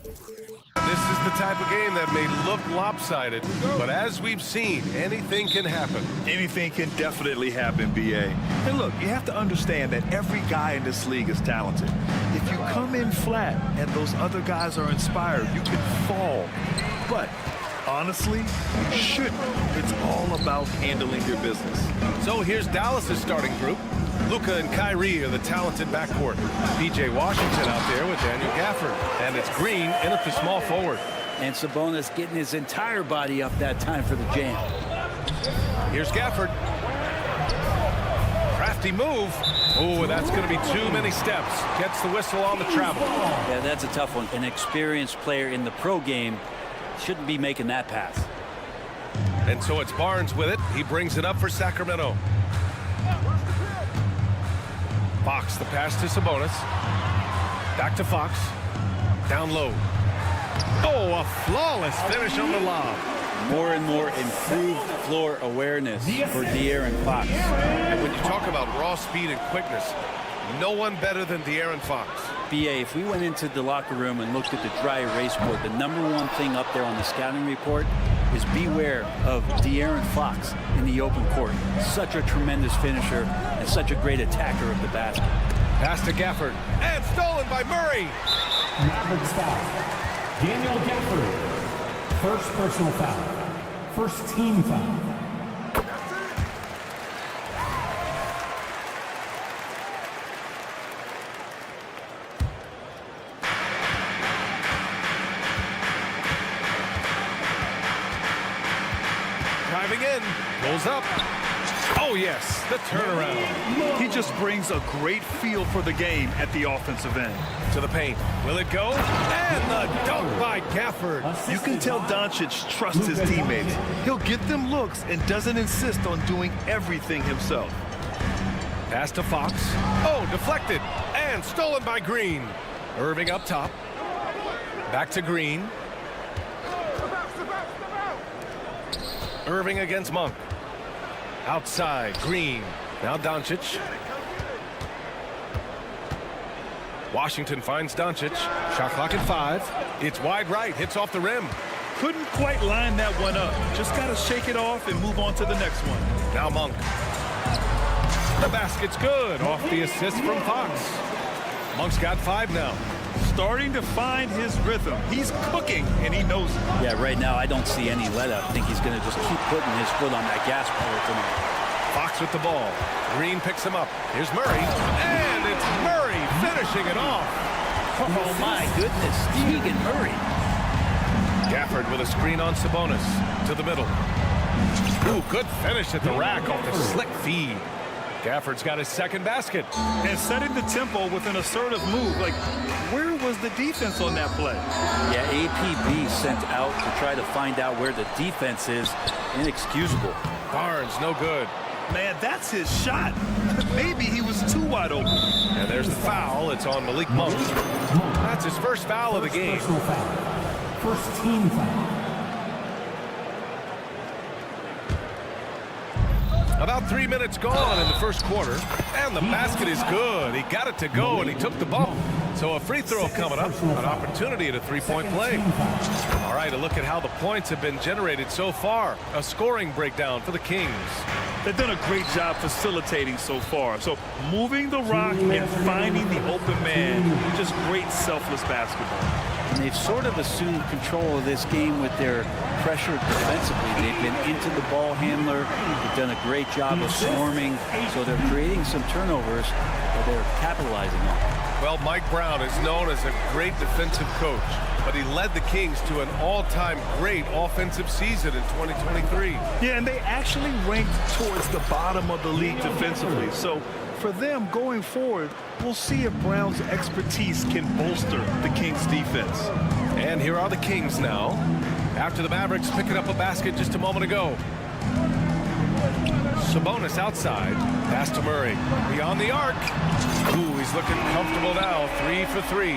This is the type of game that may look lopsided, but as we've seen, anything can happen. Anything can definitely happen, BA. And look, you have to understand that every guy in this league is talented. If you come in flat and those other guys are inspired, you can fall. But honestly, you shouldn't. It's all about handling your business. So here's Dallas's starting group. Luka and Kyrie are the talented backcourt. PJ Washington out there with Daniel Gafford. And it's Green in at the small forward. And Sabonis getting his entire body up that time for the jam. Here's Gafford. Crafty move. Oh, that's going to be too many steps. Gets the whistle on the travel. Yeah, that's a tough one. An experienced player in the pro game shouldn't be making that pass. And so it's Barnes with it. He brings it up for Sacramento. Fox, the pass to Sabonis. Back to Fox. Down low. Oh, a flawless finish on the lob. More and more improved floor awareness for De'Aaron Fox. And when you talk about raw speed and quickness, no one better than De'Aaron Fox. BA, if we went into the locker room and looked at the dry erase board, the #1 thing up there on the scouting report is beware of De'Aaron Fox in the open court. Such a tremendous finisher and such a great attacker of the basket. Pass to Gafford. And stolen by Murray. Mavericks foul. Daniel Gafford. First personal foul. First team foul. Driving in. Pulls up. Oh, yes. The turnaround. He just brings a great feel for the game at the offensive end. To the paint. Will it go? And the dunk by Gafford. You can tell Doncic trusts his teammates. He'll get them looks and doesn't insist on doing everything himself. Pass to Fox. Oh, deflected. And stolen by Green. Irving up top. Back to Green. Irving against Monk. Outside, Green. Now Doncic. Washington finds Doncic. Shot clock at 5. It's wide right. Hits off the rim. Couldn't quite line that one up. Just got to shake it off and move on to the next one. Now Monk. The basket's good. Off the assist from Fox. Monk's got 5 now. Starting to find his rhythm. He's cooking, and he knows it. Yeah, right now I don't see any let-up. I think he's going to just keep putting his foot on that gas pedal tonight. Fox with the ball. Green picks him up. Here's Murray. And it's Murray finishing it off. Oh, my goodness. Keegan Murray. Gafford with a screen on Sabonis. To the middle. Ooh, good finish at the rack off the slick feed. Gafford's got his second basket. And setting the tempo with an assertive move. Like, where was the defense on that play? Yeah, APB sent out to try to find out where the defense is. Inexcusable. Barnes, no good. Man, that's his shot. Maybe he was too wide open. And there's the foul. It's on Malik Monk. That's his first foul of the game. Personal foul. First team foul. About 3 minutes gone in the first quarter, and the basket is good. He got it to go, and he took the bump. So a free throw coming up, an opportunity at a three-point play. All right, a look at how the points have been generated so far. A scoring breakdown for the Kings. They've done a great job facilitating so far. So moving the rock and finding the open man, just great selfless basketball. And they've sort of assumed control of this game with their pressure defensively. They've been into the ball handler. They've done a great job of swarming. So they're creating some turnovers that they're capitalizing on. Well, Mike Brown is known as a great defensive coach, but he led the Kings to an all-time great offensive season in 2023. Yeah, and they actually ranked towards the bottom of the league defensively. So for them going forward, we'll see if Brown's expertise can bolster the Kings defense. And here are the Kings now, after the Mavericks picking up a basket just a moment ago. Sabonis outside. Pass to Murray. Beyond the arc. Ooh, he's looking comfortable now. 3 for 3.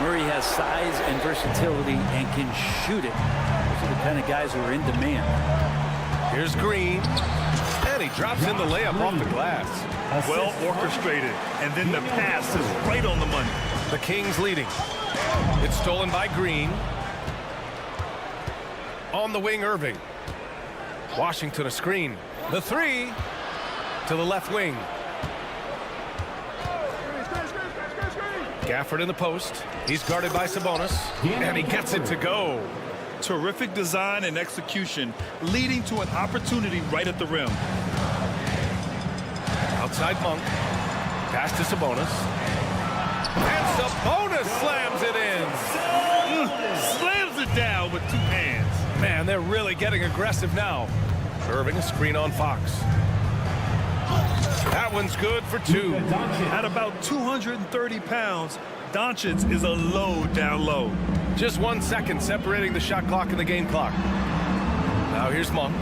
Murray has size and versatility and can shoot it. Those are the kind of guys who are in demand. Here's Green. And he drops in the layup off the glass. Well orchestrated. And then the pass is right on the money. The Kings leading. It's stolen by Green. On the wing, Irving. Washington a screen. The three to the left wing. Gafford in the post. He's guarded by Sabonis. And he gets it to go. Terrific design and execution, leading to an opportunity right at the rim. Outside Monk. Pass to Sabonis. And Sabonis slams it in. Slams it down with two hands. Man, they're really getting aggressive now. Irving a screen on Fox. That one's good for two. At about 230 pounds, Doncic is a load down low. Just 1 second separating the shot clock and the game clock. Now here's Monk.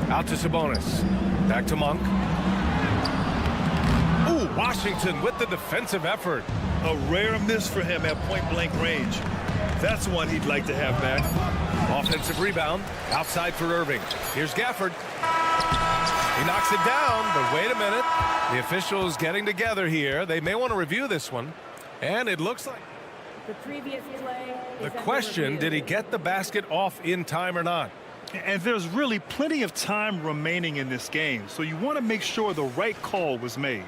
Out to Sabonis. Back to Monk. Ooh, Washington with the defensive effort. A rare miss for him at point-blank range. That's one he'd like to have back. Offensive rebound. Outside for Irving. Here's Gafford. He knocks it down, but wait a minute. The officials getting together here. They may want to review this one. And it looks like the previous play. The question, did he get the basket off in time or not? And there's really plenty of time remaining in this game, so you want to make sure the right call was made.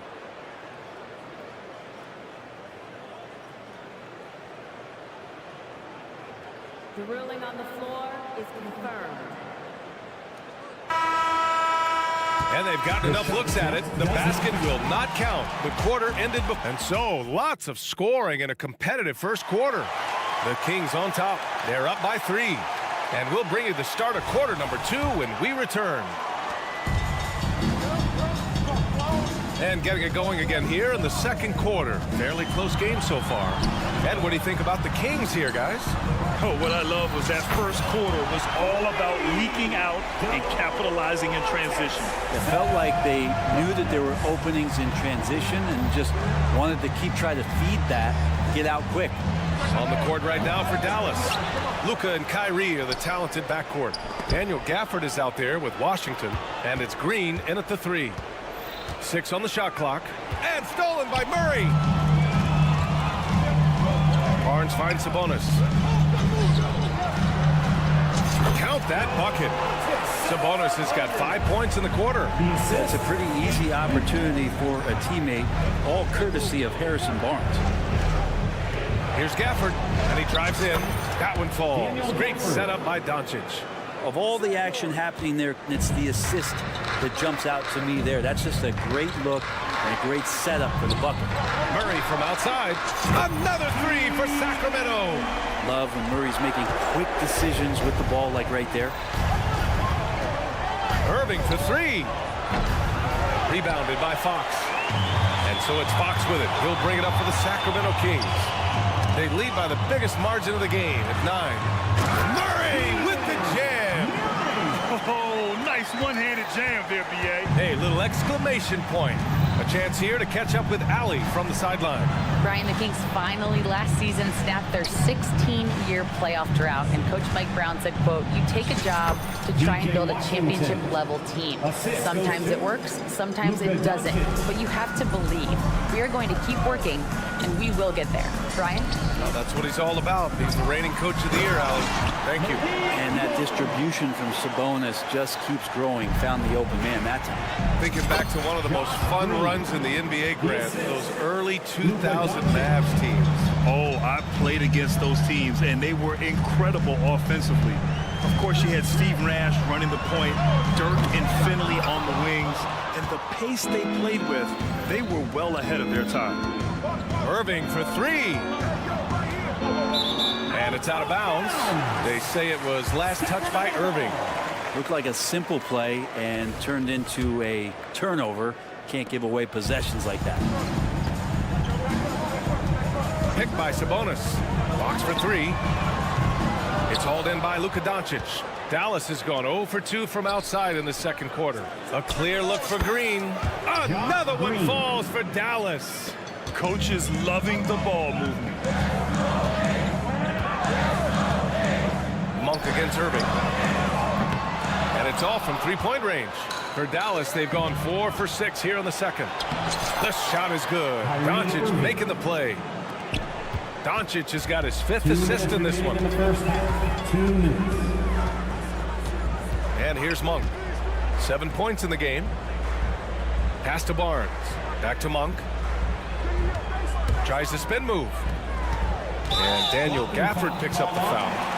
The ruling on the floor is confirmed. And they've gotten enough looks at it. The basket will not count. The quarter ended. And so lots of scoring in a competitive first quarter. The Kings on top. They're up by 3. And we'll bring you the start of quarter number 2 when we return. And getting it going again here in the second quarter. Fairly close game so far. And what do you think about the Kings here, guys? Oh, what I love was that first quarter was all about leaking out and capitalizing in transition. It felt like they knew that there were openings in transition and just wanted to try to feed that, get out quick. On the court right now for Dallas. Luka and Kyrie are the talented backcourt. Daniel Gafford is out there with Washington, and it's Green in at the 3. 6 on the shot clock, and stolen by Murray. Barnes finds Sabonis. Count that bucket. Sabonis has got 5 points in the quarter. That's a pretty easy opportunity for a teammate, all courtesy of Harrison Barnes. Here's Gafford, and he drives in. That one falls. Great setup by Doncic. Of all the action happening there, it's the assist that jumps out to me there. That's just a great look and a great setup for the bucket. Murray from outside. Another 3 for Sacramento. Love when Murray's making quick decisions with the ball like right there. Irving for 3. Rebounded by Fox. And so it's Fox with it. He'll bring it up for the Sacramento Kings. They lead by the biggest margin of the game at 9. Murray with the jam. Oh, nice one-handed jam there, B.A. Hey, little exclamation point. A chance here to catch up with Allie from the sideline. Brian, the Kings finally last season snapped their 16-year playoff drought, and Coach Mike Brown said, quote, "You take a job to try and build a championship-level team. Sometimes it works, sometimes it doesn't, but you have to believe. We are going to keep working, and we will get there." Brian? Well, that's what he's all about. He's the reigning Coach of the Year, Allie. Thank you. And that distribution from Sabonis just keeps growing. Found the open man that time. Thinking back to one of the most fun runs in the NBA, Grant, those early 2000 Mavs teams. Oh, I played against those teams, and they were incredible offensively. Of course, you had Steve Nash running the point, Dirk and Finley on the wings, and the pace they played with, they were well ahead of their time. Irving for 3. And it's out of bounds. They say it was last touched by Irving. Looked like a simple play and turned into a turnover. Can't give away possessions like that. Picked by Sabonis. Fox for 3. It's hauled in by Luka Doncic. Dallas has gone 0 for 2 from outside in the second quarter. A clear look for Green. Another one falls for Dallas. Coaches loving the ball movement. Monk against Irving. And it's all from 3-point range. For Dallas, they've gone 4 for 6 here in the second. The shot is good. Doncic making the play. Doncic has got his 5th assist in this one. In the first half, 2 minutes. And here's Monk. 7 points in the game. Pass to Barnes. Back to Monk. Tries the spin move. And Daniel Gafford picks up the foul.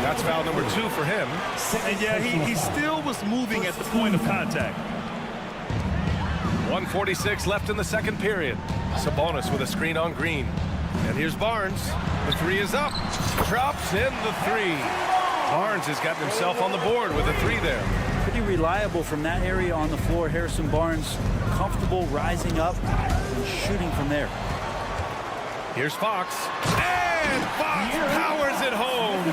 That's foul number 2 for him. And yeah, he still was moving at the point of contact. 1:46 left in the second period. Sabonis with a screen on Green. And here's Barnes. The 3 is up. Drops in the 3. Barnes has gotten himself on the board with a 3 there. Pretty reliable from that area on the floor. Harrison Barnes comfortable rising up and shooting from there. Here's Fox. And Fox powers it home.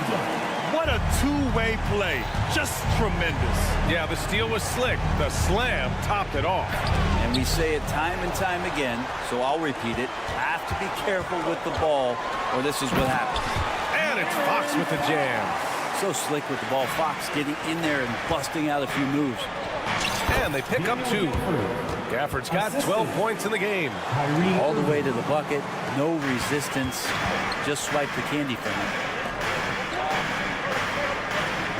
What a two-way play. Just tremendous. Yeah, the steal was slick. The slam topped it off. And we say it time and time again, so I'll repeat it. Have to be careful with the ball, or this is what happens. And it's Fox with the jam. So slick with the ball. Fox getting in there and busting out a few moves. And they pick up 2. Gafford's got 12 points in the game. All the way to the bucket. No resistance. Just swipe the candy from him.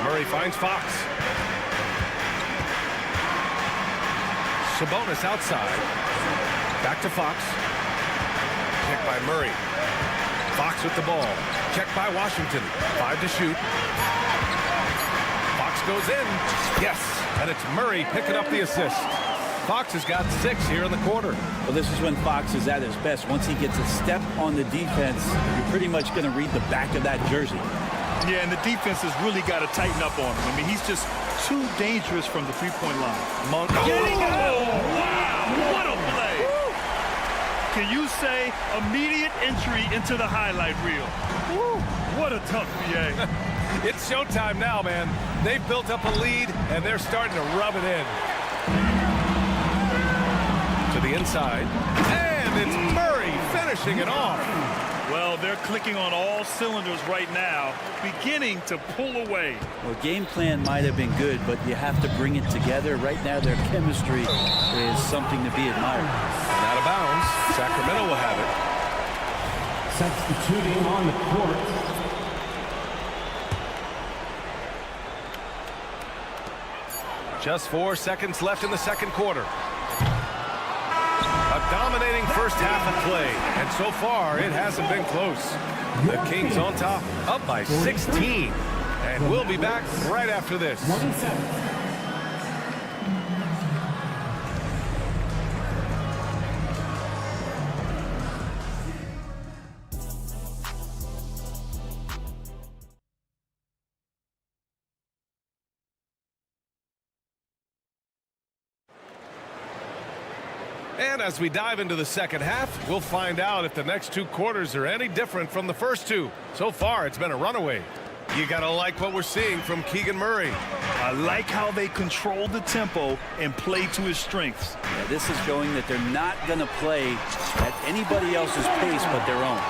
Murray finds Fox. Sabonis outside. Back to Fox. Picked by Murray. Fox with the ball. Checked by Washington. 5 to shoot. Fox goes in. Yes. And it's Murray picking up the assist. Fox has got 6 here in the quarter. Well, this is when Fox is at his best. Once he gets a step on the defense, you're pretty much going to read the back of that jersey. Yeah, and the defense has really got to tighten up on him. I mean, he's just too dangerous from the three-point line. Monk. Getting out! Wow! What a play! Can you say immediate entry into the highlight reel? Woo. What a tough BA. It's showtime now, man. They've built up a lead, and they're starting to rub it in. To the inside. And it's Murray finishing it off. Well, they're clicking on all cylinders right now, beginning to pull away. Well, game plan might have been good, but you have to bring it together. Right now, their chemistry is something to be admired. And out of bounds, Sacramento will have it. Substituting on the court. Just 4 seconds left in the second quarter. A dominating first half of play, and so far it hasn't been close. The Kings on top, up by 16, and we'll be back right after this. 27. And as we dive into the second half, we'll find out if the next 2 quarters are any different from the first 2. So far, it's been a runaway. You gotta like what we're seeing from Keegan Murray. I like how they control the tempo and play to his strengths. Yeah, this is showing that they're not going to play at anybody else's pace but their own.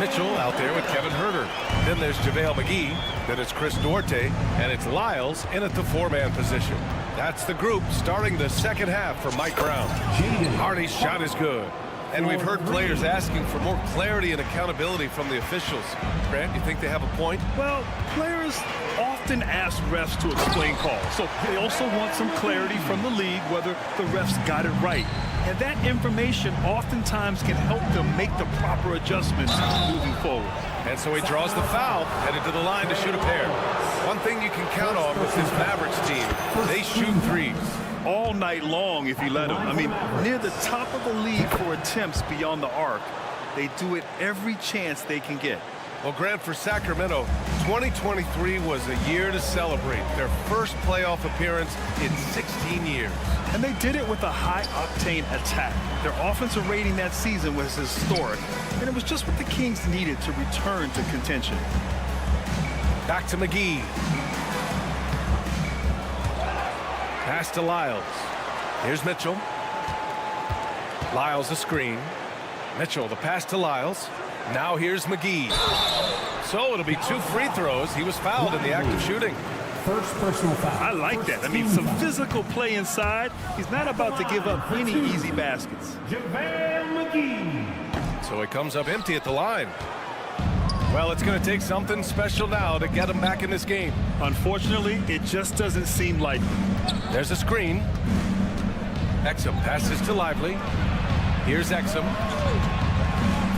Mitchell out there with Kevin Huerter. Then there's JaVale McGee. Then it's Chris Duarte. And it's Lyles in at the 4-man position. That's the group starting the second half for Mike Brown. Hardy's shot is good. And we've heard players asking for more clarity and accountability from the officials. Grant, you think they have a point? Well, players often ask refs to explain calls. So they also want some clarity from the league whether the refs got it right. And that information oftentimes can help them make the proper adjustments moving forward. And so he draws the foul, headed to the line to shoot a pair. One thing you can count on with this Mavericks team, they shoot threes. All night long if you let them. I mean, near the top of the league for attempts beyond the arc. They do it every chance they can get. Well, Grant, for Sacramento, 2023 was a year to celebrate. Their first playoff appearance in 16 years. And they did it with a high-octane attack. Their offensive rating that season was historic, and it was just what the Kings needed to return to contention. Back to McGee. Pass to Lyles. Here's Mitchell. Lyles a screen. Mitchell, the pass to Lyles. Now here's McGee. So it'll be 2 free throws. He was fouled in the act of shooting. First personal foul. I like that. I mean, some physical play inside. He's not about to give up any easy baskets. JaVale McGee. So he comes up empty at the line. Well, it's going to take something special now to get him back in this game. Unfortunately, it just doesn't seem like. There's a screen. Exum passes to Lively. Here's Exum.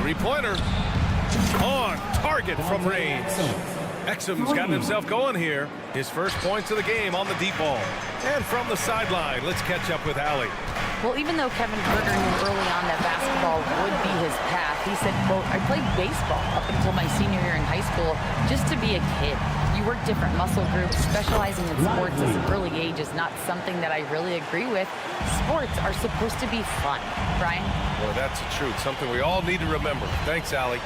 Three-pointer. On target from range. Exum's gotten himself going here. His first points of the game on the deep ball. And from the sideline, let's catch up with Allie. Well, even though Kevin Herter knew early on that basketball would be his path, he said, quote, I played baseball up until my senior year in high school just to be a kid. You work different muscle groups. Specializing in sports at an early age is not something that I really agree with. Sports are supposed to be fun. Brian? Well, that's the truth. Something we all need to remember. Thanks, Allie.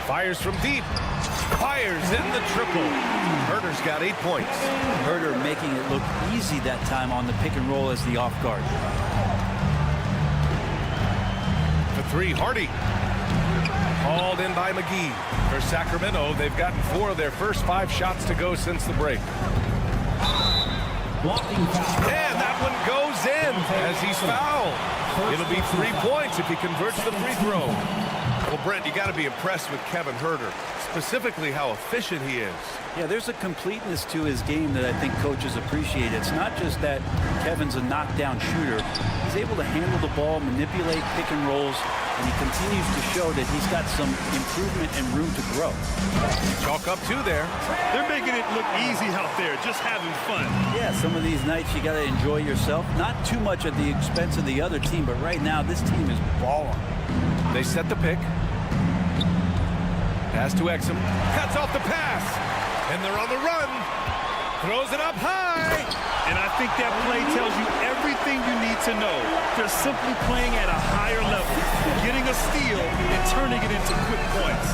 Fires from deep. Fires in the triple. Herter's got 8 points. Herter making it look easy that time on the pick and roll as the off guard. For three, Hardy. Hauled in by McGee. For Sacramento, they've gotten 4 of their first 5 shots to go since the break. Blocking foul. And that one goes in as he's fouled. It'll be 3 points if he converts the free throw. Well, Brent, you got to be impressed with Kevin Herter, specifically how efficient he is. Yeah, there's a completeness to his game that I think coaches appreciate. It's not just that Kevin's a knockdown shooter. He's able to handle the ball, manipulate pick and rolls, and he continues to show that he's got some improvement and room to grow. Chalk up 2 there. They're making it look easy out there, just having fun. Yeah, some of these nights you got to enjoy yourself. Not too much at the expense of the other team, but right now this team is balling. They set the pick. Pass to Exum. Cuts off the pass. And they're on the run. Throws it up high. And I think that play tells you everything you need to know. They're simply playing at a higher level, getting a steal and turning it into quick points.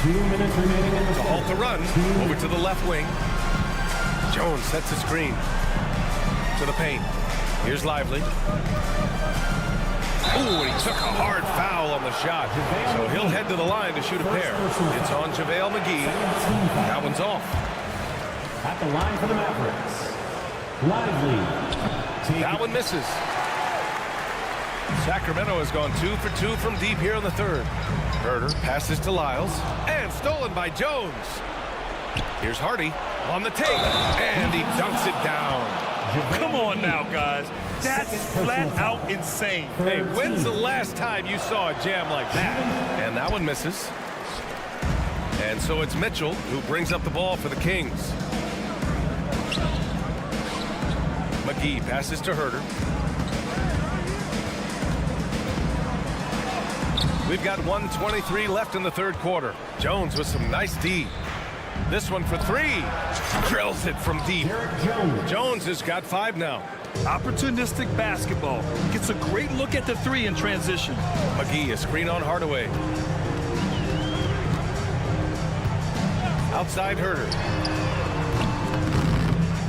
2 minutes remaining in the To halt the run. Over to the left wing. Jones sets a screen. To the paint. Here's Lively. Ooh, and he took a hard foul on the shot. So he'll head to the line to shoot a pair. It's on JaVale McGee. That one's off. At the line for the Mavericks. Lively. That one misses. Sacramento has gone 2 for 2 from deep here in the third. Herter passes to Lyles. And stolen by Jones. Here's Hardy on the take. And he dunks it down. Come on now, guys. That's flat out insane. Hey, when's the last time you saw a jam like that? And that one misses. And so it's Mitchell who brings up the ball for the Kings. McGee passes to Herter. We've got 1:23 left in the third quarter. Jones with some nice D. This one for 3. Drills it from deep. Jones has got 5 now. Opportunistic basketball. Gets a great look at the 3 in transition. McGee, a screen on Hardaway. Outside Herter.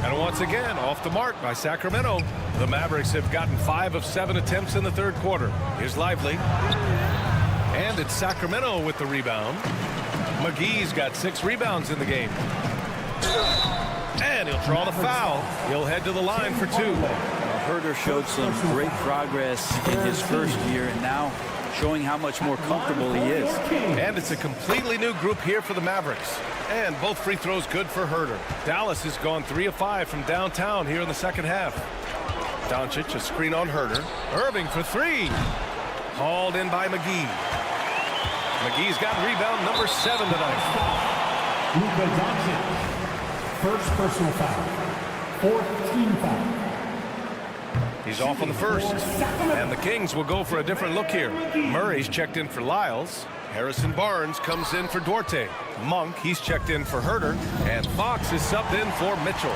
And once again, off the mark by Sacramento. The Mavericks have gotten 5 of 7 attempts in the third quarter. Here's Lively. And it's Sacramento with the rebound. McGee's got 6 rebounds in the game. And he'll draw the foul. He'll head to the line for 2. Herter showed some great progress in his first year and now showing how much more comfortable he is. And it's a completely new group here for the Mavericks. And both free throws good for Herter. Dallas has gone 3 of 5 from downtown here in the second half. Doncic, a screen on Herter. Irving for 3. Hauled in by McGee. McGee's got rebound number 7 tonight. Luka Doncic. First personal foul. 4th team foul. He's off on the first. And the Kings will go for a different look here. Murray's checked in for Lyles. Harrison Barnes comes in for Duarte. Monk, he's checked in for Herter. And Fox is subbed in for Mitchell.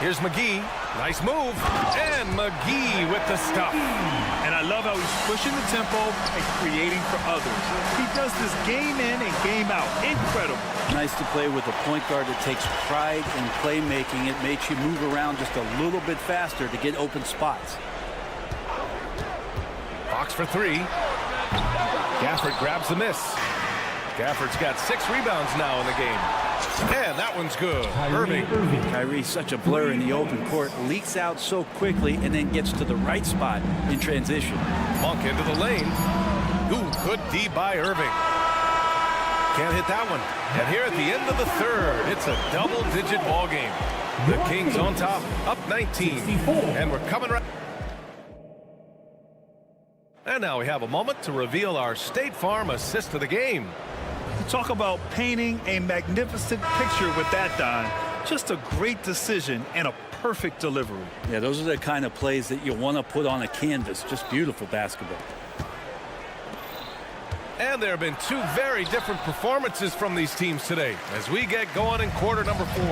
Here's McGee. Nice move. And McGee with the stop. And I love how he's pushing the tempo and creating for others. He does this game in and game out. Incredible. Nice to play with a point guard that takes pride in playmaking. It makes you move around just a little bit faster to get open spots. Fox for 3. Gafford grabs the miss. Gafford's got 6 rebounds now in the game. And that one's good. Irving. Kyrie's such a blur in the open court. Leaks out so quickly and then gets to the right spot in transition. Monk into the lane. Ooh, good D by Irving. Can't hit that one. And here at the end of the third, it's a double-digit ball game. The Kings on top, up 19. And we're coming right. And now we have a moment to reveal our State Farm assist of the game. Talk about painting a magnificent picture with that, Don. Just a great decision and a perfect delivery. Yeah, those are the kind of plays that you want to put on a canvas. Just beautiful basketball. And there have been two very different performances from these teams today as we get going in quarter number 4.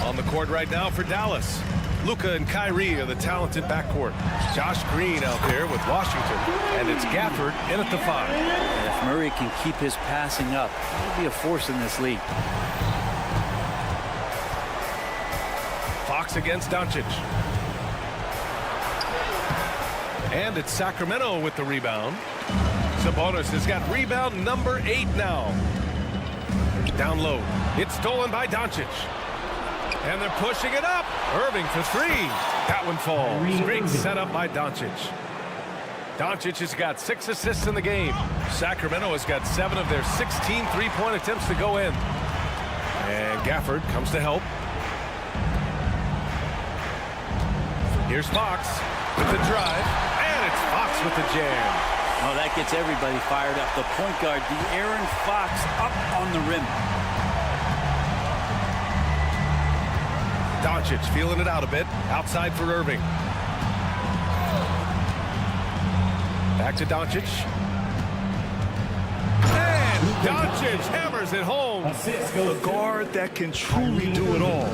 On the court right now for Dallas, Luka and Kyrie are the talented backcourt. Josh Green out there with Washington, and it's Gafford in at the 5. And if Murray can keep his passing up, he'll be a force in this league. Fox against Doncic. And it's Sacramento with the rebound. Sabonis has got rebound number 8 now. Down low. It's stolen by Doncic. And they're pushing it up. Irving for 3. That one falls. Great setup by Doncic. Doncic has got 6 assists in the game. Sacramento has got 7 of their 16 three-point attempts to go in. And Gafford comes to help. Here's Fox with the drive. And it's Fox with the jam. Oh, that gets everybody fired up. The point guard, De'Aaron Fox, up on the rim. Doncic feeling it out a bit. Outside for Irving. Back to Doncic. And Doncic hammers it home. A guard that can truly do it all.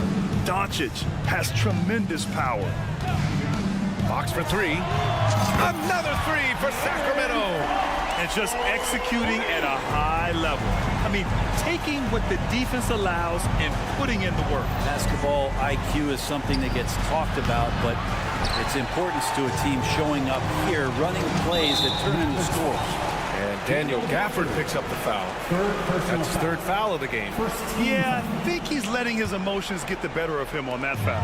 Doncic has tremendous power. Fox for 3. Another 3 for Sacramento. And just executing at a high level. I mean, taking what the defense allows and putting in the work. Basketball IQ is something that gets talked about, but its importance to a team showing up here, running plays that turn into scores. And Daniel Gafford picks up the foul. That's his 3rd foul of the game. Yeah, I think he's letting his emotions get the better of him on that foul.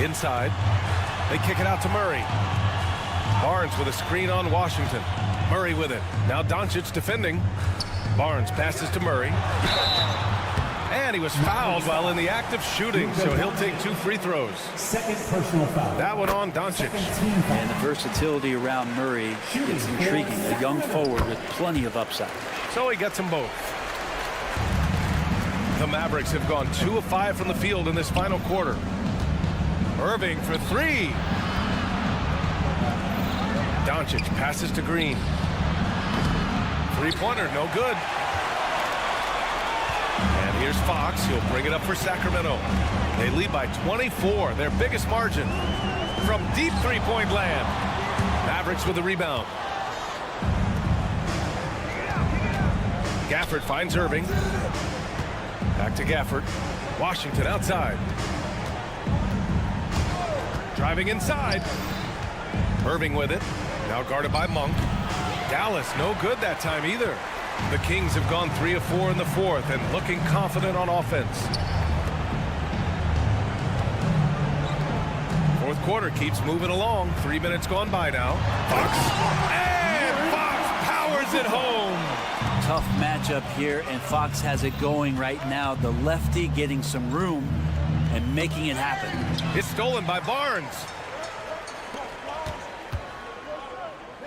Inside. They kick it out to Murray. Barnes with a screen on Washington. Murray with it. Now Doncic defending. Barnes passes to Murray. And he was fouled while in the act of shooting, so he'll take 2 free throws. 2nd personal foul. That one on Doncic. And the versatility around Murray is intriguing. A young forward with plenty of upside. So he gets them both. The Mavericks have gone 2 of 5 from the field in this final quarter. Irving for 3. Doncic passes to Green. 3-pointer, no good. And here's Fox. He'll bring it up for Sacramento. They lead by 24, their biggest margin. From deep 3-point land. Mavericks with the rebound. Gafford finds Irving. Back to Gafford. Washington outside. Driving inside. Irving with it. Now guarded by Monk. Dallas no good that time either. The Kings have gone 3 of 4 in the 4th and looking confident on offense. 4th quarter keeps moving along. 3 minutes gone by now. Fox. And Fox powers it home. Tough matchup here, and Fox has it going right now. The lefty getting some room and making it happen. It's stolen by Barnes.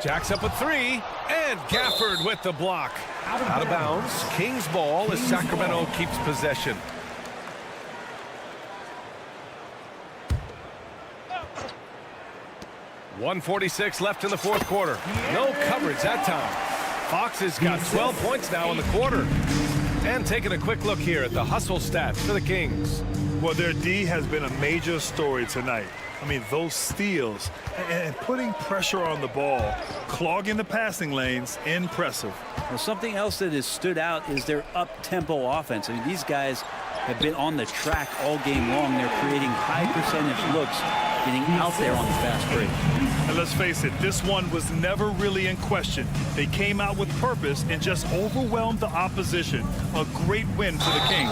Jacks up a 3, and Gafford with the block. Out of bounds. Kings ball as Sacramento keeps possession. .146 left in the 4th quarter. No coverage that time. Fox has got 12 points now in the quarter. And taking a quick look here at the hustle stats for the Kings. Well, their D has been a major story tonight. I mean, those steals and putting pressure on the ball, clogging the passing lanes, impressive. Well, something else that has stood out is their up-tempo offense. I mean, these guys have been on the track all game long. They're creating high percentage looks getting out there on the fast break. And let's face it, this one was never really in question. They came out with purpose and just overwhelmed the opposition. A great win for the Kings.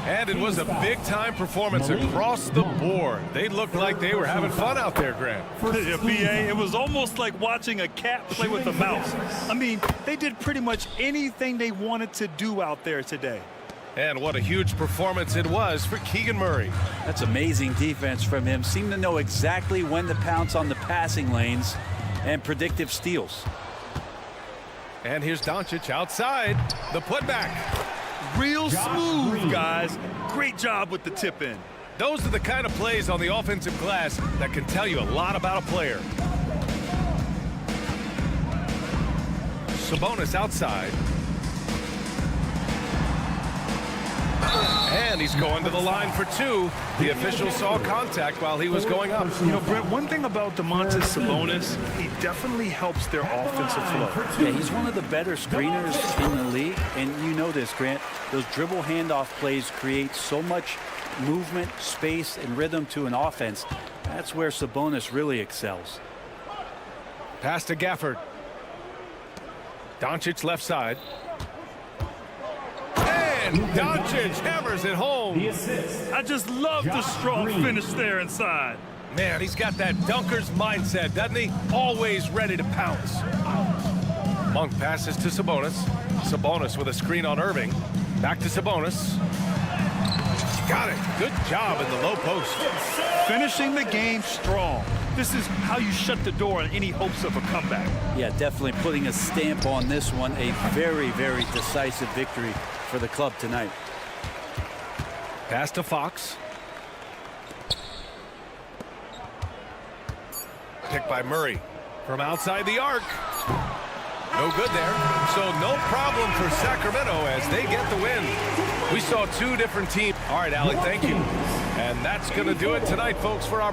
And it was a big-time performance across the board. They looked like they were having fun out there, Grant. Yeah, BA, it was almost like watching a cat play with a mouse. I mean, they did pretty much anything they wanted to do out there today. And what a huge performance it was for Keegan Murray. That's amazing defense from him. Seemed to know exactly when to pounce on the passing lanes and predictive steals. And here's Doncic outside. The putback. Real smooth, guys. Great job with the tip in. Those are the kind of plays on the offensive glass that can tell you a lot about a player. Sabonis outside. And he's going to the line for two. The official saw contact while he was going up. You know, Brett, one thing about Domantas Sabonis, he definitely helps their offensive flow. Yeah, he's one of the better screeners in the league. And you know this, Grant. Those dribble handoff plays create so much movement, space, and rhythm to an offense. That's where Sabonis really excels. Pass to Gafford. Doncic left side. And Doncic hammers it home. I just love the strong finish there inside. Man, he's got that dunker's mindset, doesn't he? Always ready to pounce. Monk passes to Sabonis. Sabonis with a screen on Irving. Back to Sabonis. Got it. Good job in the low post. Finishing the game strong. This is how you shut the door on any hopes of a comeback. Yeah, definitely putting a stamp on this one. A very, very decisive victory for the club tonight. Pass to Fox. Picked by Murray from outside the arc. No good there. So no problem for Sacramento as they get the win. We saw two different teams. All right, Allie, thank you. And that's going to do it tonight, folks, for our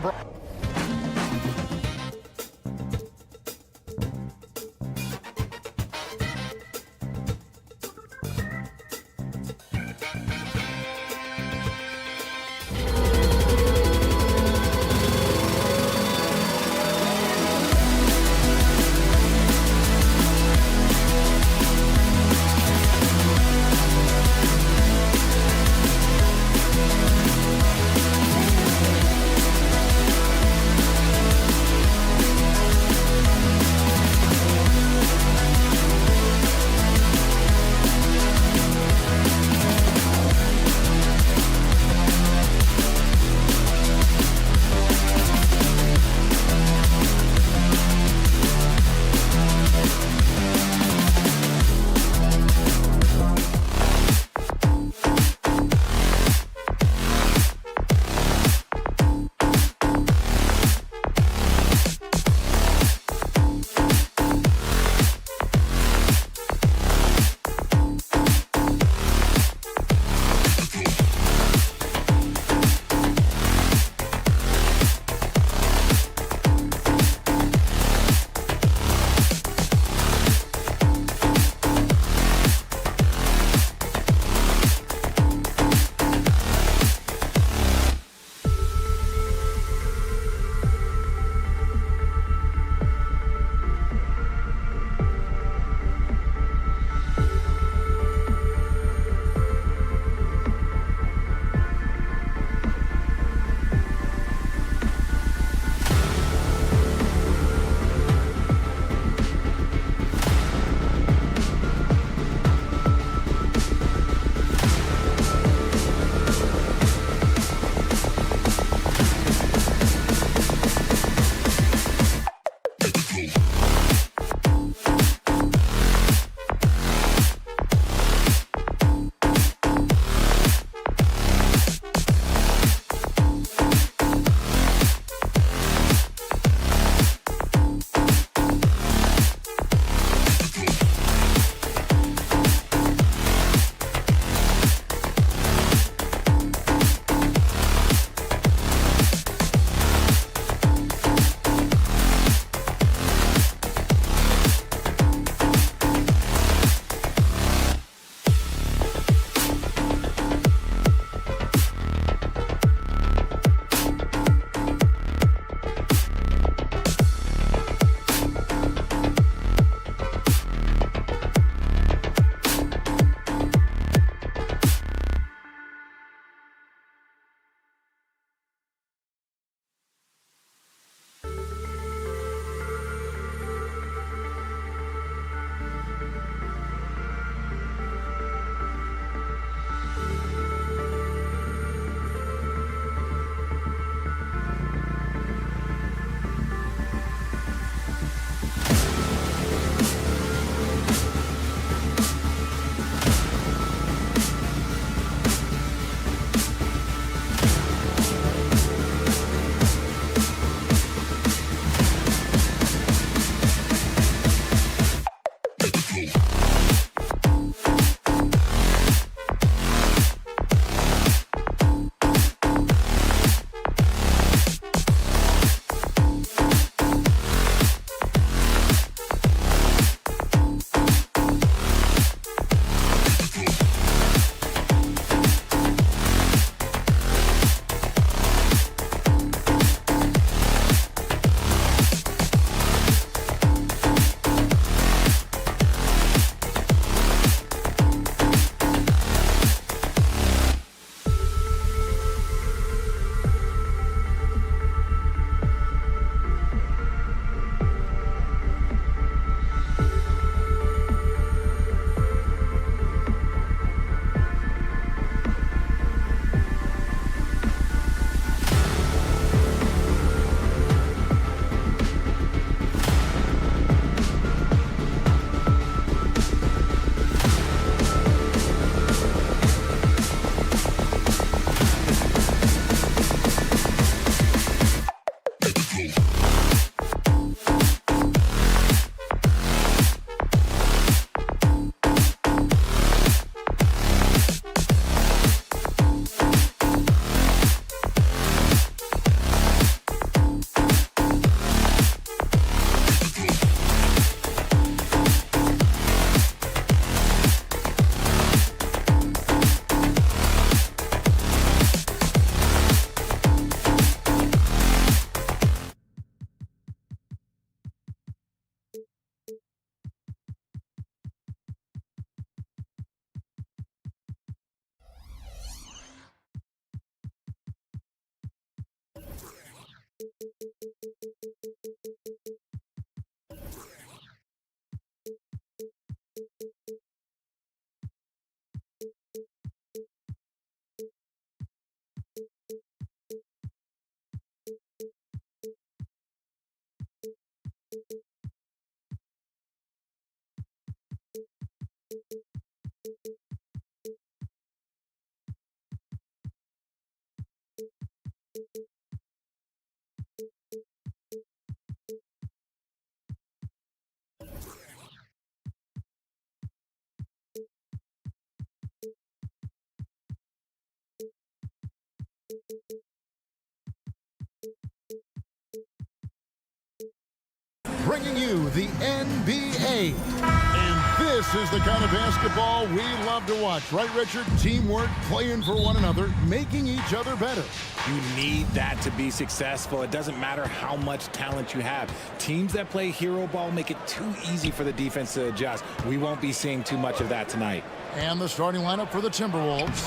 Bringing you the NBA. And this is the kind of basketball we love to watch. Right, Richard? Teamwork, playing for one another, making each other better. You need that to be successful. It doesn't matter how much talent you have. Teams that play hero ball make it too easy for the defense to adjust. We won't be seeing too much of that tonight. And the starting lineup for the Timberwolves.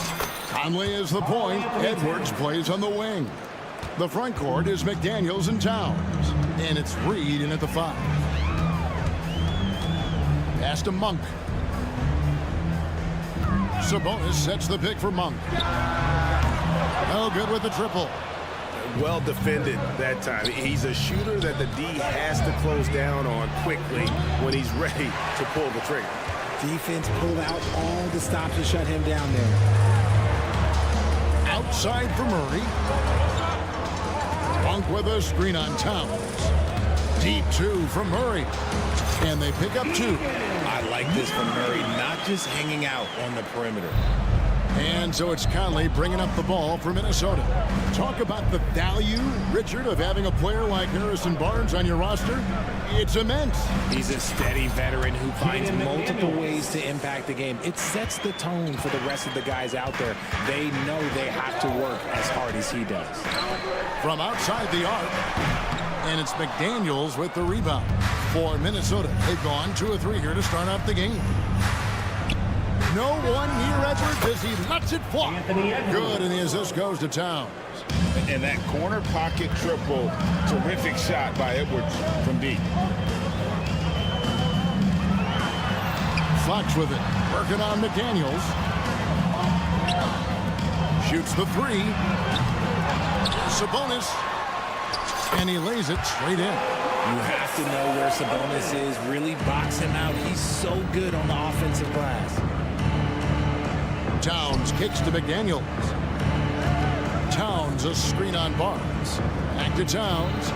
Conley is the point. Edwards plays on the wing. The front court is McDaniels and Towns. And it's Reed in at the 5. Pass to Monk. Sabonis sets the pick for Monk. No good with the triple. Well defended that time. He's a shooter that the D has to close down on quickly when he's ready to pull the trigger. Defense pulled out all the stops to shut him down there. Outside for Murray. Monk with a screen on Towns. Deep 2 from Murray. And they pick up 2. I like this from Murray, not just hanging out on the perimeter. And so it's Conley bringing up the ball for Minnesota. Talk about the value, Richard, of having a player like Harrison Barnes on your roster. It's immense. He's a steady veteran who finds multiple ways to impact the game. It sets the tone for the rest of the guys out there. They know they have to work as hard as he does. From outside the arc, and it's McDaniels with the rebound for Minnesota. They've gone 2 of 3 here to start off the game. No one near Edwards as he lets it fly. Good, and the assist goes to Towns. And that corner pocket triple, terrific shot by Edwards from deep. Fox with it, working on McDaniels. Shoots the 3. Sabonis, and he lays it straight in. You have to know where Sabonis is. Really box him out. He's so good on the offensive glass. Towns kicks to McDaniels. Towns a screen on Barnes. Back to Towns.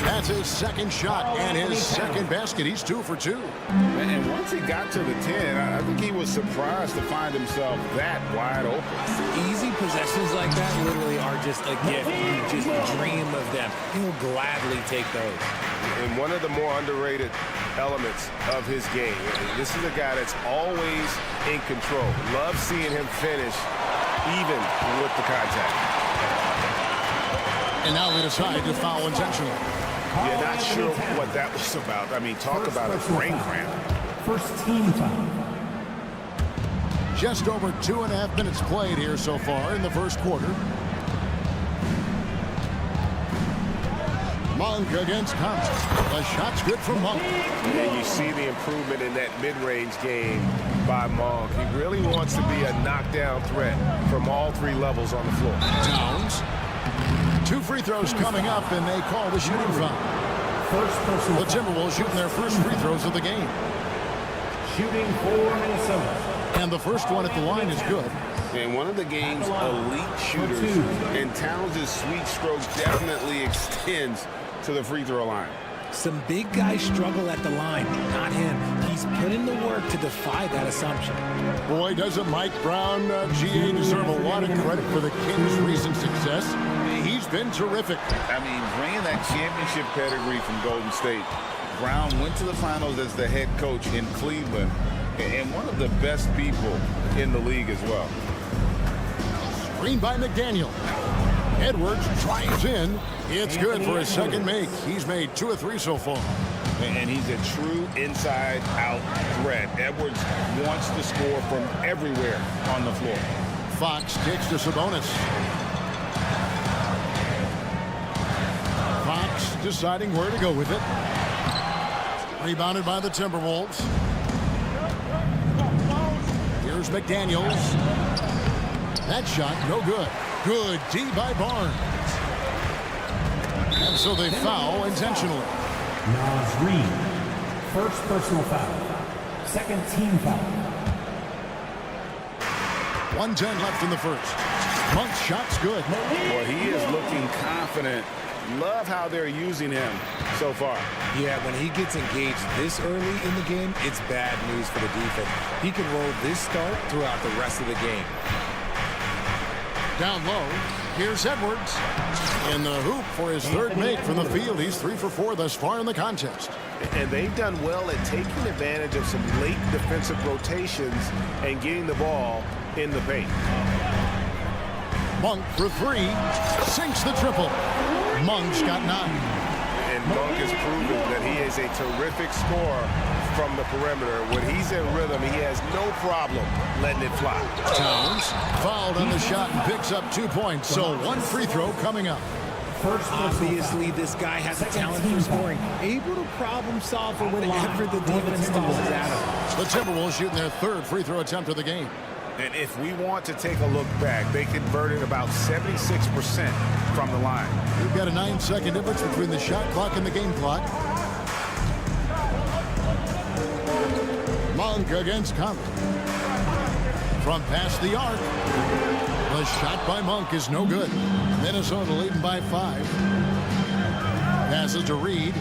That's his second shot and his second basket. He's 2 for 2. And once he got to the 10, I think he was surprised to find himself that wide open. Easy possessions like that literally are just a gift. You just dream of them. He'll gladly take those. And one of the more underrated elements of his game. This is a guy that's always in control. Love seeing him finish even with the contact. And now they decide to foul intentionally. Yeah, not sure what that was about. I mean, talk about a brain cramp. First team foul. Just over 2.5 minutes played here so far in the first quarter. Monk against Thompson. The shot's good from Monk. And you see the improvement in that mid-range game by Monk. He really wants to be a knockdown threat from all 3 levels on the floor. Towns. 2 free throws coming up, and they call the shooting foul. First personal The Timberwolves shooting their first free throws of the game. shooting for Minnesota. And the first one at the line is good. And one of the game's elite shooters, and Towns' sweet stroke definitely extends to the free throw line. Some big guys struggle at the line, not him. He's put in the work to defy that assumption. Boy, doesn't Mike Brown, GA, deserve a lot of credit for the Kings' recent success. He's been terrific. I mean, bringing that championship pedigree from Golden State, Brown went to the finals as the head coach in Cleveland, and one of the best people in the league as well. Screen by McDaniel. Edwards drives in. It's good for his second make. He's made 2 of 3 so far. And he's a true inside-out threat. Edwards wants to score from everywhere on the floor. Fox kicks to Sabonis. Fox deciding where to go with it. Rebounded by the Timberwolves. Here's McDaniels. That shot, no good. Good D by Barnes. And so they foul intentionally. Nas Reed. First personal foul. Second team foul. 1:10 left in the first. Monk's shot's good. Well, he is looking confident. Love how they're using him so far. Yeah, when he gets engaged this early in the game, it's bad news for the defense. He can roll this start throughout the rest of the game. Down low, here's Edwards. In the hoop for his third make from the field. He's 3 for 4 thus far in the contest. And they've done well at taking advantage of some late defensive rotations and getting the ball in the paint. Monk for 3, sinks the triple. Monk's got 9. And Monk has proven that he is a terrific scorer from the perimeter. When he's in rhythm, he has no problem letting it fly. Towns fouled on the shot and picks up 2 points. So 1 free throw coming up. Obviously, this guy has a talent for scoring. Able to problem solve for whatever the defense tosses at him. The Timberwolves shooting their 3rd free throw attempt of the game. And if we want to take a look back, they converted about 76% from the line. We've got a 9-second difference between the shot clock and the game clock. Monk against Conley. From past the arc. The shot by Monk is no good. Minnesota leading by 5. Passes to Reed.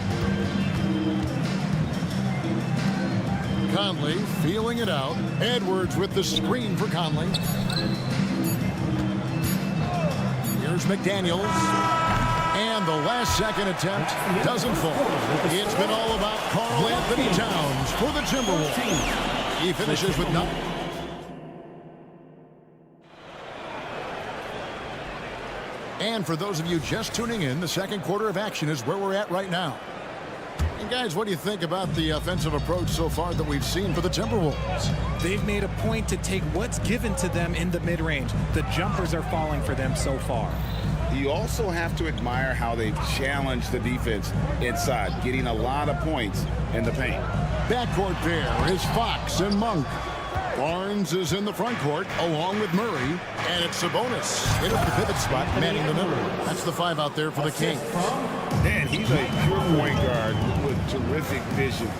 Conley feeling it out. Edwards with the screen for Conley. Here's McDaniels. And the last second attempt doesn't fall. It's been all about Karl Anthony Towns for the Timberwolves. He finishes with 9. And for those of you just tuning in, the second quarter of action is where we're at right now. And guys, what do you think about the offensive approach so far that we've seen for the Timberwolves? They've made a point to take what's given to them in the mid-range. The jumpers are falling for them so far. You also have to admire how they've challenged the defense inside, getting a lot of points in the paint. Backcourt pair is Fox and Monk. Barnes is in the front court along with Murray, and it's Sabonis in at the pivot spot, manning the middle. That's the 5 out there for the Kings. Man, he's a pure point guard with terrific vision.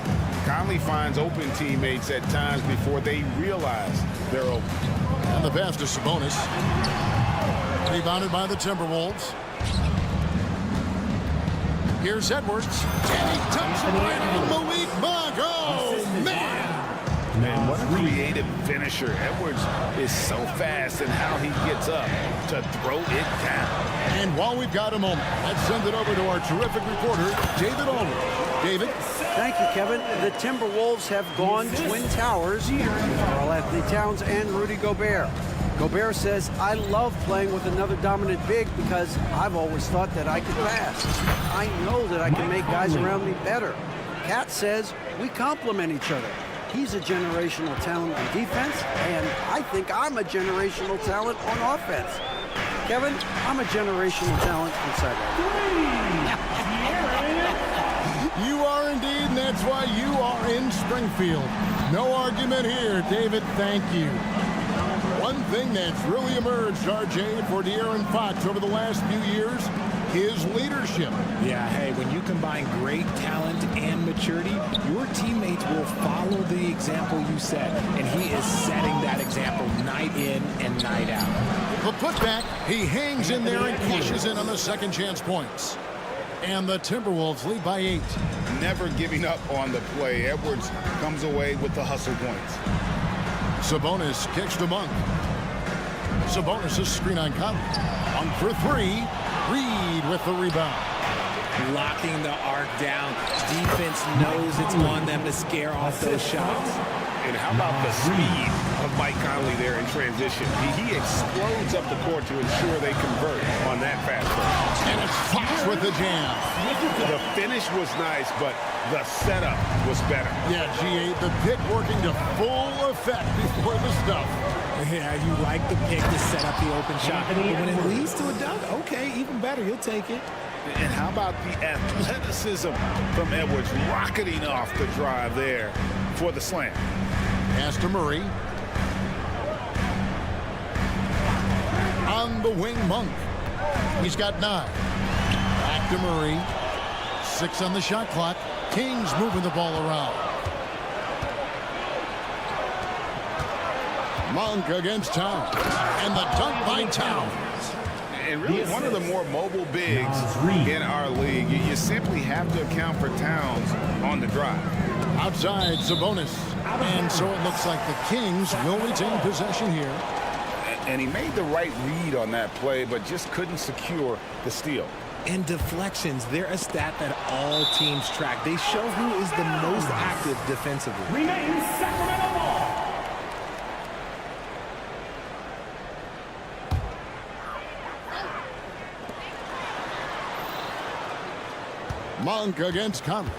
Conley finds open teammates at times before they realize they're open. And the pass to Sabonis. Rebounded by the Timberwolves. Here's Edwards. And he dumps it right on Malik Monk. Oh, man! Man, what a creative finisher. Edwards is so fast in how he gets up to throw it down. And while we've got a moment, let's send it over to our terrific reporter, David Aldridge. David? Thank you, Kevin. The Timberwolves have gone Twin Towers, Karl Anthony Towns and Rudy Gobert. Gobert says, I love playing with another dominant big because I've always thought that I could pass. I know that I can make guys around me better. Cat says, we complement each other. He's a generational talent on defense, and I think I'm a generational talent on offense. Kevin, I'm a generational talent on sideline. You are indeed, and that's why you are in Springfield. No argument here, David. Thank you. One thing that's really emerged, RJ, for De'Aaron Fox over the last few years, his leadership. Yeah, hey, when you combine great talent and maturity, your teammates will follow the example you set, and he is setting that example night in and night out. The putback, he hangs in there and cashes in on the second chance points. And the Timberwolves lead by 8. Never giving up on the play. Edwards comes away with the hustle points. Sabonis kicks to Monk. Sabonis' screen on Conley. Monk for 3. Reed with the rebound. Locking the arc down. Defense knows it's on them to scare off those shots. And how about the speed of Mike Conley there in transition? He explodes up the court to ensure they convert on that fast break. And it's Fox with the jam. The finish was nice, but the setup was better. Yeah, G8, the pick working to full effect before the stuff. Yeah, you like the pick to set up the open shot. But when it leads to a dunk, okay, even better. You'll take it. And how about the athleticism from Edwards rocketing off the drive there for the slam. Pass to Murray. On the wing, Monk. He's got 9. Back to Murray. 6 on the shot clock. Kings moving the ball around. Monk against Towns. And the dunk by Towns. And really one of the more mobile bigs in our league. You simply have to account for Towns on the drive. Outside, Sabonis. And so it looks like the Kings will retain possession here. And he made the right read on that play, but just couldn't secure the steal. And deflections, they're a stat that all teams track. They show who is the most active defensively. Remain Sacramento ball. Monk against Conley.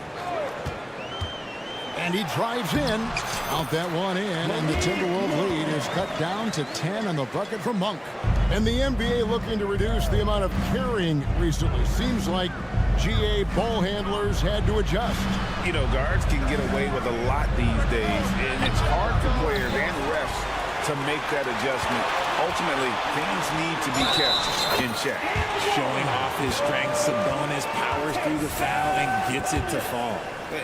And he drives in. Out that one in, and the Timberwolves lead is cut down to 10 on the bucket from Monk. And the NBA looking to reduce the amount of carrying recently. Seems like GA ball handlers had to adjust. You know, guards can get away with a lot these days, and it's hard for players and refs to make that adjustment. Ultimately, things need to be kept in check. Showing off his strength, Sabonis powers through the foul and gets it to fall.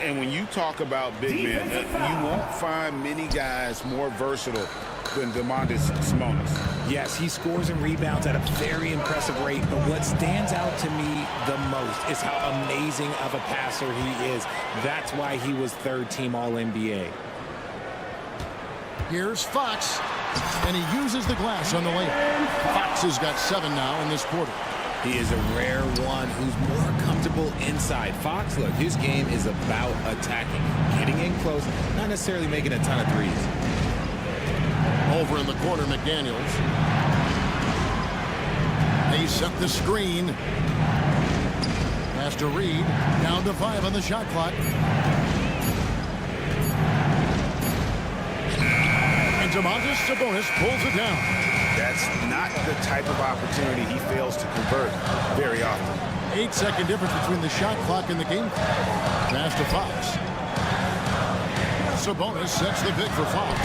And when you talk about big men, you won't find many guys more versatile than Sabonis. Yes, he scores and rebounds at a very impressive rate, but what stands out to me the most is how amazing of a passer he is. That's why he was third-team All-NBA. Here's Fox, and he uses the glass on the layup. Fox has got 7 now in this quarter. He is a rare one who's more comfortable inside. Fox, look, his game is about attacking, getting in close, not necessarily making a ton of threes. Over in the corner, McDaniels. They set the screen. Pass to Reed. Down to 5 on the shot clock. And Domantas Sabonis pulls it down. That's not the type of opportunity he fails to convert very often. 8-second difference between the shot clock and the game clock. Pass to Fox. Sabonis sets the pick for Fox.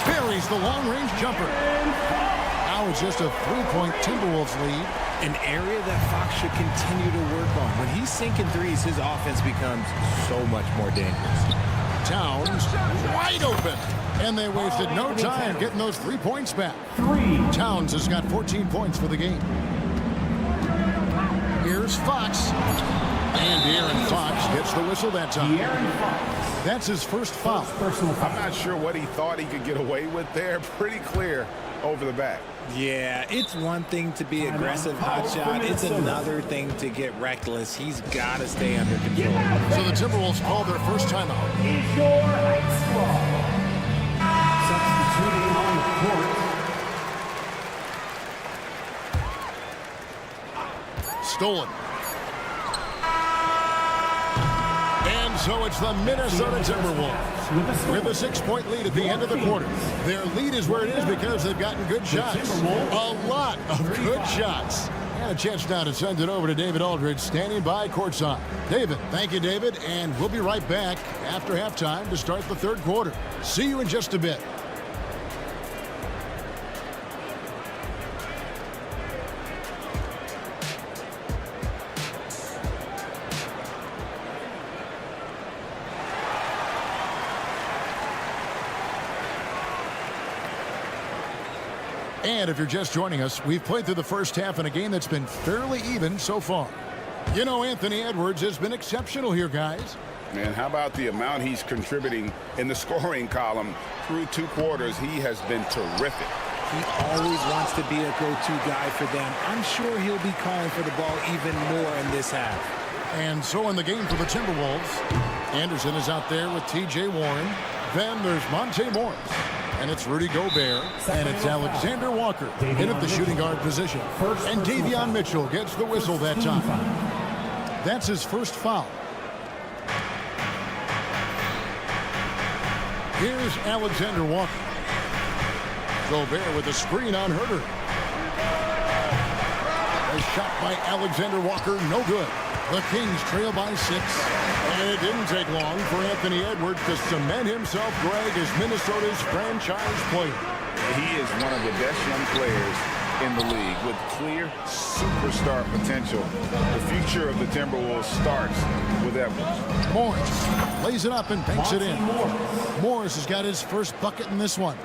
Buries the long-range jumper. Now it's just a 3-point Timberwolves lead. An area that Fox should continue to work on. When he's sinking threes, his offense becomes so much more dangerous. Towns wide open. And they wasted no time getting those 3 points back. Towns has got 14 points for the game. Here's Fox. And De'Aaron Fox gets the whistle that time. That's his first foul. I'm not sure what he thought he could get away with there. Pretty clear over the back. Yeah, it's one thing to be aggressive hotshot. It's another thing to get reckless. He's got to stay under control. So the Timberwolves call their first timeout. Substituting on the court. Stolen. And so it's the Minnesota Timberwolves with a 6-point lead at the end of the quarter. Their lead is where it is because they've gotten good shots. A lot of good shots. And a chance now to send it over to David Aldridge, standing by courtside. David, thank you, David, and we'll be right back after halftime to start the third quarter. See you in just a bit. And if you're just joining us, we've played through the first half in a game that's been fairly even so far. You know, Anthony Edwards has been exceptional here, guys. And how about the amount he's contributing in the scoring column through 2 quarters? He has been terrific. He always wants to be a go-to guy for them. I'm sure he'll be calling for the ball even more in this half. And so in the game for the Timberwolves, Anderson is out there with T.J. Warren. Then there's Monte Morris. And it's Rudy Gobert. And it's Alexander Walker in at the shooting guard position. And Davion Mitchell gets the whistle that time. That's his first foul. Here's Alexander Walker. Gobert with a screen on Herter. A shot by Alexander Walker, no good. The Kings trail by 6. And it didn't take long for Anthony Edwards to cement himself, Greg, as Minnesota's franchise player. He is one of the best young players in the league with clear superstar potential. The future of the Timberwolves starts with Edwards. Morris lays it up and banks it in. Morris has got his first bucket in this one.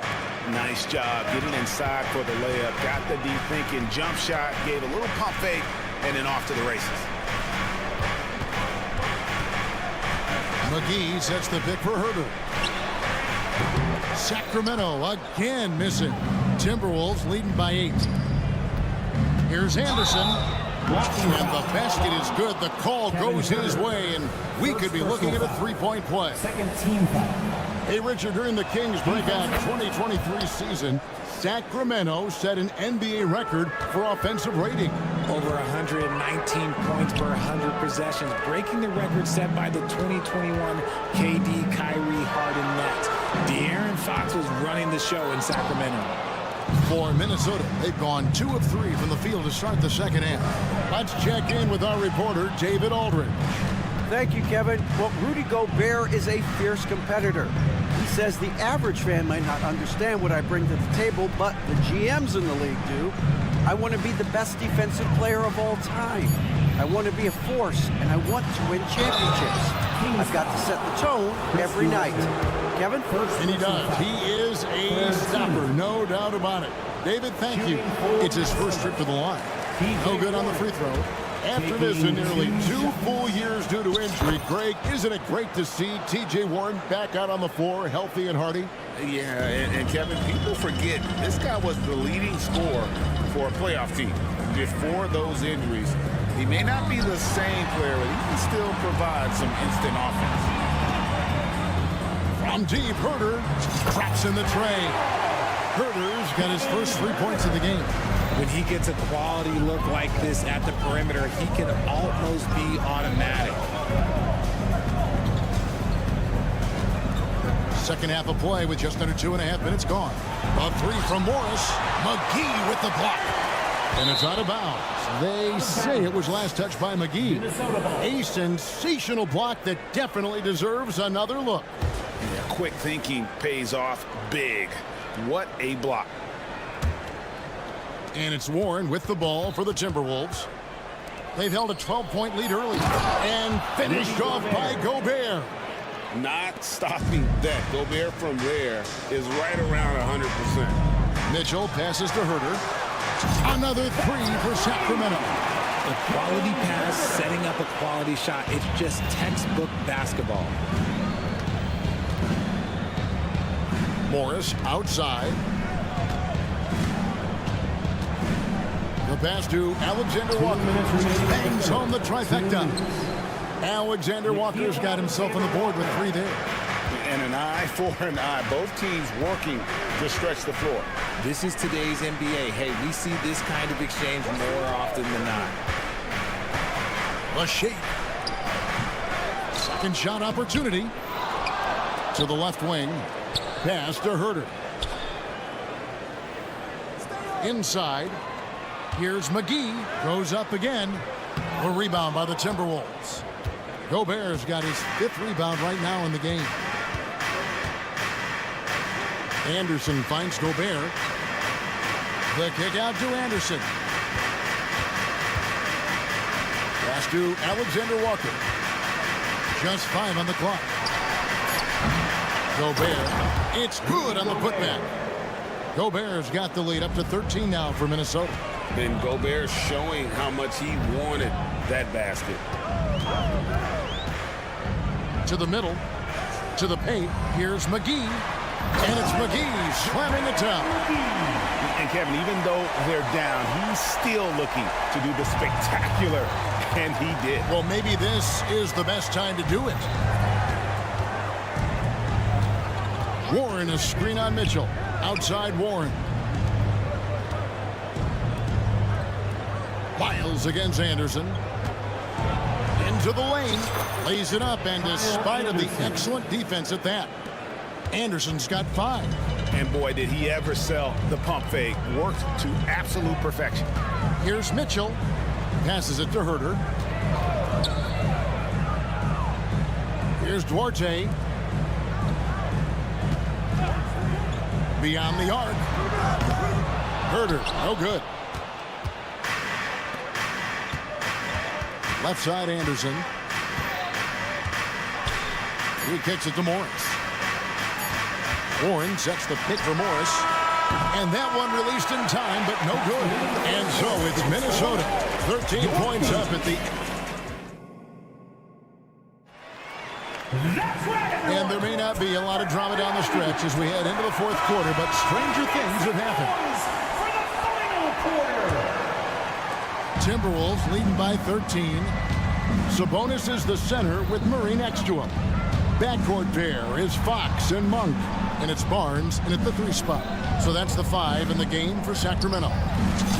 Nice job getting inside for the layup. Got the deep thinking jump shot, gave a little pump fake, and then off to the races. McGee sets the pick for Herder. Sacramento again missing. Timberwolves leading by 8. Here's Anderson. And the basket is good. The call goes his way, and we could be looking at a three-point play. Second team foul. Hey, Richard, during the Kings breakout 2023 season, Sacramento set an NBA record for offensive rating. Over 119 points per 100 possessions, breaking the record set by the 2021 KD Kyrie Harden net. De'Aaron Fox was running the show in Sacramento. For Minnesota, they've gone 2 of 3 from the field to start the second half. Let's check in with our reporter, David Aldridge. Thank you, Kevin. Well, Rudy Gobert is a fierce competitor. He says the average fan might not understand what I bring to the table, but the GMs in the league do. I want to be the best defensive player of all time. I want to be a force, and I want to win championships. I've got to set the tone every night. Kevin? And he does. He is a stopper, no doubt about it. David, thank you. It's his first trip to the line. No good on the free throw. After missing nearly 2 full years due to injury, Greg, isn't it great to see T.J. Warren back out on the floor, healthy and hearty? Yeah, and Kevin, people forget this guy was the leading scorer for a playoff team before those injuries. He may not be the same player, but he can still provide some instant offense. From deep, Herder traps in the tray. Herder's got his first 3 points of the game. When he gets a quality look like this at the perimeter, he can almost be automatic. Second half of play with just under 2.5 minutes gone. A 3 from Morris. McGee with the block. And it's out of bounds. They say it was last touched by McGee. A sensational block that definitely deserves another look. Yeah, quick thinking pays off big. What a block. And it's Warren with the ball for the Timberwolves. They've held a 12-point lead early. And finished off by Gobert. Not stopping that. Gobert from there is right around 100%. Mitchell passes to Herder. Another 3 for Sacramento. A quality pass, setting up a quality shot. It's just textbook basketball. Morris outside. The pass to Alexander Walker. Bangs home the trifecta. Alexander Walker's got himself on the board with 3 there. And an eye for an eye. Both teams working to stretch the floor. This is today's NBA. Hey, we see this kind of exchange more often than not. The shape. Second shot opportunity. To the left wing. Pass to Herder. Inside. Here's McGee. Goes up again. A rebound by the Timberwolves. Gobert's got his 5th rebound right now in the game. Anderson finds Gobert. The kick out to Anderson. Pass to Alexander Walker. Just 5 on the clock. Gobert. It's good on the putback. Gobert's got the lead up to 13 now for Minnesota. And Gobert showing how much he wanted that basket. To the middle. To the paint. Here's McGee. And it's McGee slamming it down. And Kevin, even though they're down, he's still looking to do the spectacular, and he did. Well, maybe this is the best time to do it. Warren, a screen on Mitchell. Outside Warren. Miles against Anderson. Into the lane. Lays it up, and despite of the excellent defense at that, Anderson's got 5. And boy, did he ever sell the pump fake. Worked to absolute perfection. Here's Mitchell. Passes it to Herder. Here's Duarte. Beyond the arc. Herder, no good. Left side, Anderson. He kicks it to Morris. Warren sets the pick for Morris. And that one released in time, but no good. And so it's Minnesota. 13 points up at the... And there may not be a lot of drama down the stretch as we head into the fourth quarter, but stranger things have happened. Timberwolves leading by 13. Sabonis is the center with Murray next to him. Backcourt pair is Fox and Monk. And it's Barnes in at the 3 spot. So that's the 5 in the game for Sacramento.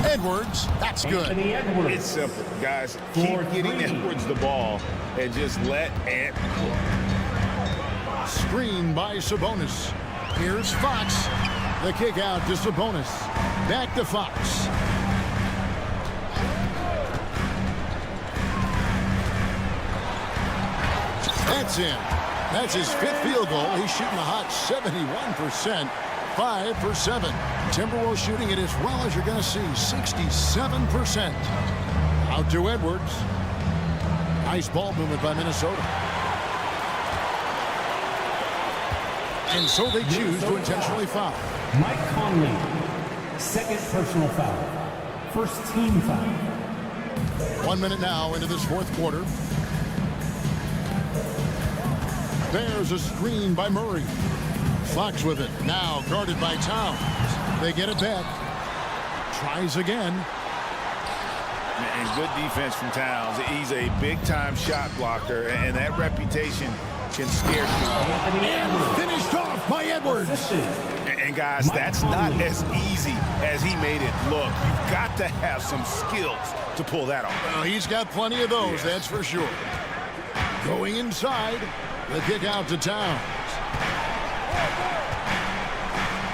Edwards, that's good. It's simple, guys. Keep getting Edwards the ball and just let Ant cook. Screen by Sabonis. Here's Fox. The kick out to Sabonis. Back to Fox. That's in. That's his 5th field goal. He's shooting a hot 71%. 5 for 7. Timberwolves shooting it as well as you're going to see. 67%. Out to Edwards. Nice ball movement by Minnesota. And so they choose to intentionally foul. Mike Conley, second personal foul. First team foul. 1 minute now into this fourth quarter. There's a screen by Murray. Fox with it. Now guarded by Towns. They get it back. Tries again. And good defense from Towns. He's a big-time shot blocker, and that reputation can scare people. And finished off by Edwards. And guys, that's not as easy as he made it look. You've got to have some skills to pull that off. Well, he's got plenty of those, that's for sure. Going inside. The kick out to Towns.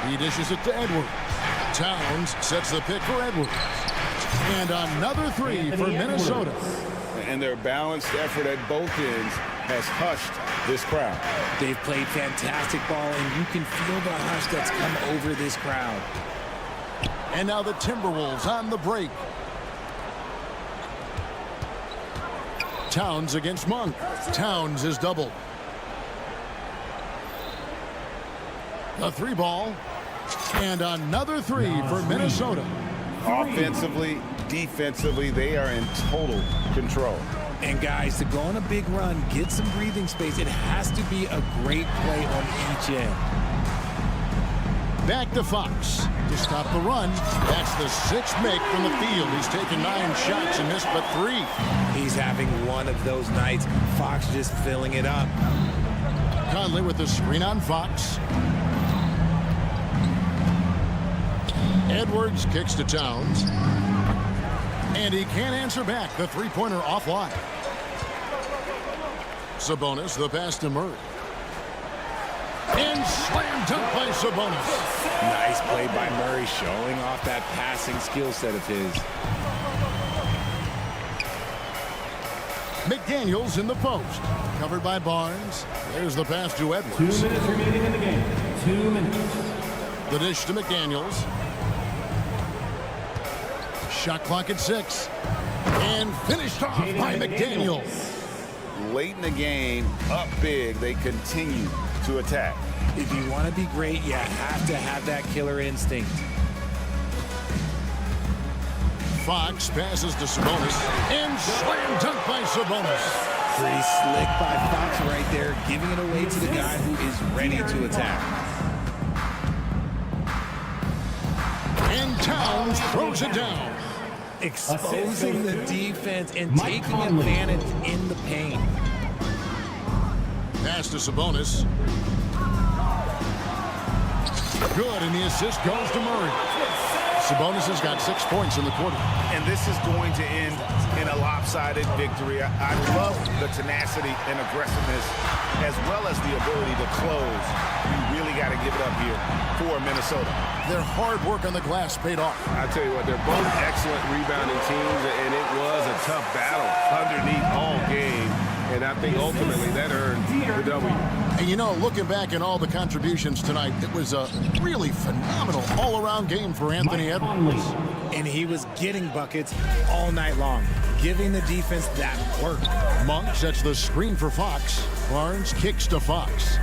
He dishes it to Edwards. Towns sets the pick for Edwards. And another 3 for Minnesota. And their balanced effort at both ends has hushed this crowd. They've played fantastic ball, and you can feel the hush that's come over this crowd. And now the Timberwolves on the break. Towns against Monk. Towns is doubled. A 3 ball. And another 3 for Minnesota. Offensively, defensively, they are in total control. And guys, to go on a big run, get some breathing space, it has to be a great play on each end. Back to Fox to stop the run. That's the 6th make from the field. He's taken 9 shots and missed but 3. He's having one of those nights. Fox just filling it up. Conley with the screen on Fox. Edwards kicks to Towns. And he can't answer back. The 3-pointer offline. Sabonis, the pass to Murray. And slam dunk by Sabonis. Nice play by Murray, showing off that passing skill set of his. McDaniels in the post. Covered by Barnes. There's the pass to Edwards. 2 minutes remaining in the game. 2 minutes. The dish to McDaniels. Shot clock at 6. And finished off by McDaniels. Late in the game, up big, they continue to attack. If you want to be great, you have to have that killer instinct. Fox passes to Sabonis. And slam dunk by Sabonis. Pretty slick by Fox right there, giving it away to the guy who is ready to attack. And Towns throws it down. Exposing the defense and taking advantage in the paint. Pass to Sabonis. Good, and the assist goes to Murray. Sabonis has got 6 points in the quarter. And this is going to end in a lopsided victory. I love the tenacity and aggressiveness, as well as the ability to close. You really got to give it up here for Minnesota. Their hard work on the glass paid off. I tell you what, they're both excellent rebounding teams, and it was a tough battle underneath all game. And I think ultimately that earned the W. And you know, looking back at all the contributions tonight, it was a really phenomenal all-around game for Anthony Edwards. And he was getting buckets all night long, giving the defense that work. Monk sets the screen for Fox. Barnes kicks to Fox.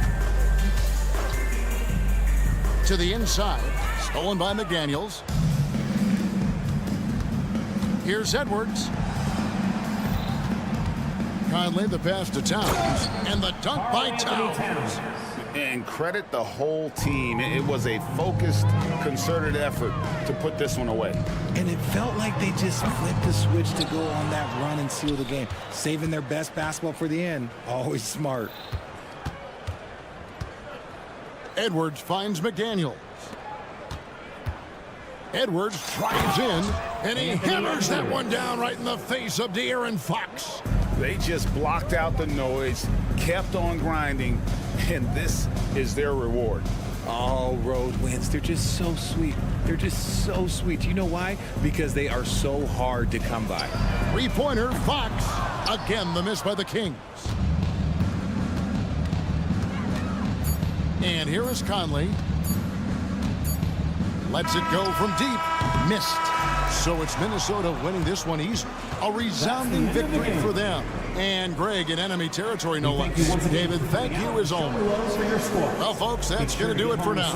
to the inside. Stolen by McDaniels. Here's Edwards. Conley, the pass to Towns. And the dunk by Towns. And credit the whole team. It was a focused, concerted effort to put this one away. And it felt like they just flipped the switch to go on that run and seal the game. Saving their best basketball for the end. Always smart. Edwards finds McDaniels. Edwards drives in, and he hammers that one down right in the face of De'Aaron Fox. They just blocked out the noise, kept on grinding, and this is their reward. All road wins. They're just so sweet. They're just so sweet. You know why? Because they are so hard to come by. Three-pointer, Fox. Again, the miss by the Kings. And here is Conley. Lets it go from deep. Missed. So it's Minnesota winning this one easy. A resounding victory for them. And Greg in enemy territory, no less. David, thank you as always. Well, folks, that's going to do it for now.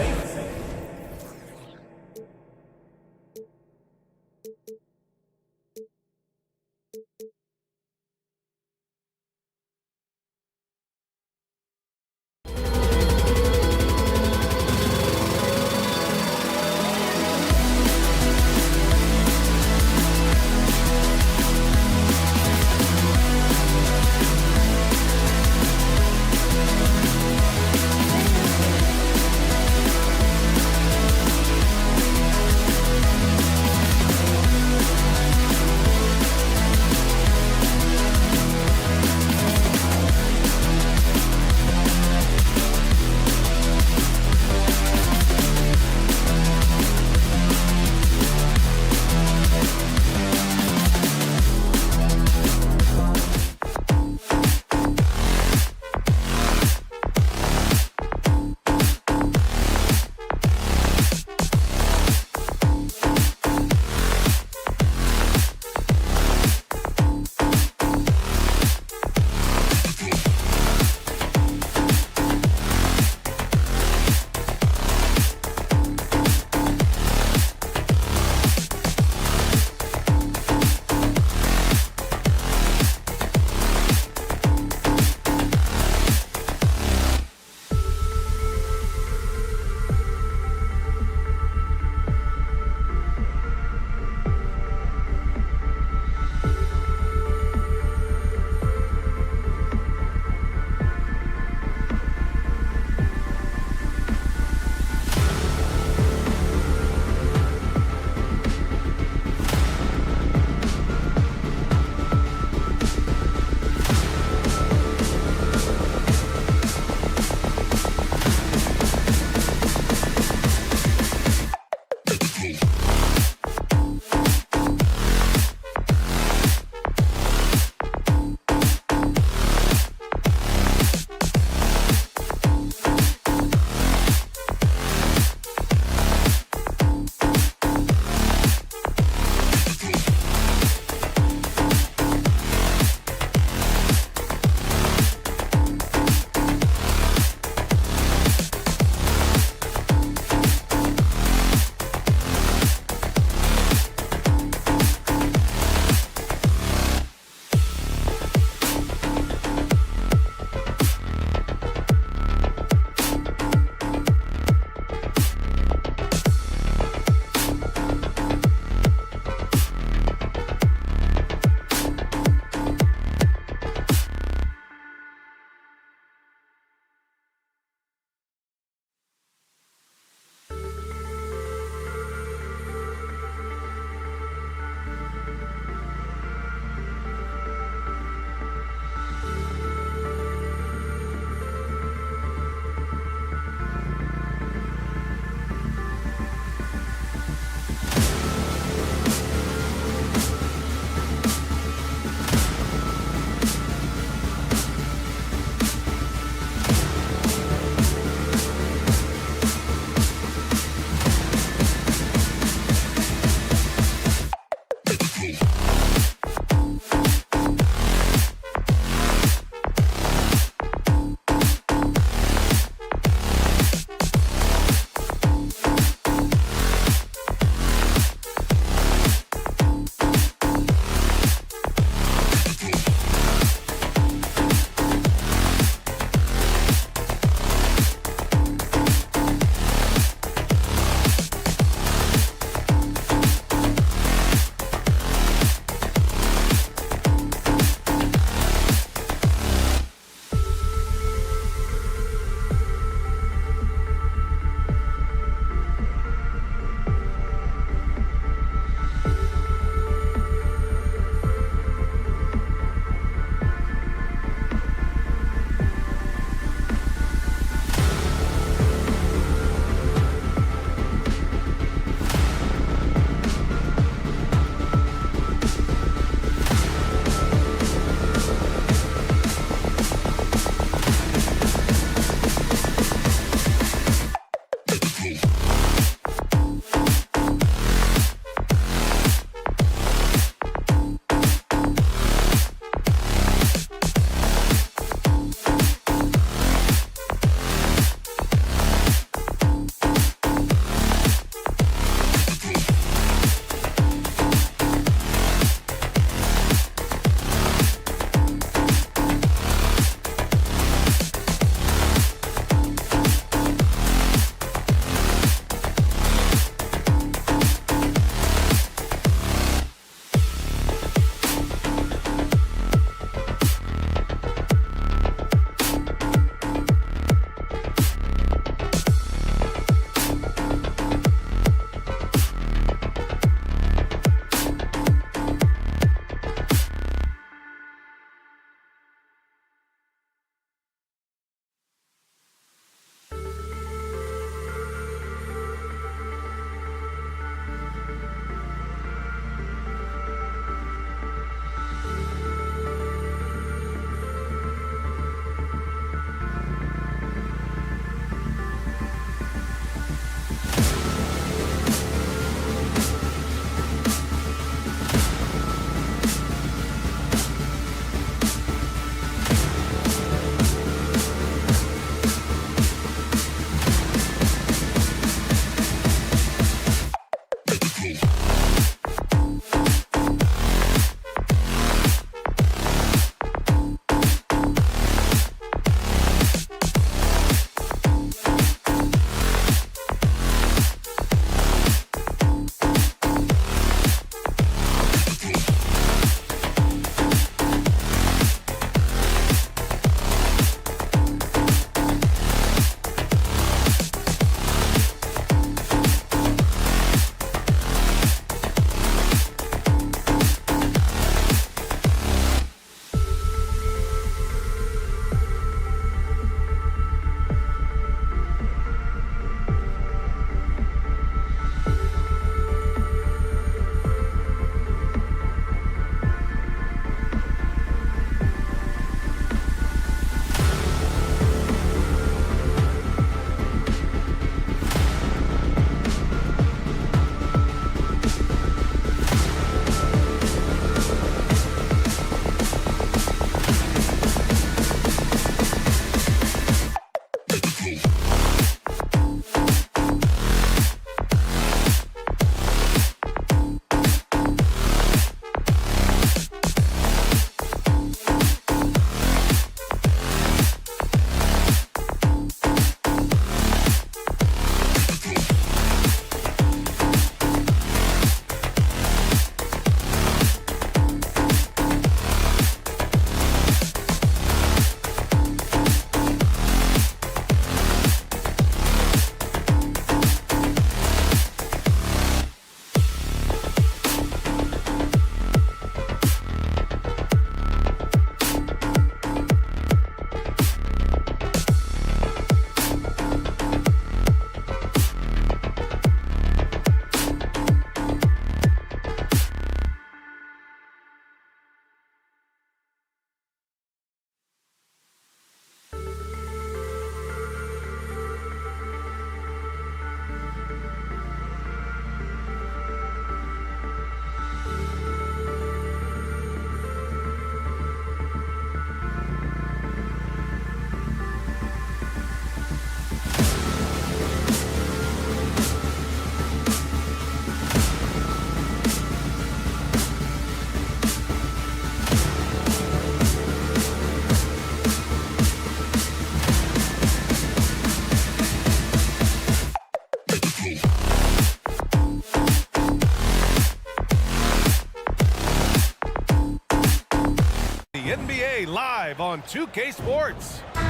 NBA live on 2K Sports. Here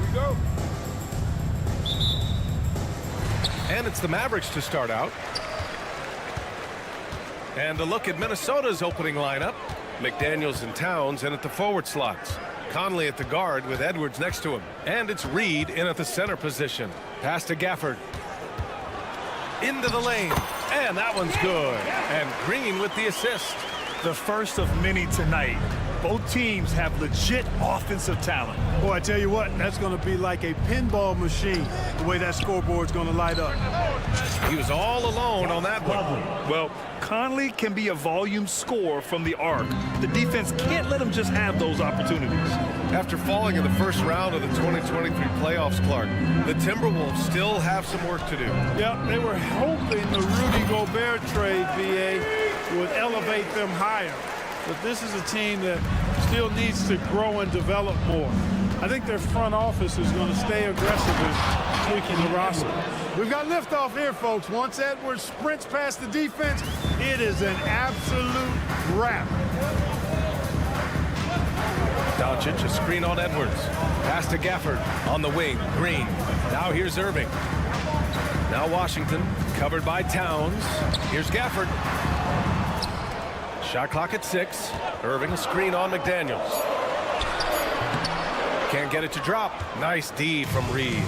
we go. And it's the Mavericks to start out. And a look at Minnesota's opening lineup. McDaniels and Towns in at the forward slots. Conley at the guard with Edwards next to him. And it's Reed in at the center position. Pass to Gafford. Into the lane. And that one's good. And Green with the assist. The first of many tonight. Both teams have legit offensive talent. Boy, I tell you what, that's going to be like a pinball machine, the way that scoreboard's going to light up. He was all alone on that one. Well, Conley can be a volume scorer from the arc. The defense can't let him just have those opportunities. After falling in the first round of the 2023 playoffs, Clark, the Timberwolves still have some work to do. Yep, they were hoping the Rudy Gobert trade, BA, would elevate them higher. But this is a team that still needs to grow and develop more. I think their front office is going to stay aggressive in tweaking the roster. We've got liftoff here, folks. Once Edwards sprints past the defense, it is an absolute wrap. Doncic, a screen on Edwards. Pass to Gafford on the wing. Green. Now here's Irving. Now Washington, covered by Towns. Here's Gafford. Shot clock at 6. Irving, a screen on McDaniels. Can't get it to drop. Nice D from Reed.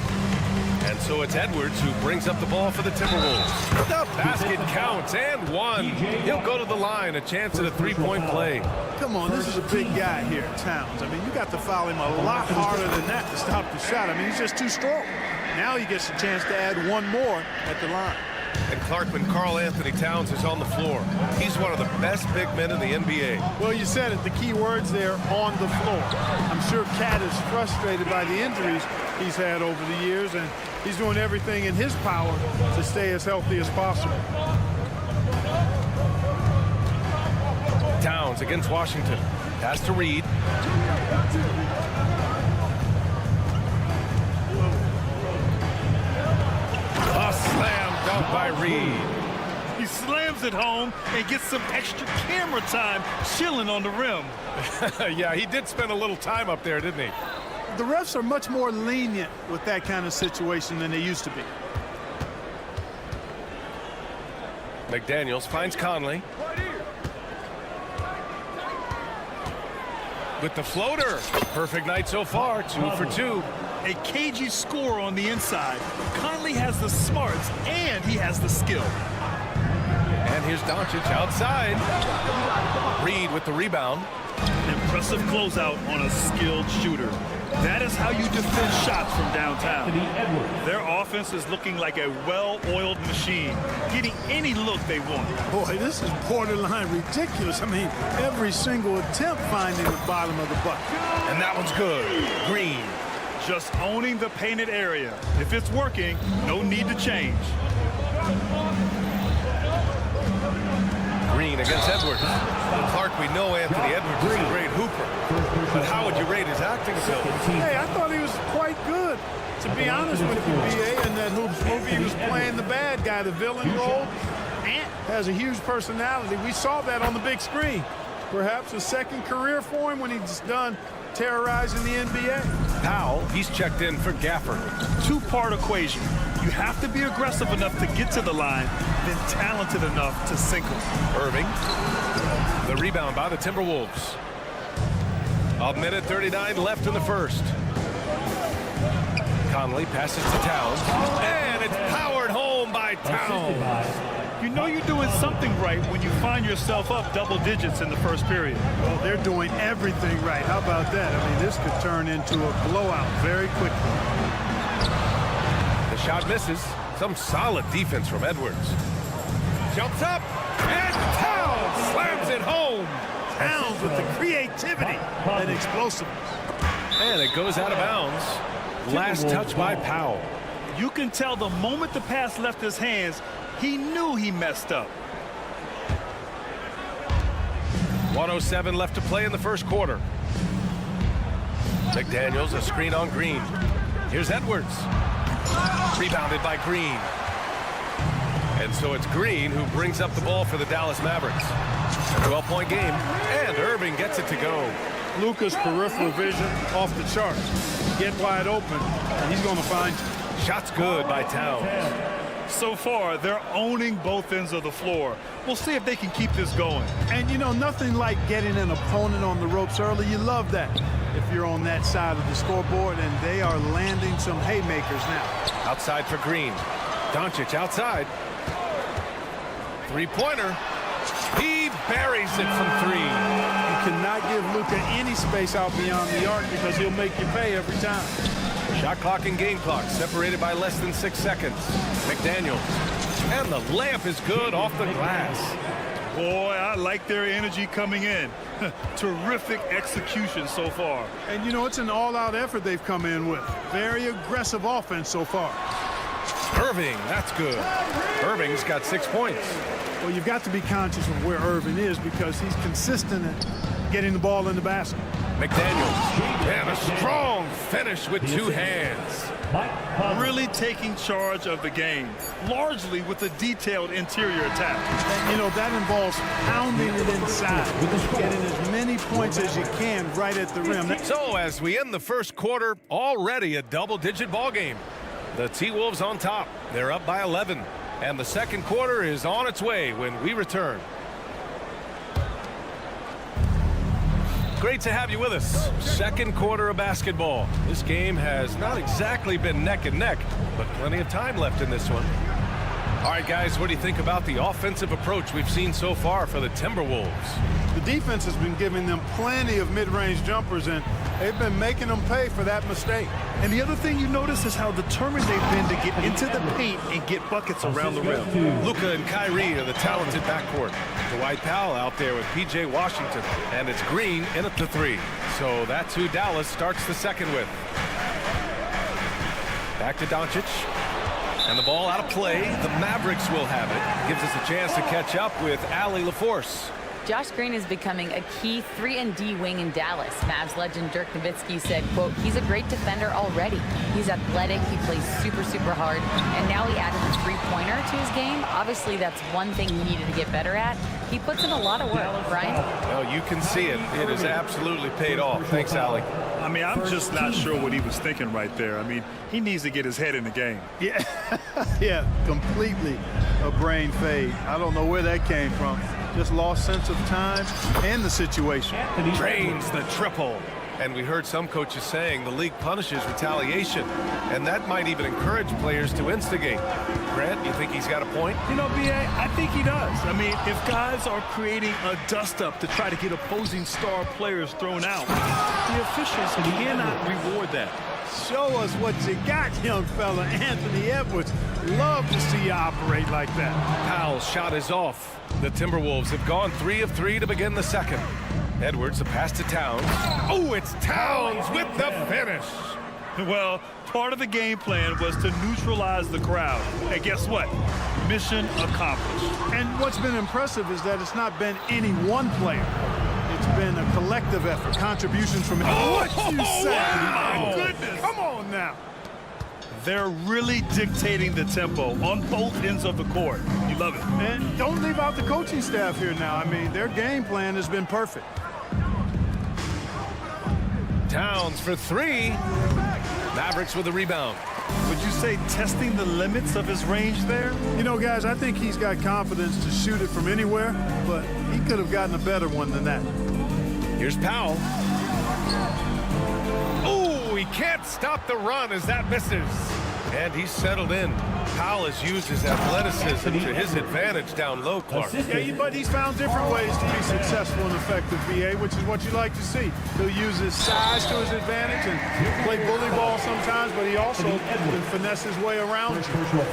And so it's Edwards who brings up the ball for the Timberwolves. The basket counts, and one. He'll go to the line, a chance at a three-point play. Come on, this is a big guy here, Towns. I mean, you got to foul him a lot harder than that to stop the shot. I mean, he's just too strong. Now he gets a chance to add one more at the line. And Clark, when Karl Anthony Towns is on the floor, he's one of the best big men in the NBA. Well, you said it, the key words there, on the floor. I'm sure Cat is frustrated by the injuries he's had over the years, and he's doing everything in his power to stay as healthy as possible. Towns against Washington. Pass to Reed. A slam dunk by Reed. He slams it home and gets some extra camera time chilling on the rim. Yeah, he did spend a little time up there, didn't he? The refs are much more lenient with that kind of situation than they used to be. McDaniels finds Conley. With the floater. Perfect night so far, 2 for 2. A cagey score on the inside. Conley has the smarts and he has the skill. And here's Doncic outside. Reed with the rebound. An impressive closeout on a skilled shooter. That is how you defend shots from downtown. Their offense is looking like a well-oiled machine, getting any look they want. Boy, this is borderline ridiculous. I mean, every single attempt finding the bottom of the bucket. And that one's good. Green. Just owning the painted area. If it's working, no need to change. Green against Edwards. Clark, we know Anthony Edwards is a great hooper. But how would you rate his acting ability? Hey, I thought he was quite good. To be honest with you, BA, in that Hoops movie, he was playing the bad guy, the villain role. Ant has a huge personality. We saw that on the big screen. Perhaps a second career for him when he's done terrorizing the NBA. Powell, he's checked in for Gafford. Two-part equation. You have to be aggressive enough to get to the line, then talented enough to sink them. Irving. The rebound by the Timberwolves. A minute 39 left in the first. Conley passes to Towns. And it's powered home by Towns. You know you're doing something right when you find yourself up double digits in the first period. Well, they're doing everything right. How about that? I mean, this could turn into a blowout very quickly. The shot misses. Some solid defense from Edwards. Jumps up, and Towns slams it home. Towns with the creativity and explosiveness. And it goes out of bounds. Last touch by Powell. You can tell the moment the pass left his hands, he knew he messed up. 1:07 left to play in the first quarter. McDaniels, a screen on Green. Here's Edwards. Rebounded by Green. And so it's Green who brings up the ball for the Dallas Mavericks. A 12-point game, and Irving gets it to go. Luka's peripheral vision off the charts. Get wide open, and he's going to find you. Shot's good by Towns. So far, they're owning both ends of the floor. We'll see if they can keep this going. And, you know, nothing like getting an opponent on the ropes early. You love that if you're on that side of the scoreboard, and they are landing some haymakers now. Outside for Green. Doncic outside. Three-pointer. He buries it from three. You cannot give Luka any space out beyond the arc because he'll make you pay every time. Shot clock and game clock separated by less than 6 seconds. McDaniels. And the layup is good off the glass. Boy, I like their energy coming in. Terrific execution so far. And, you know, it's an all-out effort they've come in with. Very aggressive offense so far. Irving, that's good. Irving's got 6 points. Well, you've got to be conscious of where Irving is because he's consistent at getting the ball in the basket. McDaniels. And a strong finish with 2 hands. Really taking charge of the game, largely with a detailed interior attack. And, you know, that involves pounding it inside, getting as many points as you can right at the rim. So as we end the first quarter, already a double-digit ball game. The T-Wolves on top. They're up by 11. And the second quarter is on its way when we return. Great to have you with us. Second quarter of basketball. This game has not exactly been neck and neck, but plenty of time left in this one. All right, guys, what do you think about the offensive approach we've seen so far for the Timberwolves? The defense has been giving them plenty of mid-range jumpers, and they've been making them pay for that mistake. And the other thing you notice is how determined they've been to get into the paint and get buckets around the rim. Luka and Kyrie are the talented backcourt. Dwight Powell out there with P.J. Washington, and it's Green in at the 3. So that's who Dallas starts the second with. Back to Doncic. And the ball out of play. The Mavericks will have it. Gives us a chance to catch up with Allie LaForce. Josh Green is becoming a key 3-and-D wing in Dallas. Mavs legend Dirk Nowitzki said, quote, he's a great defender already. He's athletic, he plays super, super hard, and now he added a three-pointer to his game. Obviously, that's one thing he needed to get better at. He puts in a lot of work, Brian. Well, you can see it. It has absolutely paid off. Thanks, Allie. I mean, I'm just not sure what he was thinking right there. I mean, he needs to get his head in the game. Yeah, yeah, completely a brain fade. I don't know where that came from. Just lost sense of time and the situation. Drains the triple. And we heard some coaches saying the league punishes retaliation. And that might even encourage players to instigate. Grant, you think he's got a point? You know, B.A., I think he does. I mean, if guys are creating a dust-up to try to get opposing star players thrown out, the officials cannot reward that. Show us what you got, young fella. Anthony Edwards, love to see you operate like that. Powell's shot is off. The Timberwolves have gone 3 of 3 to begin the second. Edwards, a pass to Towns. Oh, it's Towns with the finish. Well, part of the game plan was to neutralize the crowd. And guess what? Mission accomplished. And what's been impressive is that it's not been any one player. It's been a collective effort, contributions from what you say. My goodness. Come on now. They're really dictating the tempo on both ends of the court. You love it. And don't leave out the coaching staff here now. I mean, their game plan has been perfect. Towns for 3. Mavericks with a rebound. Would you say testing the limits of his range there? You know, guys, I think he's got confidence to shoot it from anywhere, but he could have gotten a better one than that. Here's Powell. Oh, he can't stop the run as that misses. And he's settled in. Powell has used his athleticism to his advantage down low, Clark. Yeah, but he's found different ways to be successful and effective, BA, which is what you like to see. He'll use his size to his advantage and play bully ball sometimes, but he also can finesse his way around.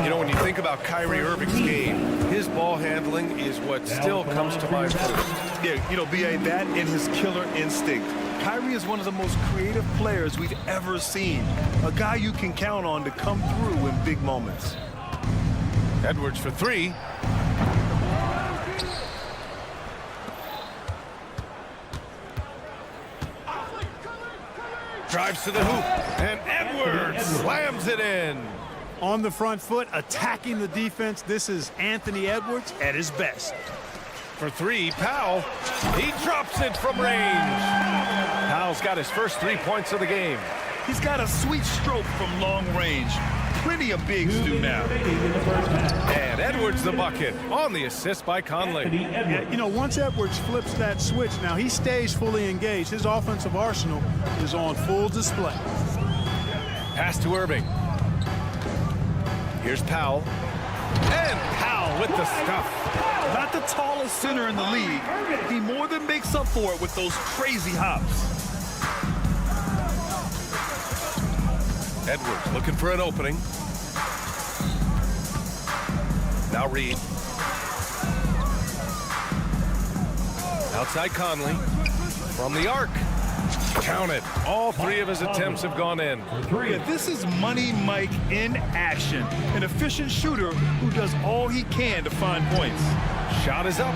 You know, when you think about Kyrie Irving's game, his ball handling is what still comes to mind first. Yeah, you know, BA, that and his killer instinct. Kyrie is one of the most creative players we've ever seen. A guy you can count on to come through in big moments. Edwards for 3. Drives to the hoop, and Edwards slams it in. On the front foot, attacking the defense. This is Anthony Edwards at his best. For three, Powell. He drops it from range. Powell's got his first 3 points of the game. He's got a sweet stroke from long range. Plenty of bigs do now. And Edwards the bucket on the assist by Conley. Yeah, you know, once Edwards flips that switch, now he stays fully engaged. His offensive arsenal is on full display. Pass to Irving. Here's Powell. And Powell with the stuff. Not the tallest center in the league. He more than makes up for it with those crazy hops. Edwards looking for an opening. Now Reed. Outside Conley. From the arc. Count it. All three of his attempts have gone in. Yeah, this is Money Mike in action. An efficient shooter who does all he can to find points. Shot is up.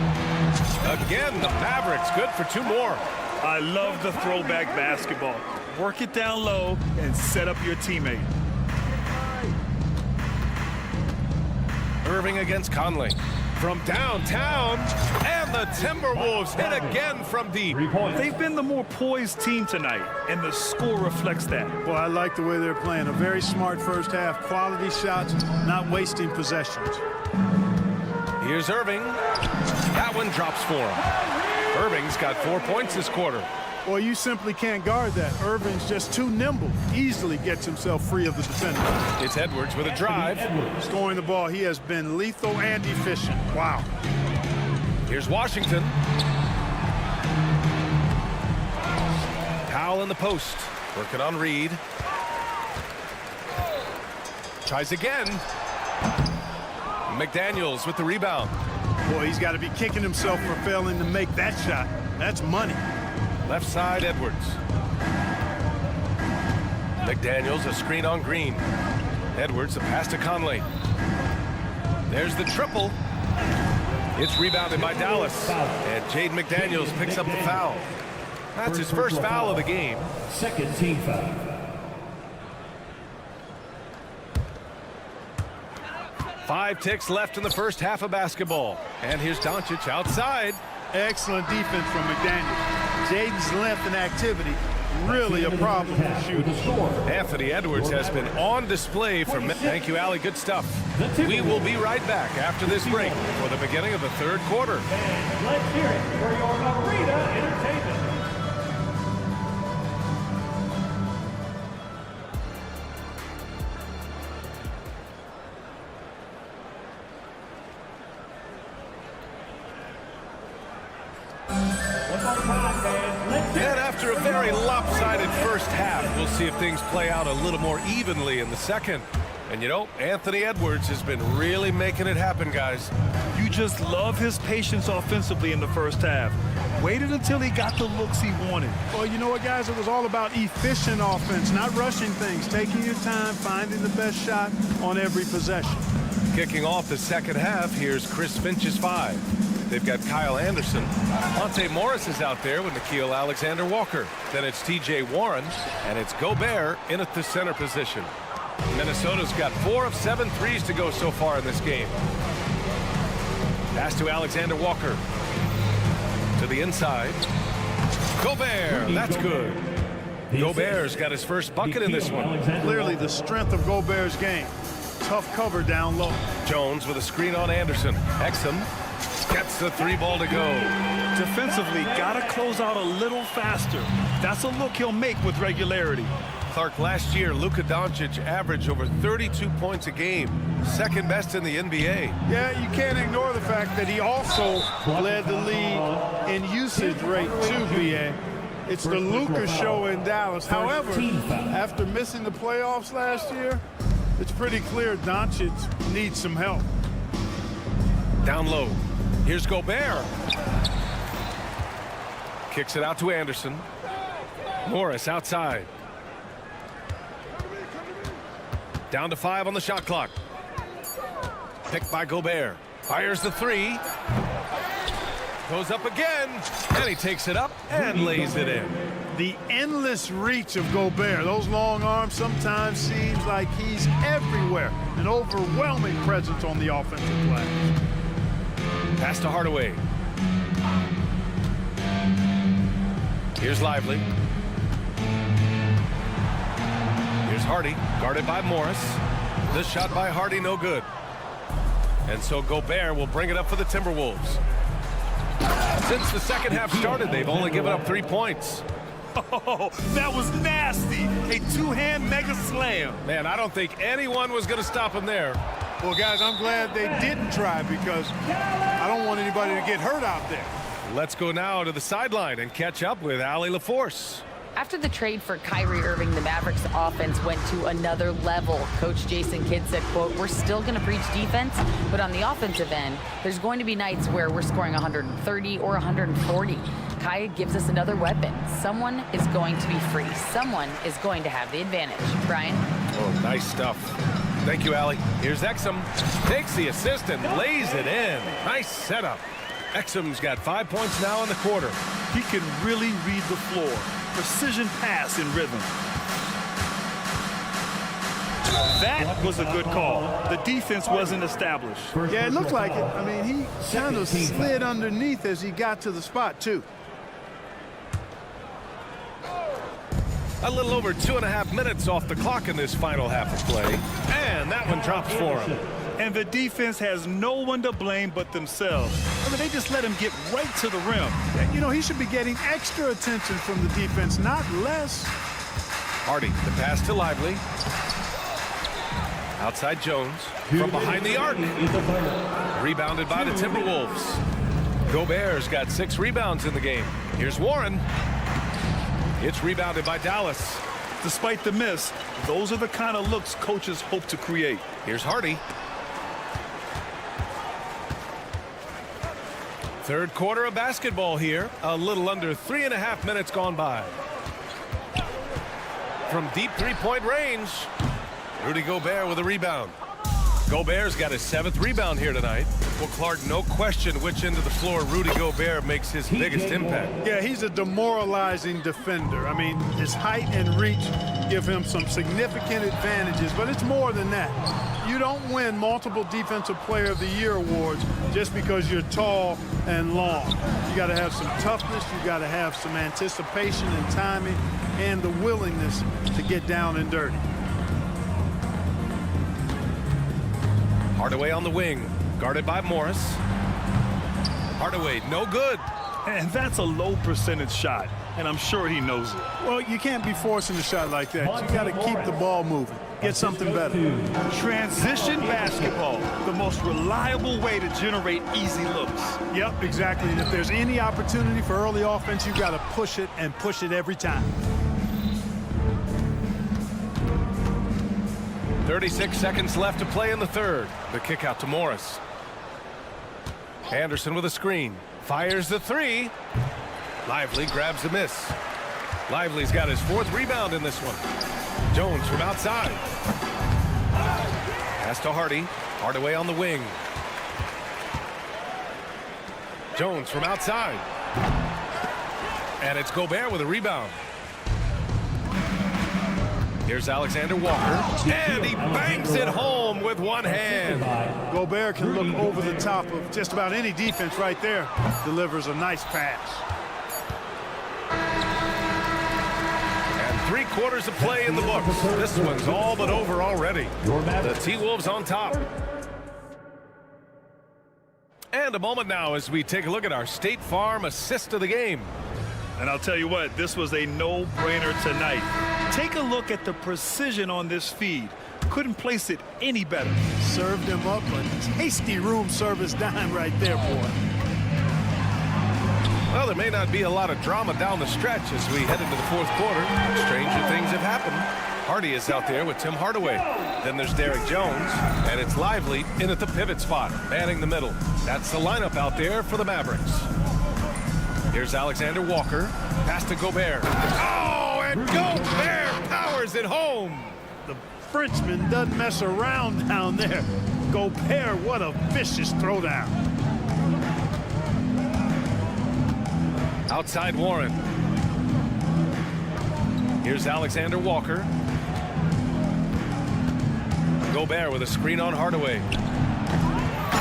Again, the Mavericks good for 2 more. I love the throwback basketball. Work it down low and set up your teammate. Irving against Conley. From downtown, and the Timberwolves hit again from deep. They've been the more poised team tonight, and the score reflects that. Well, I like the way they're playing. A very smart first half. Quality shots, not wasting possessions. Here's Irving. That one drops for him. Irving's got 4 points this quarter. Well, you simply can't guard that. Irving's just too nimble. Easily gets himself free of the defender. It's Edwards with a drive. Scoring the ball, he has been lethal and efficient. Wow. Here's Washington. Powell in the post. Working on Reed. Tries again. McDaniels with the rebound. Boy, he's got to be kicking himself for failing to make that shot. That's money. Left side, Edwards. McDaniels, a screen on Green. Edwards, a pass to Conley. There's the triple. It's rebounded by Dallas. And Jaden McDaniels picks up the foul. That's his first foul of the game. Second team foul. Five ticks left in the first half of basketball. And here's Doncic outside. Excellent defense from McDaniels. Jaden's length and activity, really a problem for shooting. Anthony Edwards has been on display for Thank you, Allie. Good stuff. We will be right back after this break for the beginning of the third quarter. Let's hear it for your Arena Entertainment. And after a very lopsided first half, we'll see if things play out a little more evenly in the second. And you know, Anthony Edwards has been really making it happen, guys. You just love his patience offensively in the first half. Waited until he got the looks he wanted. Well, you know what, guys? It was all about efficient offense, not rushing things, taking your time, finding the best shot on every possession. Kicking off the second half, here's Chris Finch's 5. They've got Kyle Anderson. Monte Morris is out there with Nickeil Alexander-Walker. Then it's T.J. Warren, and it's Gobert in at the center position. Minnesota's got 4 of 7 threes to go so far in this game. Pass to Alexander-Walker. To the inside. Gobert, that's good. Gobert's got his first bucket in this one. Clearly the strength of Gobert's game. Tough cover down low. Jones with a screen on Anderson. Exum gets the 3-ball to go. Defensively, gotta close out a little faster. That's a look he'll make with regularity. Clark, last year, Luka Doncic averaged over 32 points a game. Second best in the NBA. Yeah, you can't ignore the fact that he also led the league in usage rate too, BA. It's the Luka show in Dallas. However, after missing the playoffs last year, it's pretty clear Doncic needs some help. Down low. Here's Gobert. Kicks it out to Anderson. Morris outside. Down to 5 on the shot clock. Picked by Gobert. Fires the 3. Goes up again. And he takes it up and lays it in. The endless reach of Gobert. Those long arms sometimes seems like he's everywhere. An overwhelming presence on the offensive glass. Pass to Hardaway. Here's Lively. Here's Hardy, guarded by Morris. This shot by Hardy, no good. And so Gobert will bring it up for the Timberwolves. Since the second half started, they've only given up 3 points. Oh, that was nasty. A two-hand mega slam. Man, I don't think anyone was going to stop him there. Well, guys, I'm glad they didn't try because I don't want anybody to get hurt out there. Let's go now to the sideline and catch up with Allie LaForce. After the trade for Kyrie Irving, the Mavericks offense went to another level. Coach Jason Kidd said, quote, "We're still going to preach defense, but on the offensive end, there's going to be nights where we're scoring 130 or 140. Kai gives us another weapon. Someone is going to be free. Someone is going to have the advantage." Brian? Oh, nice stuff. Thank you, Allie. Here's Exum. Takes the assist and lays it in. Nice setup. Exum's got 5 points now in the quarter. He can really read the floor. Precision pass in rhythm. That was a good call. The defense wasn't established. Yeah, it looked like it. I mean, he kind of slid underneath as he got to the spot, too. A little over 2.5 minutes off the clock in this final half of play. And that one drops for him. And the defense has no one to blame but themselves. I mean, they just let him get right to the rim. And, you know, he should be getting extra attention from the defense, not less. Hardy, the pass to Lively. Outside Jones from behind the arc. Rebounded by the Timberwolves. Gobert's got 6 rebounds in the game. Here's Warren. It's rebounded by Dallas. Despite the miss, those are the kind of looks coaches hope to create. Here's Hardy. Third quarter of basketball here. A little under 3.5 minutes gone by. From deep three-point range, Rudy Gobert with a rebound. Gobert's got his 7th rebound here tonight. Well, Clark, no question which end of the floor Rudy Gobert makes his biggest impact. Yeah, he's a demoralizing defender. I mean, his height and reach give him some significant advantages, but it's more than that. You don't win multiple Defensive Player of the Year awards just because you're tall and long. You got to have some toughness, you got to have some anticipation and timing, and the willingness to get down and dirty. Hardaway on the wing, guarded by Morris. Hardaway, no good. And that's a low percentage shot, and I'm sure he knows it. Well, you can't be forcing a shot like that. You got to keep the ball moving. Get something better. Transition basketball, the most reliable way to generate easy looks. Yep, exactly. And if there's any opportunity for early offense, you got to push it and push it every time. 36 seconds left to play in the third. The kick out to Morris. Anderson with a screen. Fires the 3. Lively grabs the miss. Lively's got his 4th rebound in this one. Jones from outside. Pass to Hardy. Hardaway on the wing. Jones from outside. And it's Gobert with a rebound. Here's Alexander Walker, and he bangs it home with one hand. Gobert can look over the top of just about any defense right there. Delivers a nice pass. And 3/4 of play in the books. This one's all but over already. The T-Wolves on top. And a moment now as we take a look at our State Farm assist of the game. And I'll tell you what, this was a no-brainer tonight. Take a look at the precision on this feed. Couldn't place it any better. Served him up a tasty room service dime right there, boy. Well, there may not be a lot of drama down the stretch as we head into the 4th quarter. Stranger things have happened. Hardy is out there with Tim Hardaway. Then there's Derek Jones, and it's Lively in at the pivot spot, manning the middle. That's the lineup out there for the Mavericks. Here's Alexander Walker. Pass to Gobert. Oh, and Gobert powers it home. The Frenchman doesn't mess around down there. Gobert, what a vicious throwdown. Outside Warren. Here's Alexander Walker. Gobert with a screen on Hardaway.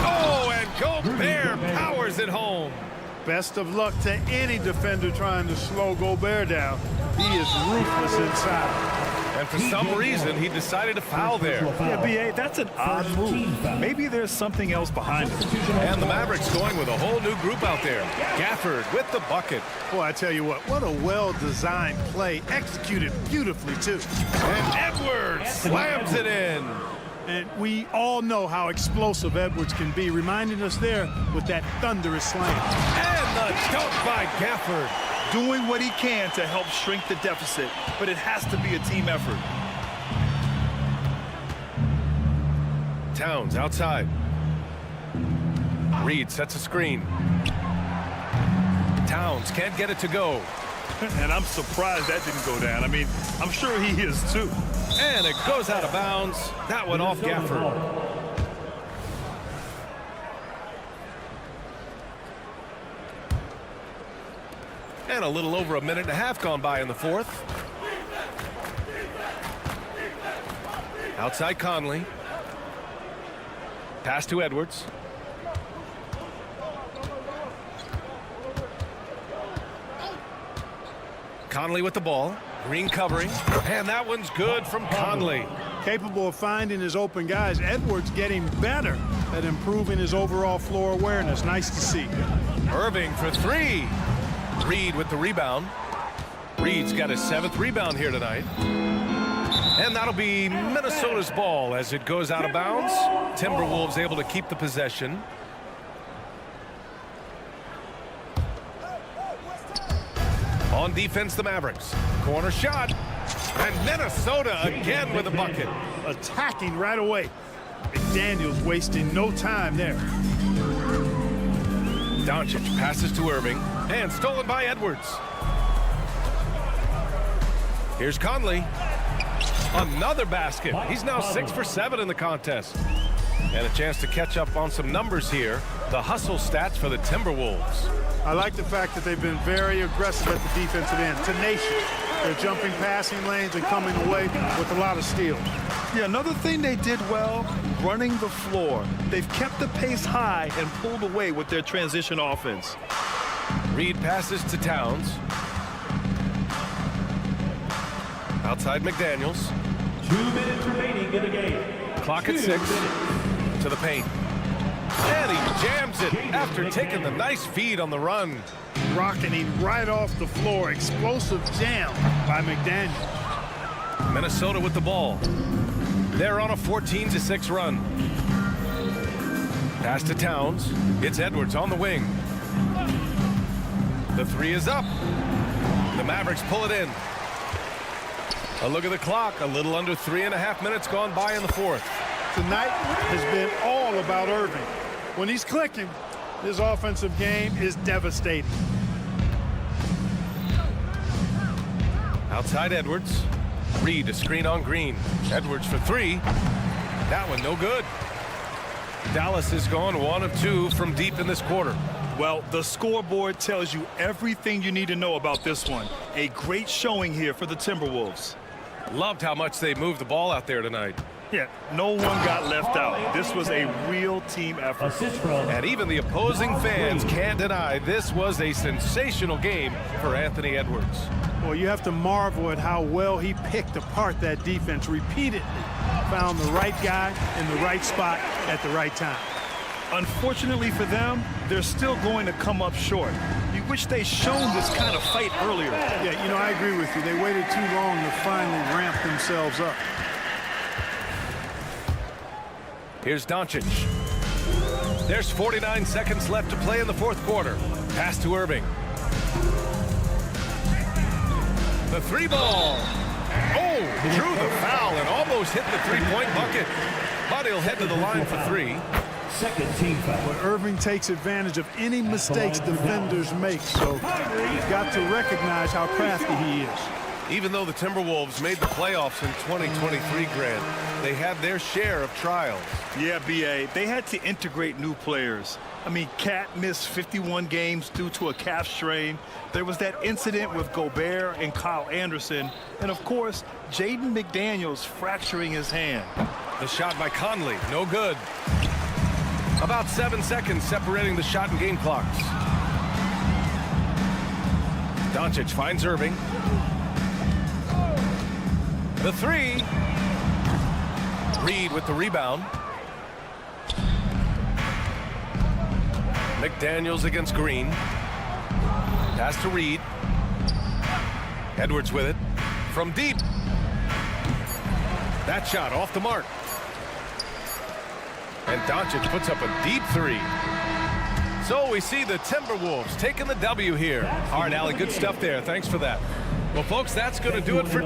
Oh, and Gobert powers it home. Best of luck to any defender trying to slow Gobert down. He is ruthless inside. And for some reason, he decided to foul there. Yeah, B.A., that's an odd move. Maybe there's something else behind it. And the Mavericks going with a whole new group out there. Gafford with the bucket. Boy, I tell you what a well-designed play. Executed beautifully, too. And Edwards slams it in. And we all know how explosive Edwards can be, reminding us there with that thunderous slam. And the dunk by Gafford. Doing what he can to help shrink the deficit, but it has to be a team effort. Towns outside. Reed sets a screen. Towns can't get it to go. And I'm surprised that didn't go down. I mean, I'm sure he is too. And it goes out of bounds. That went off Gafford. And a little over a minute and a half gone by in the fourth. Outside Conley. Pass to Edwards. Conley with the ball. Green covering. And that one's good from Conley. Capable of finding his open guys. Edwards getting better at improving his overall floor awareness. Nice to see. Irving for three. Reed with the rebound. Reed's got his 7th rebound here tonight. And that'll be Minnesota's ball as it goes out of bounds. Timberwolves able to keep the possession. On defense, the Mavericks. Corner shot. And Minnesota again with a bucket. Attacking right away. McDaniels wasting no time there. Doncic passes to Irving. And stolen by Edwards. Here's Conley. Another basket. He's now 6 for 7 in the contest. And a chance to catch up on some numbers here. The hustle stats for the Timberwolves. I like the fact that they've been very aggressive at the defensive end. Tenacious. They're jumping passing lanes and coming away with a lot of steals. Yeah, another thing they did well, running the floor. They've kept the pace high and pulled away with their transition offense. Reed passes to Towns. Outside McDaniels. 2 minutes remaining in the game. Clock at 6. To the paint. And he jams it after taking the nice feed on the run. Rocketing right off the floor. Explosive jam by McDaniels. Minnesota with the ball. They're on a 14-6 run. Pass to Towns. It's Edwards on the wing. The three is up. The Mavericks pull it in. A look at the clock. A little under 3.5 minutes gone by in the fourth. Tonight has been all about Irving. When he's clicking, his offensive game is devastating. Outside Edwards. Reed a screen on Green. Edwards for three. That one no good. Dallas has gone 1 of 2 from deep in this quarter. Well, the scoreboard tells you everything you need to know about this one. A great showing here for the Timberwolves. Loved how much they moved the ball out there tonight. Yeah, no one got left out. This was a real team effort. And even the opposing fans can't deny this was a sensational game for Anthony Edwards. Well, you have to marvel at how well he picked apart that defense repeatedly. Found the right guy in the right spot at the right time. Unfortunately for them, they're still going to come up short. You wish they'd shown this kind of fight earlier. Yeah, you know, I agree with you. They waited too long to finally ramp themselves up. Here's Doncic. There's 49 seconds left to play in the fourth quarter. Pass to Irving. The three ball. Oh, drew the foul and almost hit the three-point bucket. But he'll head to the line for three. Second team foul. But Irving takes advantage of any mistakes defenders make, so you've got to recognize how crafty he is. Even though the Timberwolves made the playoffs in 2023, Grant, they had their share of trials. Yeah, B.A., they had to integrate new players. I mean, Cat missed 51 games due to a calf strain. There was that incident with Gobert and Kyle Anderson. And, of course, Jaden McDaniels fracturing his hand. The shot by Conley, no good. About 7 seconds separating the shot and game clocks. Doncic finds Irving. The three. Reed with the rebound. McDaniels against Green. Pass to Reed. Edwards with it. From deep. That shot off the mark. And Doncic puts up a deep three. So we see the Timberwolves taking the W here. All right, Allie, good stuff there. Thanks for that. Well, folks, that's going to do it for...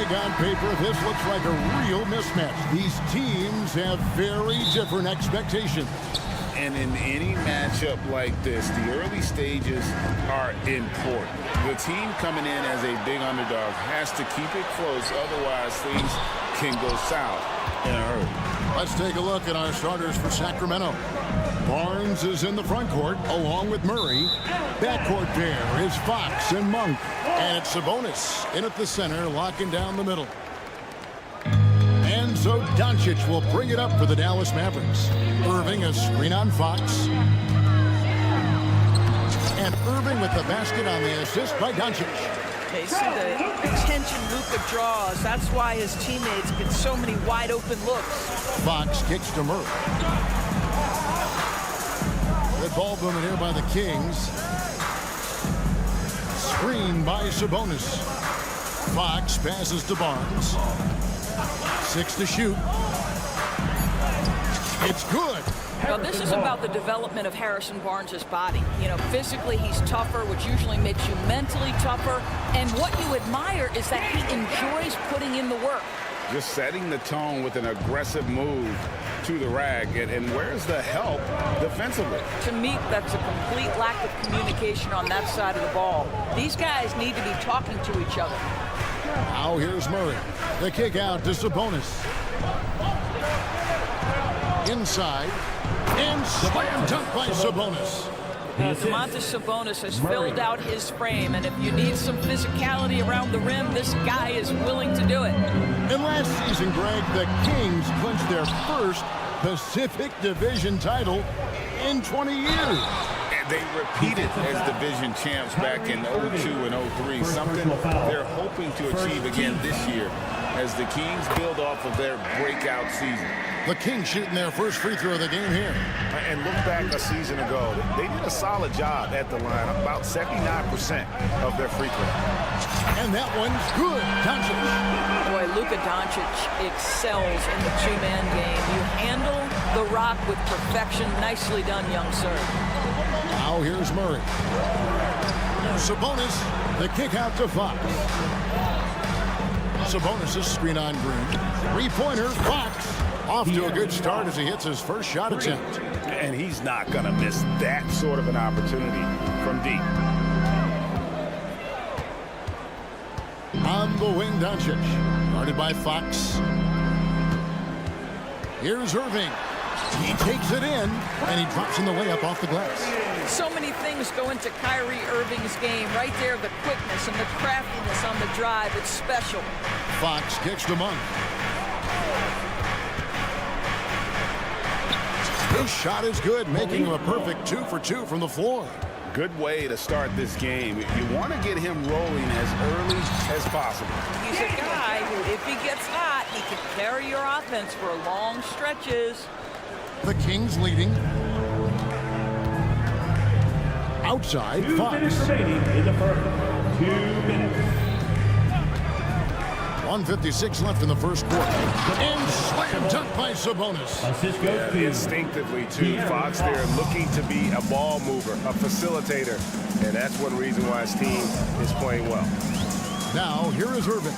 think on paper this looks like a real mismatch. These teams have very different expectations. And in any matchup like this, the early stages are important. The team coming in as a big underdog has to keep it close, otherwise things can go south in a hurry. Let's take a look at our starters for Sacramento. Barnes is in the front court along with Murray. Backcourt there is Fox and Monk. And it's Sabonis in at the center, locking down the middle. And so Doncic will bring it up for the Dallas Mavericks. Irving a screen on Fox. And Irving with the basket on the assist by Doncic. Okay, see the attention Luka draws. That's why his teammates get so many wide open looks. Fox kicks to Murray. Good ball movement here by the Kings. Screen by Sabonis. Fox passes to Barnes. 6 to shoot. It's good. Now, this is about the development of Harrison Barnes' body. You know, physically he's tougher, which usually makes you mentally tougher. And what you admire is that he enjoys putting in the work. Just setting the tone with an aggressive move to the rag. And where's the help defensively? To me, that's a complete lack of communication on that side of the ball. These guys need to be talking to each other. Now here's Murray. The kick out to Sabonis. Inside. And slam dunk by Sabonis. Domantas Sabonis has filled out his frame, and if you need some physicality around the rim, this guy is willing to do it. And last season, Greg, the Kings clinched their first Pacific Division title in 20 years. They repeated as division champs back in 02 and 03, something they're hoping to achieve again this year as the Kings build off of their breakout season. The Kings shooting their first free throw of the game here. And look back a season ago. They did a solid job at the line, about 79% of their free throw. And that one's good. Doncic. Boy, Luka Doncic excels in the two-man game. You handle the rock with perfection. Nicely done, young sir. Now here's Murray. Sabonis, the kick out to Fox. Sabonis' screen on Green. Three-pointer, Fox. Off to a good start as he hits his first shot attempt. And he's not going to miss that sort of an opportunity from deep. On the wing, Doncic. Guarded by Fox. Here's Irving. He takes it in, and he drops in the layup off the glass. So many things go into Kyrie Irving's game. Right there, the quickness and the craftiness on the drive. It's special. Fox kicks to Monk. His shot is good, making him a perfect 2 for 2 from the floor. Good way to start this game. You want to get him rolling as early as possible. He's a guy who, if he gets hot, he can carry your offense for long stretches. The Kings leading. Outside, Fox. In the first 2 minutes. 1:56 left in the first quarter. And slam dunk by Sabonis. Instinctively, too. Fox there looking to be a ball mover, a facilitator. And that's one reason why his team is playing well. Now, here is Irving.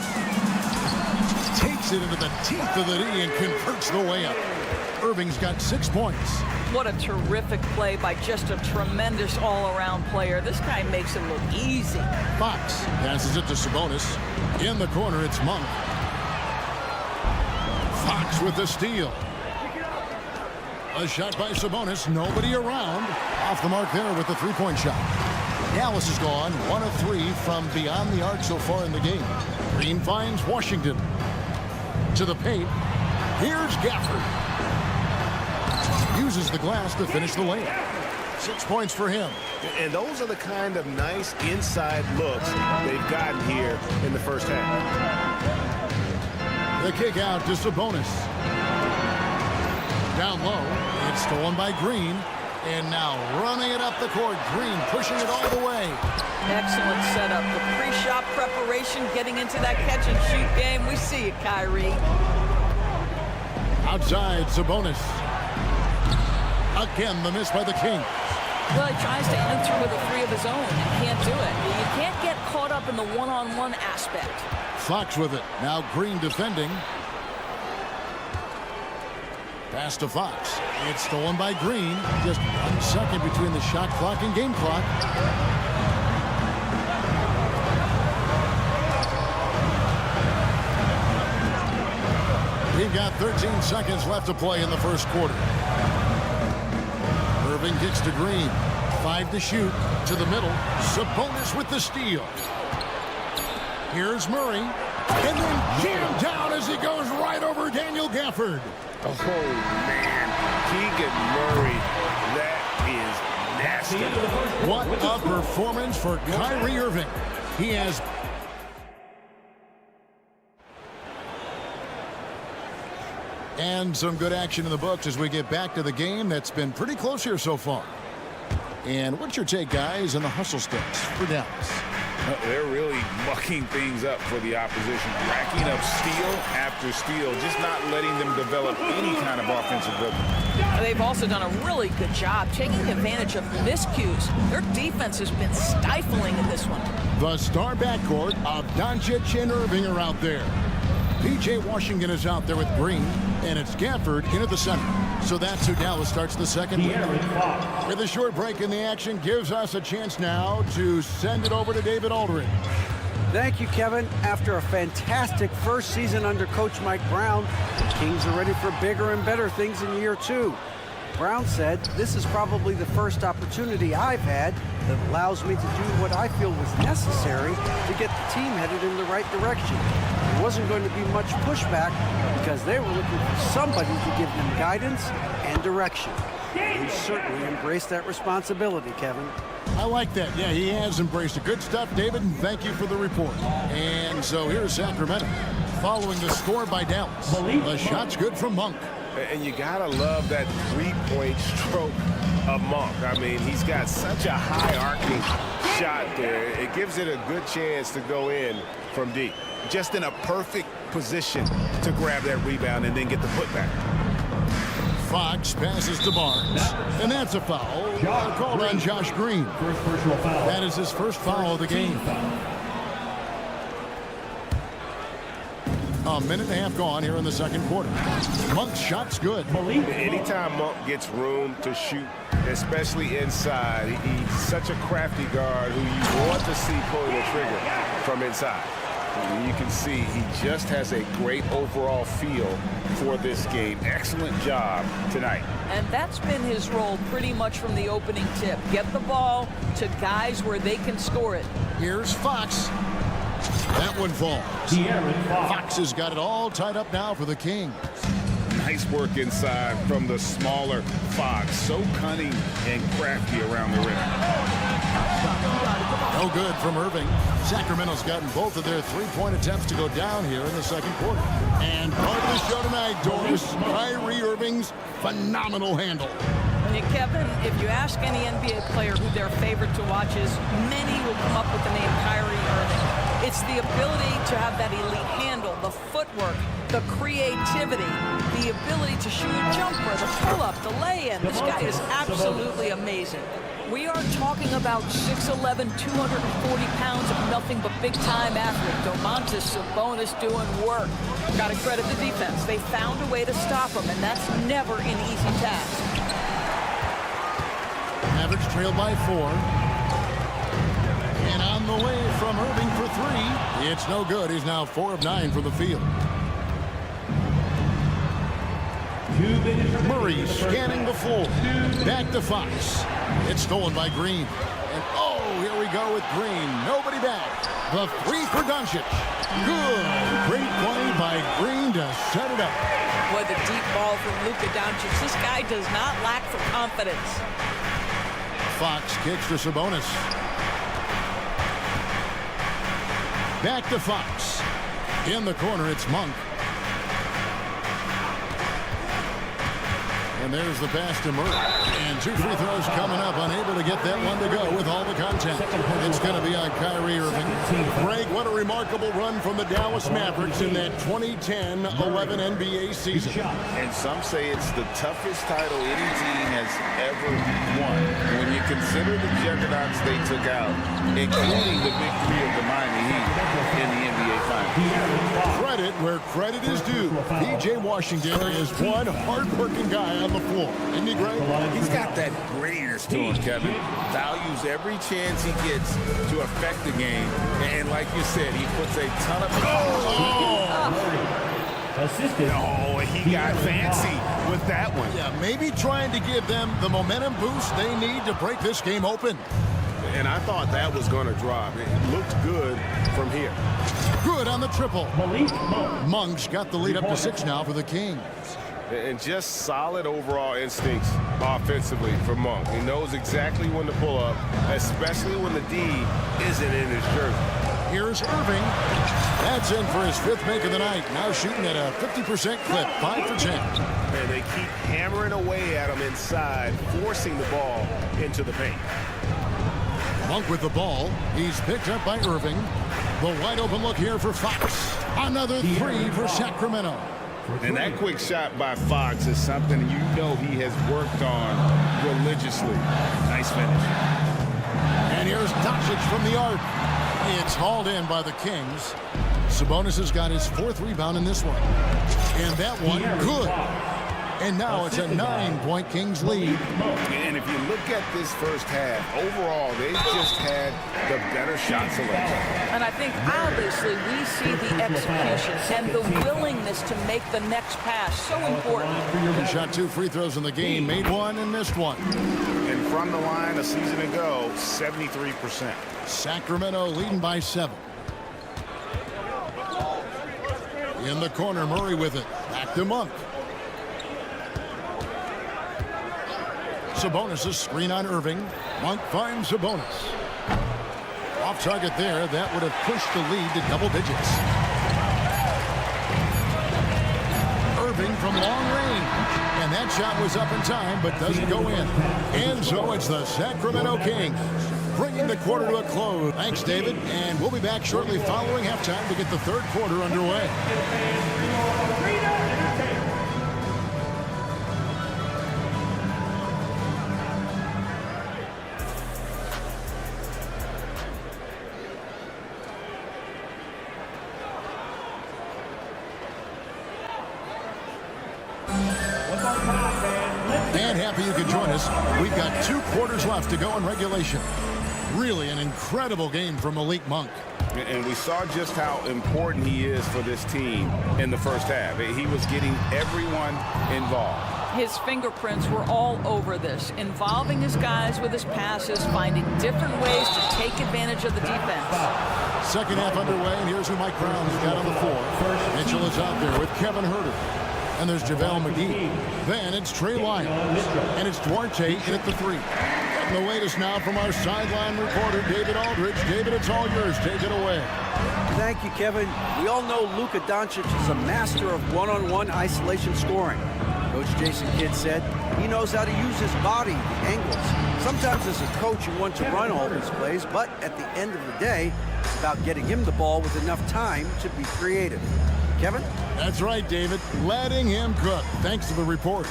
Takes it into the teeth of the knee and converts the layup. Irving's got 6 points. What a terrific play by just a tremendous all-around player. This guy makes it look easy. Fox passes it to Sabonis. In the corner, it's Monk. Fox with the steal. A shot by Sabonis. Nobody around. Off the mark there with the three-point shot. Dallas has gone 1 of 3 from beyond the arc so far in the game. Green finds Washington. To the paint. Here's Gafford. Uses the glass to finish the layup. 6 points for him. And those are the kind of nice inside looks they've gotten here in the first half. The kick out to Sabonis. Down low. It's stolen by Green. And now running it up the court. Green pushing it all the way. Excellent setup. The pre-shot preparation, getting into that catch-and-shoot game. We see it, Kyrie. Outside, Sabonis. Again, the miss by the Kings. Well, he tries to enter with a three of his own and can't do it. You can't get caught up sharp in the one-on-one aspect. Fox with it. Now Green defending. Pass to Fox. It's stolen by Green. Just 1 second between the shot clock and game clock. We've got 13 seconds left to play in the first quarter. Irving kicks to Green. 5 to shoot. To the middle. Sabonis with the steal. Here's Murray. And then jammed down as he goes right over Daniel Gafford. Oh, man. Keegan Murray. That is nasty. What a performance for Kyrie Irving. He has... And some good action in the books as we get back to the game that's been pretty close here so far. And what's your take, guys, in the hustle steps for Dallas? They're really mucking things up for the opposition, racking up steal after steal, just not letting them develop any kind of offensive rhythm. They've also done a really good job taking advantage of miscues. Their defense has been stifling in this one. The star backcourt of Doncic and Irving are out there. P.J. Washington is out there with Green, and it's Gafford in at the center. So that's who Dallas starts the second. With a short break in the action gives us a chance now to send it over to David Aldridge. Thank you, Kevin. After a fantastic first season under Coach Mike Brown, the Kings are ready for bigger and better things in year 2. Brown said, "This is probably the first opportunity I've had that allows me to do what I feel was necessary to get the team headed in the right direction." There wasn't going to be much pushback because they were looking for somebody to give them guidance and direction. He certainly embraced that responsibility, Kevin. I like that. Yeah, he has embraced it. Good stuff, David, and thank you for the report. And so here's Sacramento following the score by Dallas. The shot's good from Monk. And you gotta love that three-point stroke of Monk. I mean, he's got such a high arcing shot there. It gives it a good chance to go in from deep. Just in a perfect position to grab that rebound and then get the putback. Fox passes to Barnes, and that's a foul called on Josh Green. That is his first foul of the game. A minute and a half gone here in the second quarter. Monk's shot's good. Anytime Monk gets room to shoot, especially inside, he's such a crafty guard who you want to see pulling the trigger from inside. And you can see he just has a great overall feel for this game. Excellent job tonight. And that's been his role pretty much from the opening tip. Get the ball to guys where they can score it. Here's Fox. That one falls. Fox has got it all tied up now for the Kings. Nice work inside from the smaller Fox. So cunning and crafty around the rim. No good from Irving. Sacramento's gotten both of their three-point attempts to go down here in the second quarter. And part of the show tonight, Doris, Kyrie Irving's phenomenal handle. And Kevin, if you ask any NBA player who their favorite to watch is, many will come up with the name Kyrie Irving. It's the ability to have that elite handle, the footwork, the creativity, the ability to shoot a jumper, the pull-up, the lay-in. This guy is absolutely amazing. We are talking about 6'11", 240 pounds of nothing but big-time athlete. Domantas Sabonis doing work. Got to credit the defense. They found a way to stop him, and that's never an easy task. Mavericks trail by 4. And on the way from Irving for 3. It's no good. He's now 4 of 9 from the field. Murray scanning the floor. Back to Fox. It's stolen by Green. And oh, here we go with Green. Nobody back. The 3 for Doncic. Good. Great play by Green to set it up. Boy, the deep ball from Luka Doncic. This guy does not lack for confidence. Fox kicks to Sabonis. Back to Fox. In the corner, it's Monk. And there's the pass to Murray. And 2 free throws coming up. Unable to get that one to go with all the contact. It's going to be on Kyrie Irving. Greg, what a remarkable run from the Dallas Mavericks in that 2010-11 NBA season. And some say it's the toughest title any team has ever won. When you consider the juggernauts they took out, including the big three of the Miami Heat in the NBA Finals. Credit where credit is due. P.J. Washington is one hard-working guy on the floor. Isn't he great? He's got that grittiness to him, Kevin. Values every chance he gets to affect the game. And like you said, he puts a ton of... Oh, he got fancy with that one. Yeah, maybe trying to give them the momentum boost they need to break this game open. And I thought that was going to drop. It looked good from here. Good on the triple. Monk's got the lead up to 6 now for the Kings. And just solid overall instincts offensively for Monk. He knows exactly when to pull up, especially when the D isn't in his jersey. Here's Irving. That's in for his 5th make of the night. Now shooting at a 50% clip, 5 for 10. And they keep hammering away at him inside, forcing the ball into the paint. Monk with the ball. He's picked up by Irving. The wide open look here for Fox. Another 3 for Sacramento. And that quick shot by Fox is something you know he has worked on religiously. Nice finish. And here's Doncic from the arc. It's hauled in by the Kings. Sabonis has got his 4th rebound in this one. And that one, good. And now it's a 9-point Kings lead. And if you look at this first half, overall, they've just had the better shot selection. And I think, obviously, we see the execution and the willingness to make the next pass so important. He shot 2 free throws in the game, made 1 and missed 1. And from the line a season ago, 73%. Sacramento leading by 7. In the corner, Murray with it. Back to Monk. Sabonis' screen on Irving. Monk finds Sabonis. Off target there. That would have pushed the lead to double digits. Irving from long range. And that shot was up in time, but doesn't go in. And so it's the Sacramento Kings bringing the quarter to a close. Thanks, David. And we'll be back shortly following halftime to get the 3rd quarter underway. And happy you could join us. We've got 2 quarters left to go in regulation. Really an incredible game from Malik Monk. And we saw just how important he is for this team in the first half. He was getting everyone involved. His fingerprints were all over this, involving his guys with his passes, finding different ways to take advantage of the defense. Second half underway, and here's who Mike Brown has got on the floor. Mitchell is out there with Kevin Huerter. And there's JaVale McGee. Then it's Trey Lyons. And it's Duarte in at the 3. And the latest now from our sideline reporter, David Aldridge. David, it's all yours. Take it away. Thank you, Kevin. We all know Luka Doncic is a master of one-on-one isolation scoring. Coach Jason Kidd said he knows how to use his body, the angles. Sometimes as a coach you want to run all these plays, but at the end of the day, it's about getting him the ball with enough time to be creative. Kevin? That's right, David. Letting him cook. Thanks to the report.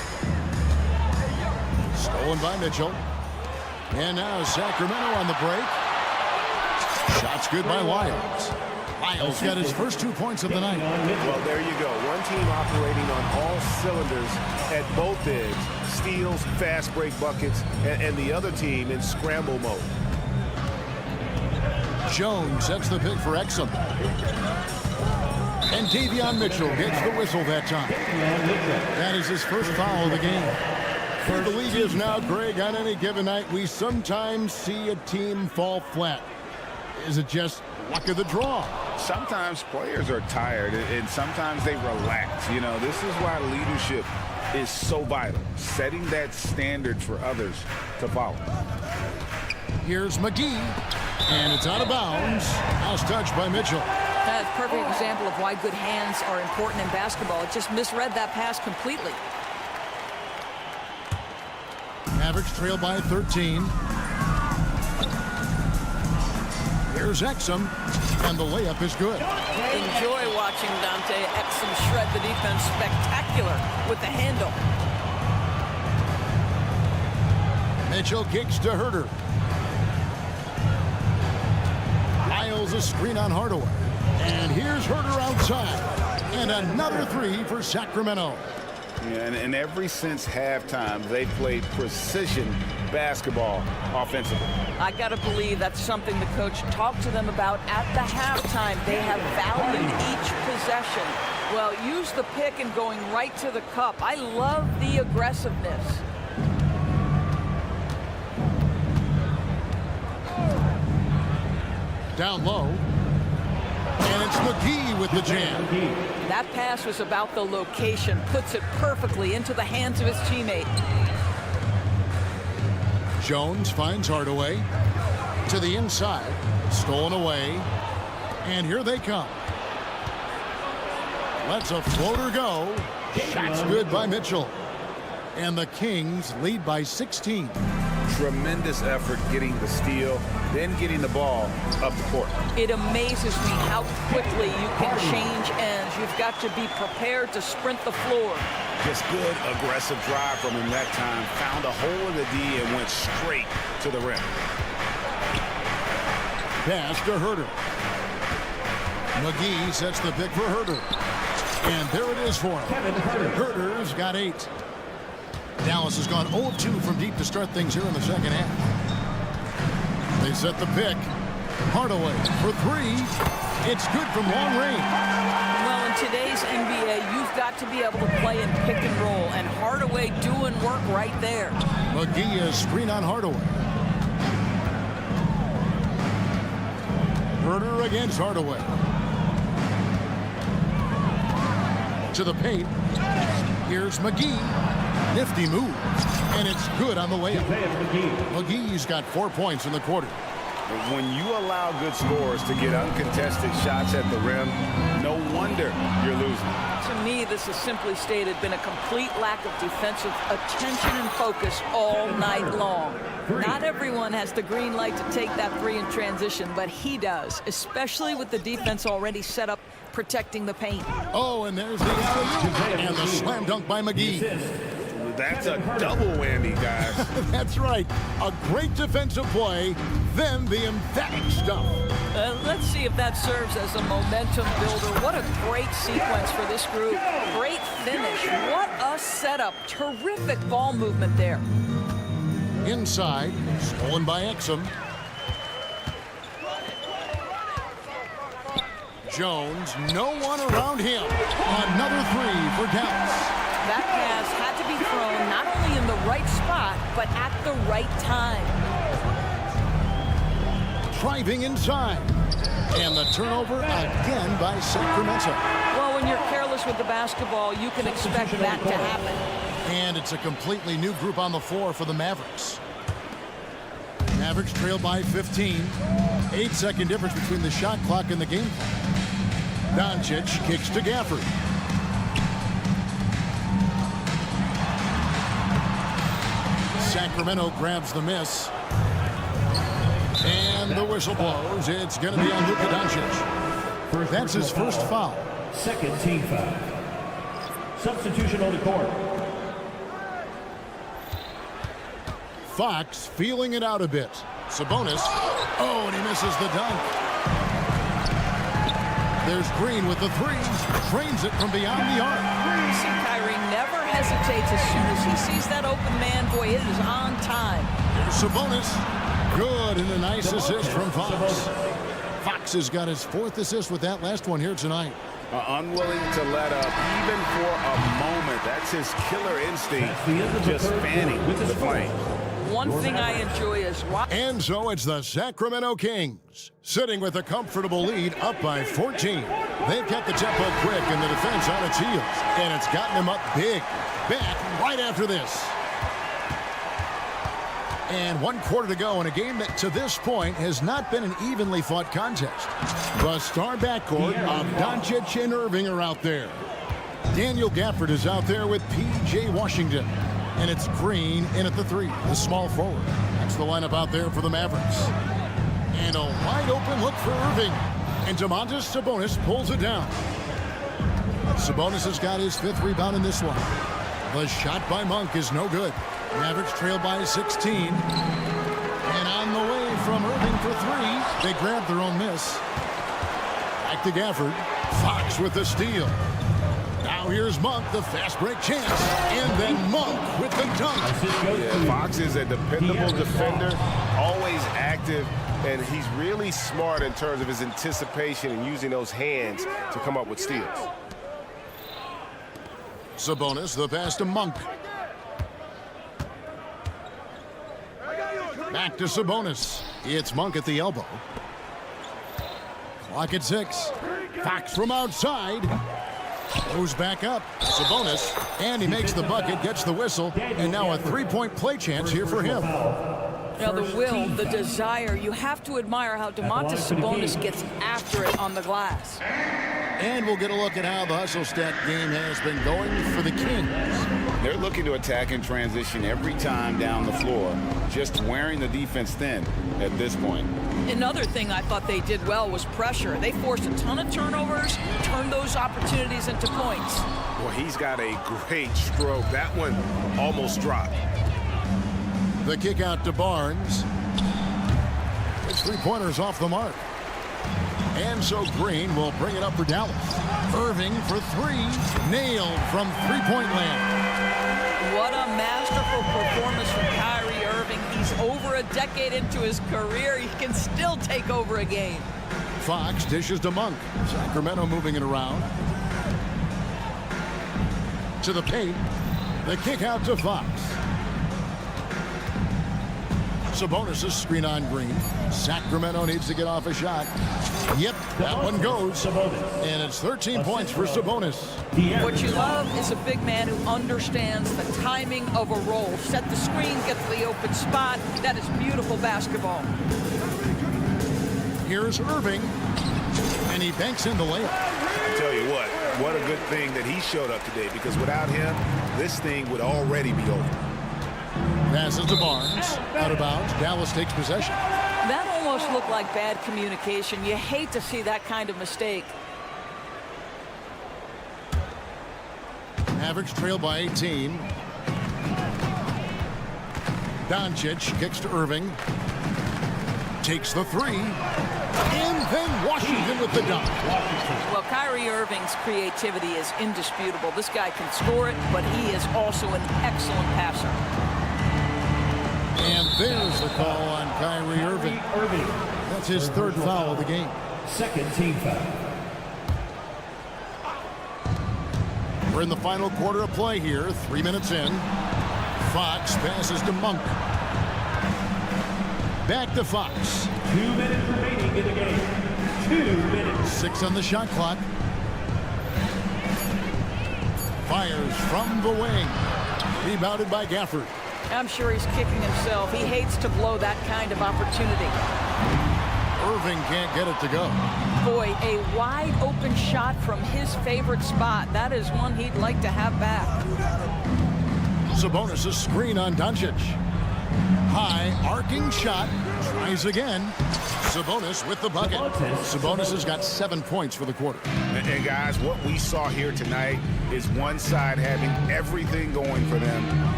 Stolen by Mitchell. And now Sacramento on the break. Shots good by Lyles. Lyles got his first 2 points of the night. Well, there you go. One team operating on all cylinders at both ends. Steals, fast break buckets, and the other team in scramble mode. Jones sets the pick for Exum. And Davion Mitchell gets the whistle that time. That is his first foul of the game. For the league is now, Greg, on any given night, we sometimes see a team fall flat. Is it just luck of the draw? Sometimes players are tired, and sometimes they relax. You know, this is why leadership is so vital, setting that standard for others to follow. Here's McGee, and it's out of bounds. House touch by Mitchell. That's a perfect example of why good hands are important in basketball. It just misread that pass completely. Mavericks trail by 13. Here's Exum, and the layup is good. Enjoy watching Dante Exum shred the defense. Spectacular with the handle. Mitchell kicks to Herter. Miles a screen on Hardaway. And here's Herter outside. And another three for Sacramento. Yeah, and ever since halftime, they played precision basketball offensively. I got to believe that's something the coach talked to them about at the halftime. They have valued each possession. Well, use the pick and going right to the cup. I love the aggressiveness. Down low. And it's McGee with the jam. That pass was about the location. Puts it perfectly into the hands of his teammate. Jones finds Hardaway. To the inside. Stolen away. And here they come. Lets a floater go. Shot's good by Mitchell. And the Kings lead by 16. Tremendous effort getting the steal, then getting the ball up the court. It amazes me how quickly you can change ends. You've got to be prepared to sprint the floor. Just good, aggressive drive from him that time. Found a hole in the D and went straight to the rim. Pass to Herter. McGee sets the pick for Herter. And there it is for him. Herter's got 8. Dallas has gone 0 of 2 from deep to start things here in the second half. They set the pick. Hardaway for 3. It's good from long range. Well, in today's NBA, you've got to be able to play in pick and roll, and Hardaway doing work right there. McGee is screen on Hardaway. Herter against Hardaway. To the paint. Here's McGee. Nifty move. And it's good on the layup. McGee's got 4 points in the quarter. When you allow good scorers to get uncontested shots at the rim, no wonder you're losing. To me, this has simply stated been a complete lack of defensive attention and focus all night long. Not everyone has the green light to take that 3 in transition, but he does, especially with the defense already set up protecting the paint. Oh, and there's the alley-oop and the slam dunk by McGee. That's a double whammy, guys. That's right. A great defensive play, then the emphatic stuff. Let's see if that serves as a momentum builder. What a great sequence for this group. Great finish. What a setup. Terrific ball movement there. Inside, stolen by Exum. Jones, no one around him. Another 3 for Dallas. That pass had to be thrown not only in the right spot, but at the right time. Driving inside. And the turnover again by Sacramento. Well, when you're careless with the basketball, you can expect that to happen. And it's a completely new group on the floor for the Mavericks. Mavericks trail by 15. 8-second difference between the shot clock and the game clock. Doncic kicks to Gafford. Sacramento grabs the miss. And the whistle blows. It's going to be on Luka Doncic. That's his first foul. Second team foul. Substitution on the court. Fox feeling it out a bit. Sabonis. Oh, and he misses the dunk. There's Green with the 3. Trains it from beyond the arc. See, Kyrie never hesitates as soon as he sees that open man. Boy, it is on time. Here's Sabonis. Good, and a nice assist from Fox. Fox has got his 4th assist with that last one here tonight. Unwilling to let up even for a moment. That's his killer instinct. Just fanning the flame. One thing I enjoy is watching. And so it's the Sacramento Kings sitting with a comfortable lead up by 14. They've kept the tempo quick and the defense on its heels. And it's gotten them up big. Back right after this. And 1 quarter to go in a game that to this point has not been an evenly fought contest. The star backcourt of Doncic and Irving are out there. Daniel Gafford is out there with P.J. Washington. And it's Green in at the 3, the small forward. That's the lineup out there for the Mavericks. And a wide open look for Irving. And Domantas Sabonis pulls it down. Sabonis has got his 5th rebound in this one. The shot by Monk is no good. Mavericks trail by 16. And on the way from Irving for 3. They grab their own miss. Back to Gafford. Fox with the steal. Now here's Monk, the fast break chance. And then Monk with the dunk. Yeah, Fox is a dependable defender, always active, and he's really smart in terms of his anticipation and using those hands to come up with steals. Sabonis, the pass to Monk. Back to Sabonis. It's Monk at the elbow. Clock at 6. Fox from outside. Goes back up. Sabonis. And he makes the bucket, gets the whistle. And now a 3-point play chance here for him. Now the will, the desire, you have to admire how Domantas Sabonis gets after it on the glass. And we'll get a look at how the hustle stat game has been going for the Kings. They're looking to attack in transition every time down the floor, just wearing the defense thin at this point. Another thing I thought they did well was pressure. They forced a ton of turnovers, turned those opportunities into points. Well, he's got a great stroke. That one almost dropped. The kick out to Barnes. It's 3-pointers off the mark. And so Green will bring it up for Dallas. Irving for 3. Nailed from 3-point land. What a masterful performance from Kyrie Irving. He's over a decade into his career. He can still take over a game. Fox dishes to Monk. Sacramento moving it around. To the paint. The kick out to Fox. Sabonis' screen on Green. Sacramento needs to get off a shot. Yep, that one goes. And it's 13 points for Sabonis. What you love is a big man who understands the timing of a roll. Set the screen, get to the open spot. That is beautiful basketball. Here's Irving. And he banks in the layup. I tell you what a good thing that he showed up today, because without him, this thing would already be over. Passes to Barnes. Out of bounds. Dallas takes possession. That almost looked like bad communication. You hate to see that kind of mistake. Mavericks trail by 18. Doncic kicks to Irving. Takes the 3. And then Washington with the dunk. Well, Kyrie Irving's creativity is indisputable. This guy can score it, but he is also an excellent passer. And there's the call on Kyrie Irving. That's his 3rd foul of the game. 2nd team foul. We're in the final quarter of play here. 3 minutes in. Fox passes to Monk. Back to Fox. 2 minutes remaining in the game. 2 minutes. 6 on the shot clock. Fires from the wing. Rebounded by Gafford. I'm sure he's kicking himself. He hates to blow that kind of opportunity. Irving can't get it to go. Boy, a wide open shot from his favorite spot. That is one he'd like to have back. Sabonis' screen on Doncic. High arcing shot. Tries again. Sabonis with the bucket. Sabonis has got 7 points for the quarter. And guys, what we saw here tonight is one side having everything going for them.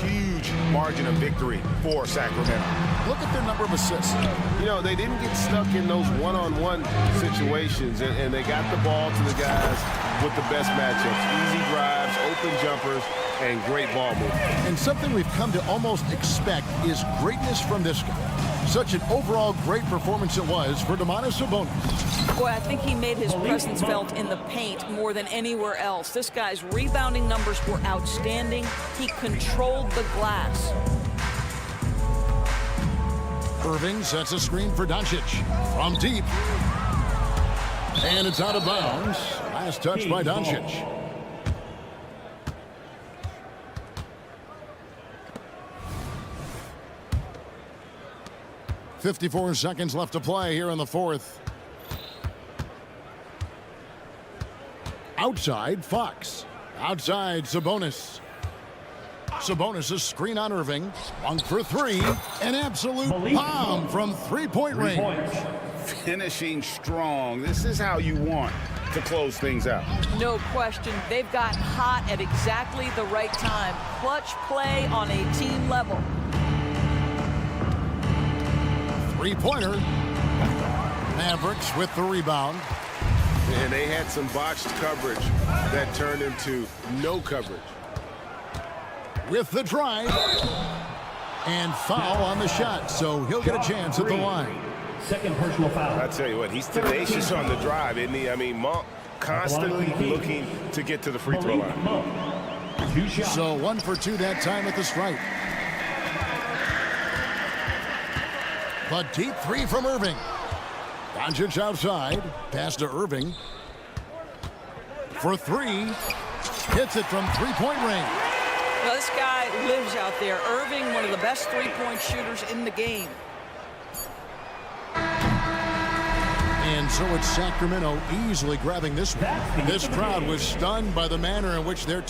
Huge margin of victory for Sacramento. Look at their number of assists. You know, they didn't get stuck in those one-on-one situations, and they got the ball to the guys with the best matchups. Easy drives, open jumpers, and great ball movement. And something we've come to almost expect is greatness from this guy. Such an overall great performance it was for Domantas Sabonis. Boy, I think he made his presence felt in the paint more than anywhere else. This guy's rebounding numbers were outstanding. He controlled the glass. Irving sets a screen for Doncic from deep. And it's out of bounds. Last touch by Doncic. .54 seconds left to play here in the 4th. Outside, Fox. Outside, Sabonis. Sabonis' screen on Irving. One for three. An absolute bomb from three-point range. Finishing strong. This is how you want to close things out. No question. They've got hot at exactly the right time. Clutch play on a team level. Three-pointer. Mavericks with the rebound. And they had some botched coverage that turned into no coverage. With the drive. And foul on the shot, so he'll get a chance at the line. Second personal foul. I tell you what, he's tenacious on the drive, isn't he? I mean, Monk constantly looking to get to the free throw line. So 1 for 2 that time at the stripe. The deep three from Irving. Doncic outside. Pass to Irving. For three. Hits it from three-point range. Well, this guy lives out there. Irving, one of the best three-point shooters in the game. And so it's Sacramento easily grabbing this one. This crowd was stunned by the manner in which they're...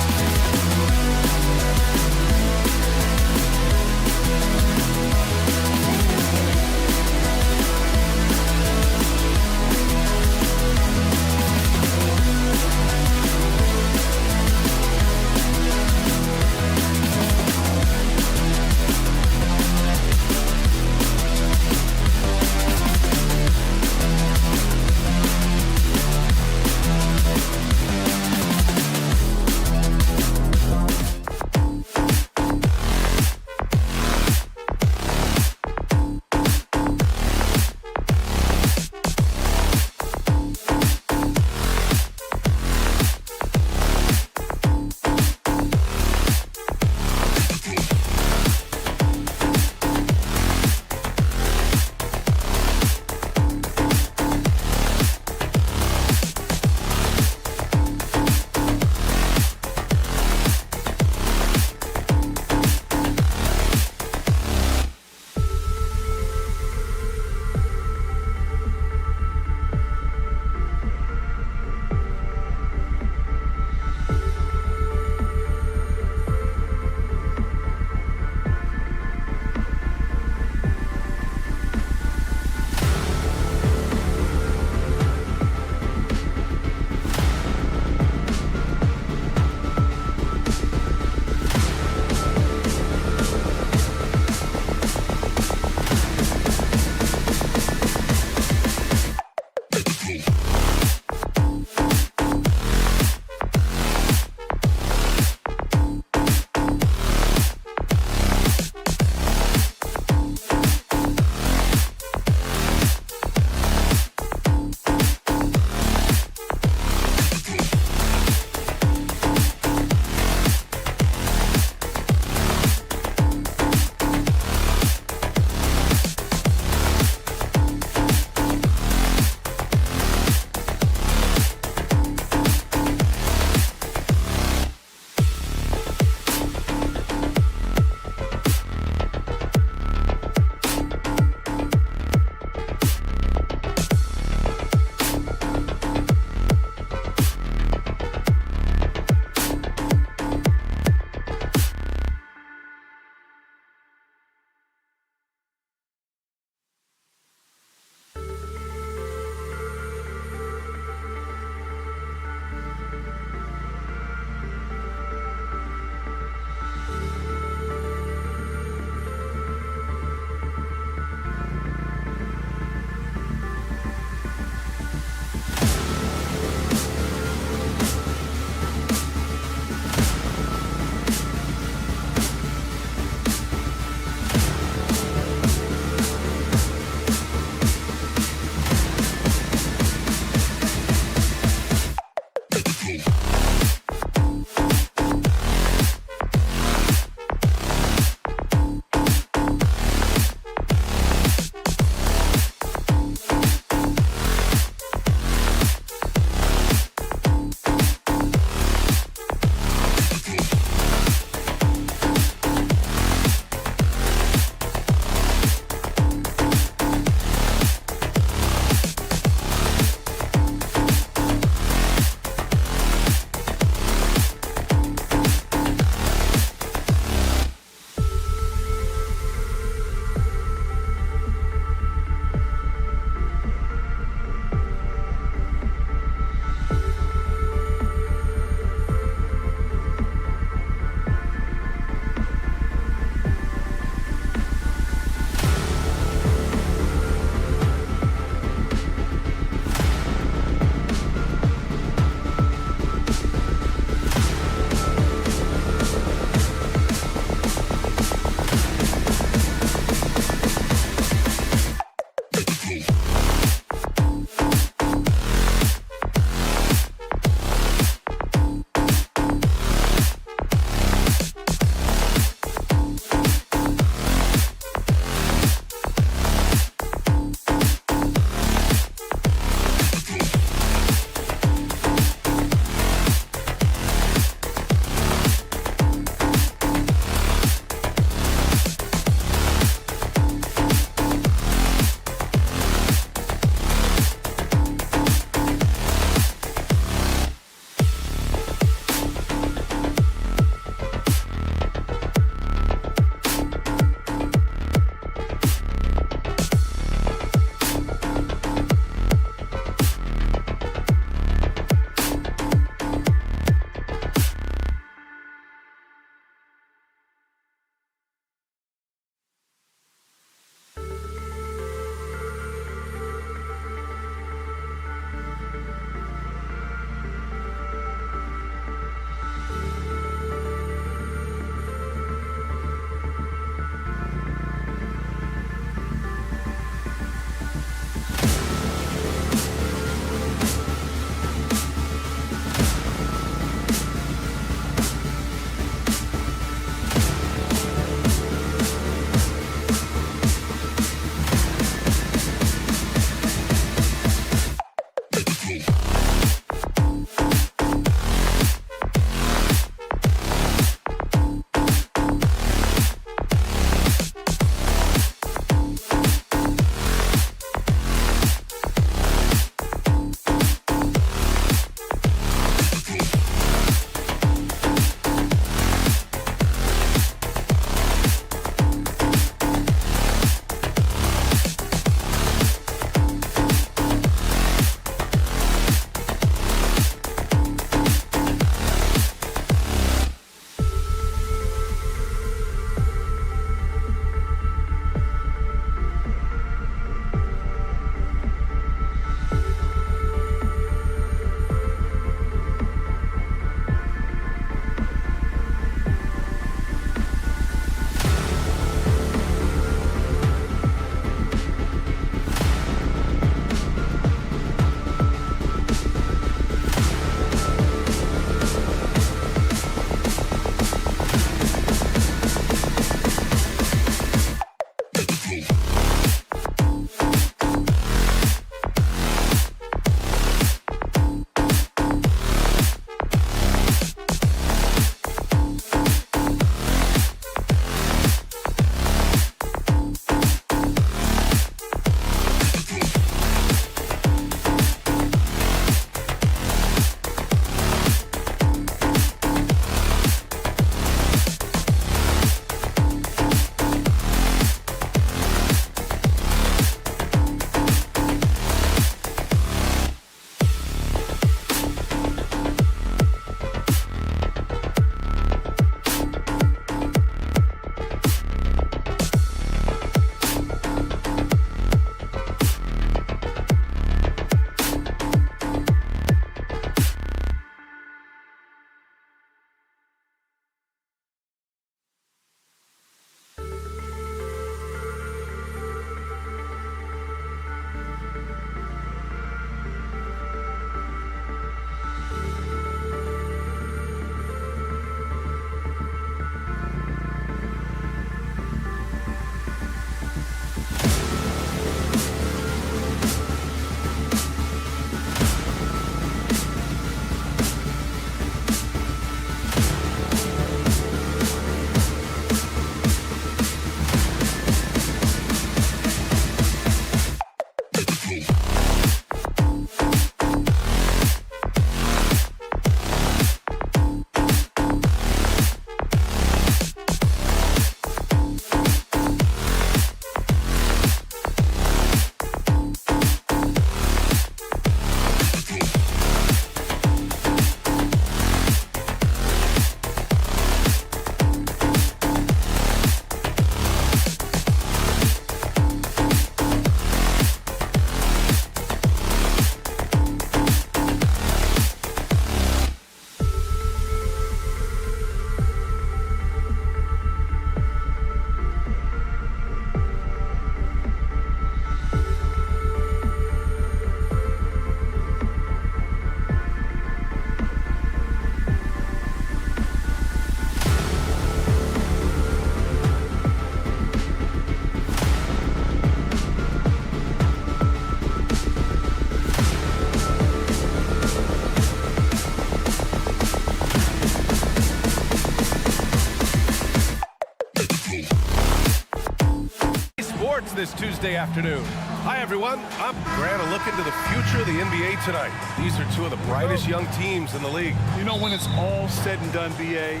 this Tuesday afternoon. Hi, everyone. I'm Grant. A look into the future of the NBA tonight. These are two of the brightest young teams in the league. You know, when it's all said and done, BA,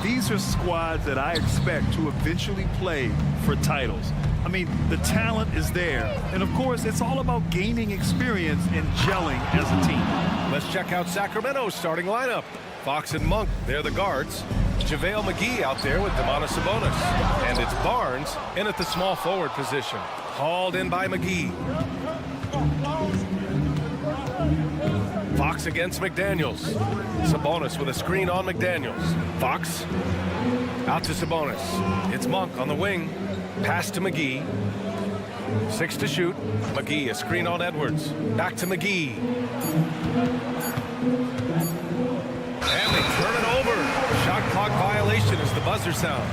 these are squads that I expect to eventually play for titles. I mean, the talent is there. And, of course, it's all about gaining experience and gelling as a team. Let's check out Sacramento's starting lineup. Fox and Monk, they're the guards. JaVale McGee out there with Domantas Sabonis. And it's Barnes in at the small forward position. Hauled in by McGee. Fox against McDaniels. Sabonis with a screen on McDaniels. Fox out to Sabonis. It's Monk on the wing. Pass to McGee. 6 to shoot. McGee, a screen on Edwards. Back to McGee. And they turn it over. Shot clock violation as the buzzer sounds.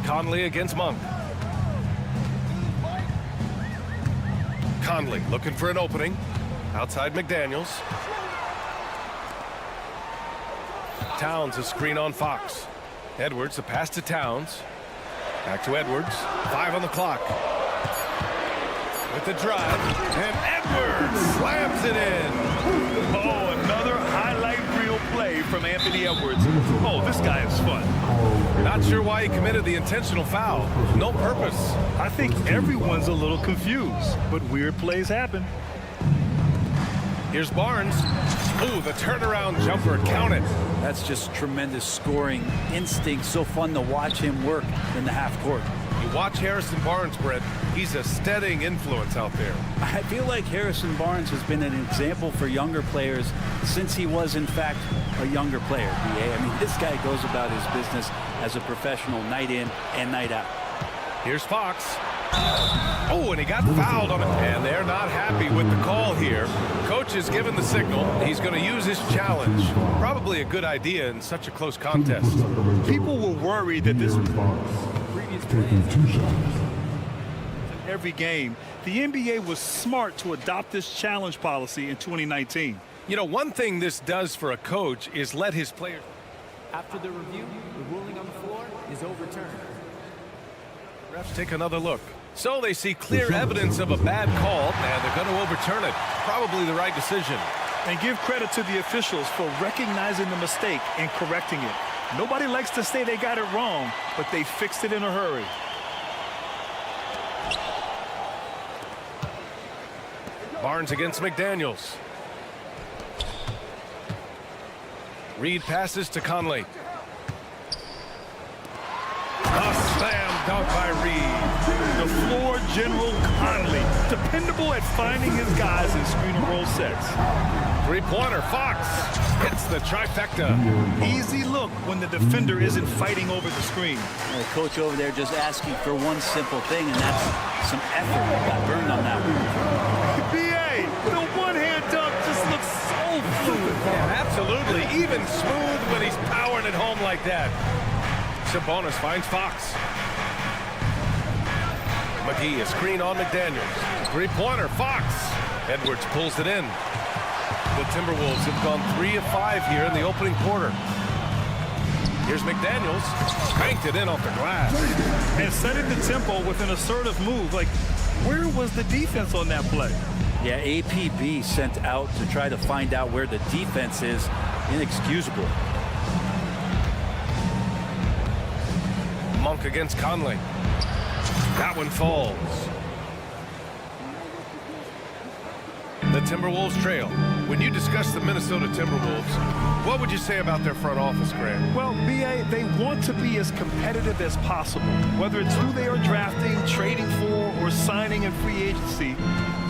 Conley against Monk. Conley looking for an opening. Outside McDaniels. Towns a screen on Fox. Edwards, a pass to Towns. Back to Edwards. 5 on the clock. With the drive. And Edwards slams it in. Oh, another highlight reel play from Anthony Edwards. Oh, this guy is fun. Not sure why he committed the intentional foul. No purpose. I think everyone's a little confused, but weird plays happen. Here's Barnes. Ooh, the turnaround jumper. Count it. That's just tremendous scoring instinct. So fun to watch him work in the half court. You watch Harrison Barnes, Brett. He's a steadying influence out there. I feel like Harrison Barnes has been an example for younger players since he was, in fact, a younger player, BA. I mean, this guy goes about his business as a professional night in and night out. Here's Fox. Oh, and he got fouled on it. And they're not happy with the call here. Coach has given the signal. He's going to use his challenge. Probably a good idea in such a close contest. People were worried that this was Taking 2 shots. every game. The NBA was smart to adopt this challenge policy in 2019. You know, one thing this does for a coach is let his players. After the review, the ruling on the floor is overturned. Refs take another look. So they see clear evidence of a bad call, and they're going to overturn it. Probably the right decision. And give credit to the officials for recognizing the mistake and correcting it. Nobody likes to say they got it wrong, but they fixed it in a hurry. Barnes against McDaniels. Reed passes to Conley. A slam dunk by Reed. The floor general Conley, dependable at finding his guys in screen and roll sets. Three-pointer, Fox hits the trifecta. Easy look when the defender isn't fighting over the screen. The coach over there just asking for one simple thing, and that's some effort. Got burned on that one. BA, the one-hand dunk just looks so fluid. Yeah, absolutely. Even smooth when he's powering it home like that. Sabonis finds Fox. McGee, a screen on McDaniels. Three-pointer, Fox. Edwards pulls it in. The Timberwolves have gone 3 of 5 here in the opening quarter. Here's McDaniels. Banked it in off the glass. And setting the tempo with an assertive move. Like, where was the defense on that play? Yeah, APB sent out to try to find out where the defense is. Inexcusable. Monk against Conley. That one falls. The Timberwolves trail. When you discuss the Minnesota Timberwolves, what would you say about their front office, Grant? Well, BA, they want to be as competitive as possible. Whether it's who they are drafting, trading for, or signing in free agency,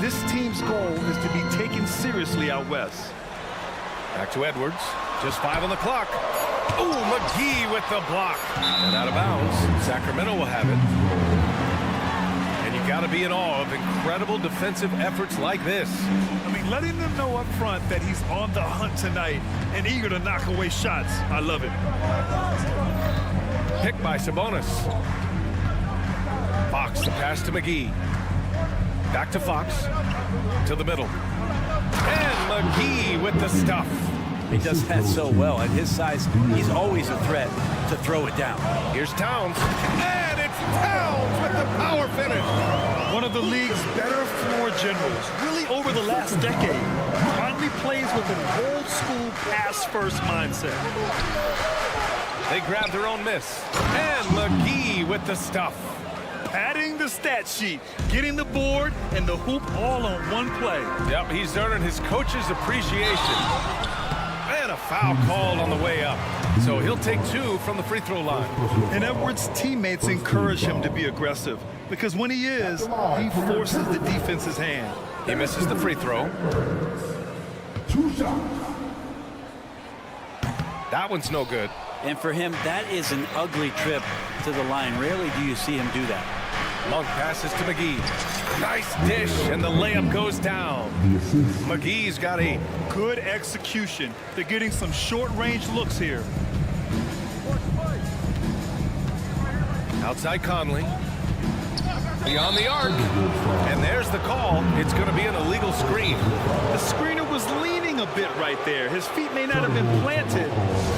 this team's goal is to be taken seriously out west. Back to Edwards. Just 5 on the clock. Oh, McGee with the block. And out of bounds. Sacramento will have it. And you got to be in awe of incredible defensive efforts like this. I mean, letting them know up front that he's on the hunt tonight and eager to knock away shots. I love it. Picked by Sabonis. Fox, the pass to McGee. Back to Fox. To the middle. And McGee with the stuff. He does that so well. At his size, he's always a threat to throw it down. Here's Towns. And it's Towns with the power finish. One of the league's better floor generals, really over the last decade. Conley plays with an old-school pass-first mindset. They grab their own miss. And McGee with the stuff. Adding the stat sheet, getting the board, and the hoop all on one play. Yep, he's earning his coach's appreciation. And a foul called on the way up. So he'll take 2 from the free throw line. And Edwards' teammates encourage him to be aggressive because when he is, he forces the defense's hand. He misses the free throw. 2 shots. That one's no good. And for him, that is an ugly trip to the line. Rarely do you see him do that. Monk passes to McGee. Nice dish, and the layup goes down. McGee's got a good execution. They're getting some short-range looks here. Outside Conley. Beyond the arc. And there's the call. It's going to be an illegal screen. The screener was leaning a bit right there. His feet may not have been planted.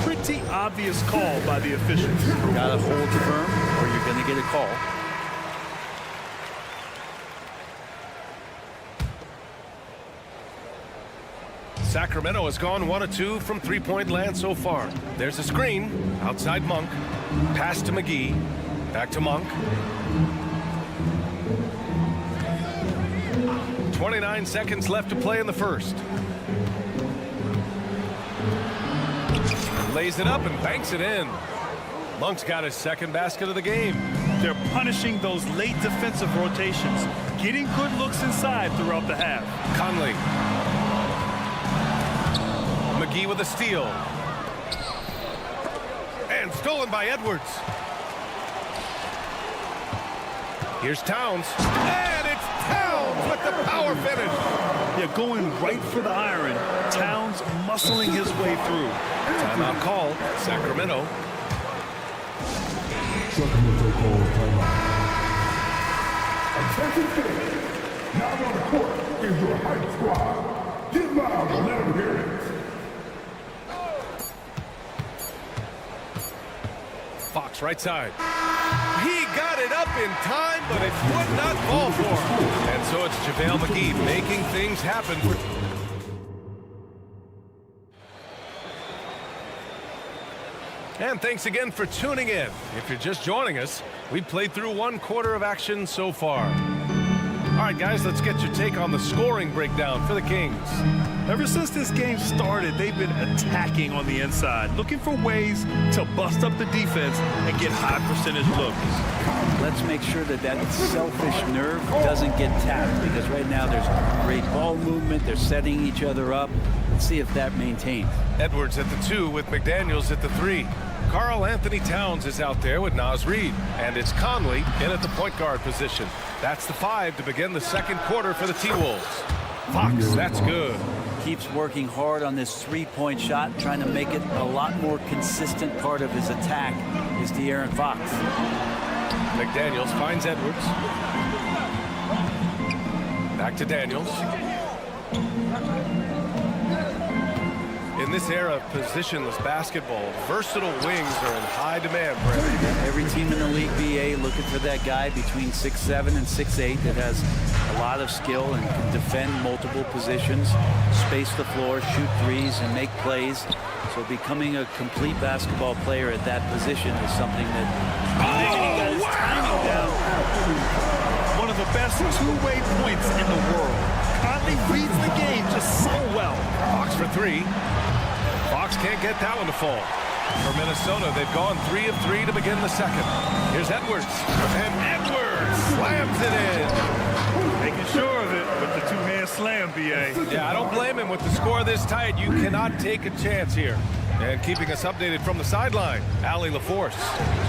Pretty obvious call by the officials. Got to hold to firm or you're going to get a call. Sacramento has gone 1 of 2 from three-point land so far. There's a screen. Outside Monk. Pass to McGee. Back to Monk. 29 seconds left to play in the first. Lays it up and banks it in. Monk's got his second basket of the game. They're punishing those late defensive rotations, getting good looks inside throughout the half. Conley. McGee with a steal. And stolen by Edwards. Here's Towns. And it's Towns with the power finish. They're going right for the iron. Towns muscling his way through. Timeout called. Sacramento. Sacramento calls timeout. Attention fans. Now on the court is your hype squad. Get loud and let them hear it. Fox right side. He got it up in time, but it would not fall for him. And so it's JaVale McGee making things happen. And thanks again for tuning in. If you're just joining us, we played through 1 quarter of action so far. All right, guys, let's get your take on the scoring breakdown for the Kings. Ever since this game started, they've been attacking on the inside, looking for ways to bust up the defense and get high percentage looks. Let's make sure that that selfish nerve doesn't get tapped because right now there's great ball movement. They're setting each other up. Let's see if that maintains. Edwards at the 2 with McDaniels at the 3. Karl Anthony Towns is out there with Naz Reid. And it's Conley in at the point guard position. That's the 5 to begin the second quarter for the T-Wolves. Fox, that's good. Keeps working hard on this three-point shot, trying to make it a lot more consistent part of his attack is De'Aaron Fox. McDaniels finds Edwards. Back to Daniels. In this era of positionless basketball, versatile wings are in high demand, Brent. Every team in the league, BA, looking for that guy between 6'7" and 6'8" that has a lot of skill and can defend multiple positions, space the floor, shoot threes, and make plays. So becoming a complete basketball player at that position is something that... Oh, wow! Down. One of the best two-way points in the world. Conley reads the game just so well. Fox for 3. Fox can't get that one to fall. For Minnesota, they've gone 3 of 3 to begin the second. Here's Edwards. And Edwards slams it in. Making sure of it with the two-hand slam, BA. Yeah, I don't blame him with the score this tight. You cannot take a chance here. And keeping us updated from the sideline, Allie LaForce.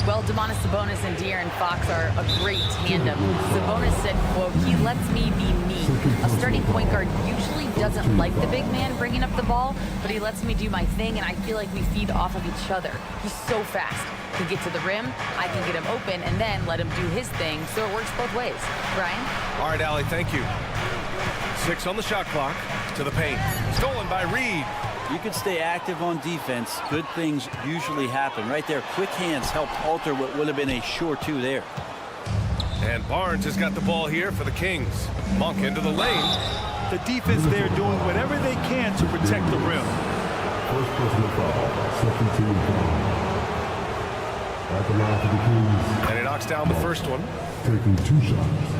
Well, Domantas Sabonis and De'Aaron Fox are a great tandem. Sabonis said, quote, "He lets me be me. A starting point guard usually doesn't like the big man bringing up the ball, but he lets me do my thing, and I feel like we feed off of each other. He's so fast. He can get to the rim, I can get him open, and then let him do his thing, so it works both ways." Brian? All right, Allie, thank you. 6 on the shot clock. To the paint. Stolen by Reed. You can stay active on defense. Good things usually happen. Right there, quick hands helped alter what would have been a sure 2 there. And Barnes has got the ball here for the Kings. Monk into the lane. The defense there doing whatever they can to protect the rim. First personal foul, second team foul. At the line for the Kings. And he knocks down the first one. Taking 2 shots.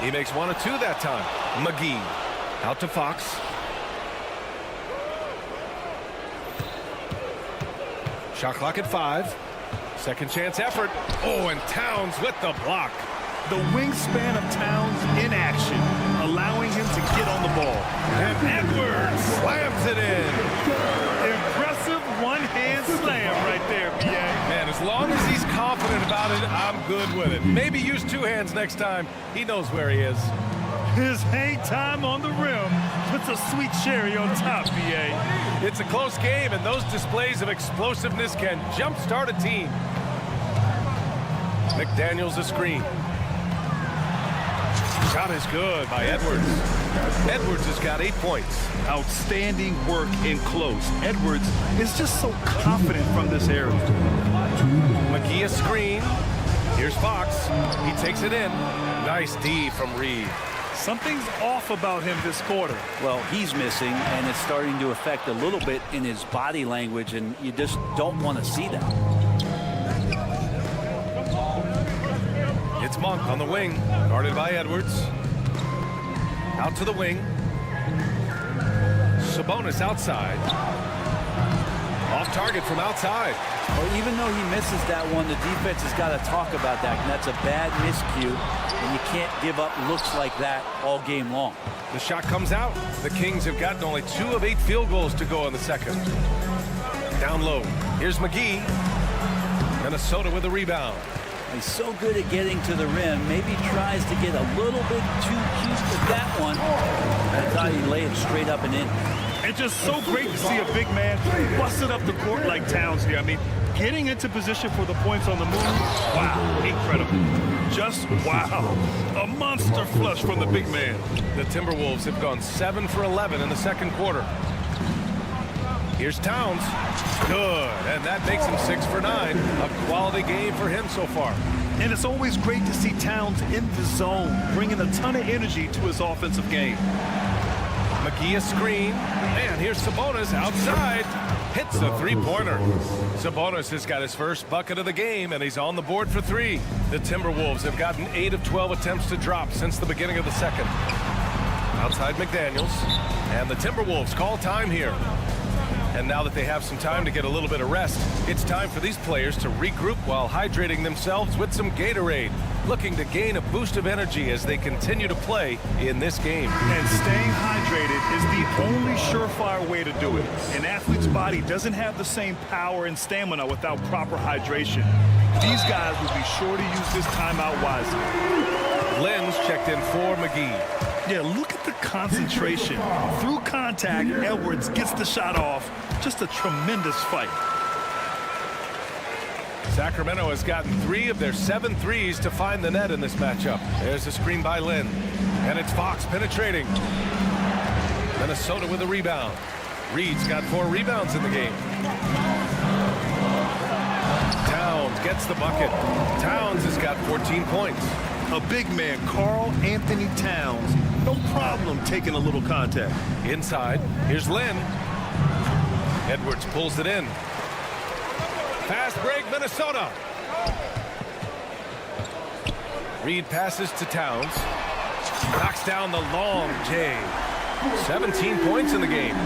He makes 1 of 2 that time. McGee out to Fox. Shot clock at 5. Second chance effort. Oh, and Towns with the block. The wingspan of Towns in action, allowing him to get on the ball. And Edwards slams it in. Impressive one-hand slam right there, B.A. Man, as long as he's confident about it, I'm good with it. Maybe use 2 hands next time. He knows where he is. His hang time on the rim puts a sweet cherry on top, B.A. It's a close game, and those displays of explosiveness can jumpstart a team. McDaniels a screen. Shot is good by Edwards. Edwards has got 8 points. Outstanding work in close. Edwards is just so confident from this area. McGee a screen. Here's Fox. He takes it in. Nice D from Reed. Something's off about him this quarter. Well, he's missing, and it's starting to affect a little bit in his body language, and you just don't want to see that. It's Monk on the wing, guarded by Edwards. Out to the wing. Sabonis outside. Off target from outside. Well, even though he misses that one, the defense has got to talk about that, and that's a bad miscue, and you can't give up looks like that all game long. The shot comes out. The Kings have gotten only 2 of 8 field goals to go in the second. Down low. Here's McGee. Minnesota with a rebound. He's so good at getting to the rim. Maybe tries to get a little bit too cute with that one. I thought he'd lay it straight up and in. It's just so great to see a big man busting up the court like Towns here. I mean, getting into position for the points on the move. Wow, incredible. Just wow. A monster flush from the big man. The Timberwolves have gone 7 for 11 in the second quarter. Here's Towns. Good, and that makes him 6 for 9. A quality game for him so far. And it's always great to see Towns in the zone, bringing a ton of energy to his offensive game. McGee a screen, and here's Sabonis outside. Hits a 3-pointer. Sabonis has got his first bucket of the game, and he's on the board for 3. The Timberwolves have gotten 8 of 12 attempts to drop since the beginning of the second. Outside McDaniels, and the Timberwolves call time here. And now that they have some time to get a little bit of rest, it's time for these players to regroup while hydrating themselves with some Gatorade, looking to gain a boost of energy as they continue to play in this game. And staying hydrated is the only surefire way to do it. An athlete's body doesn't have the same power and stamina without proper hydration. These guys will be sure to use this timeout wisely. Lynn's checked in for McGee. Yeah, look at the concentration. Through contact, Edwards gets the shot off. Just a tremendous fight. Sacramento has gotten 3 of their 7 threes to find the net in this matchup. There's a screen by Lynn. And it's Fox penetrating. Minnesota with a rebound. Reed's got 4 rebounds in the game. Towns gets the bucket. Towns has got 14 points. A big man, Karl Anthony Towns. No problem taking a little contact. Inside, here's Lynn. Edwards pulls it in. Fast break, Minnesota. Reed passes to Towns. Knocks down the long J. 17 points in the game.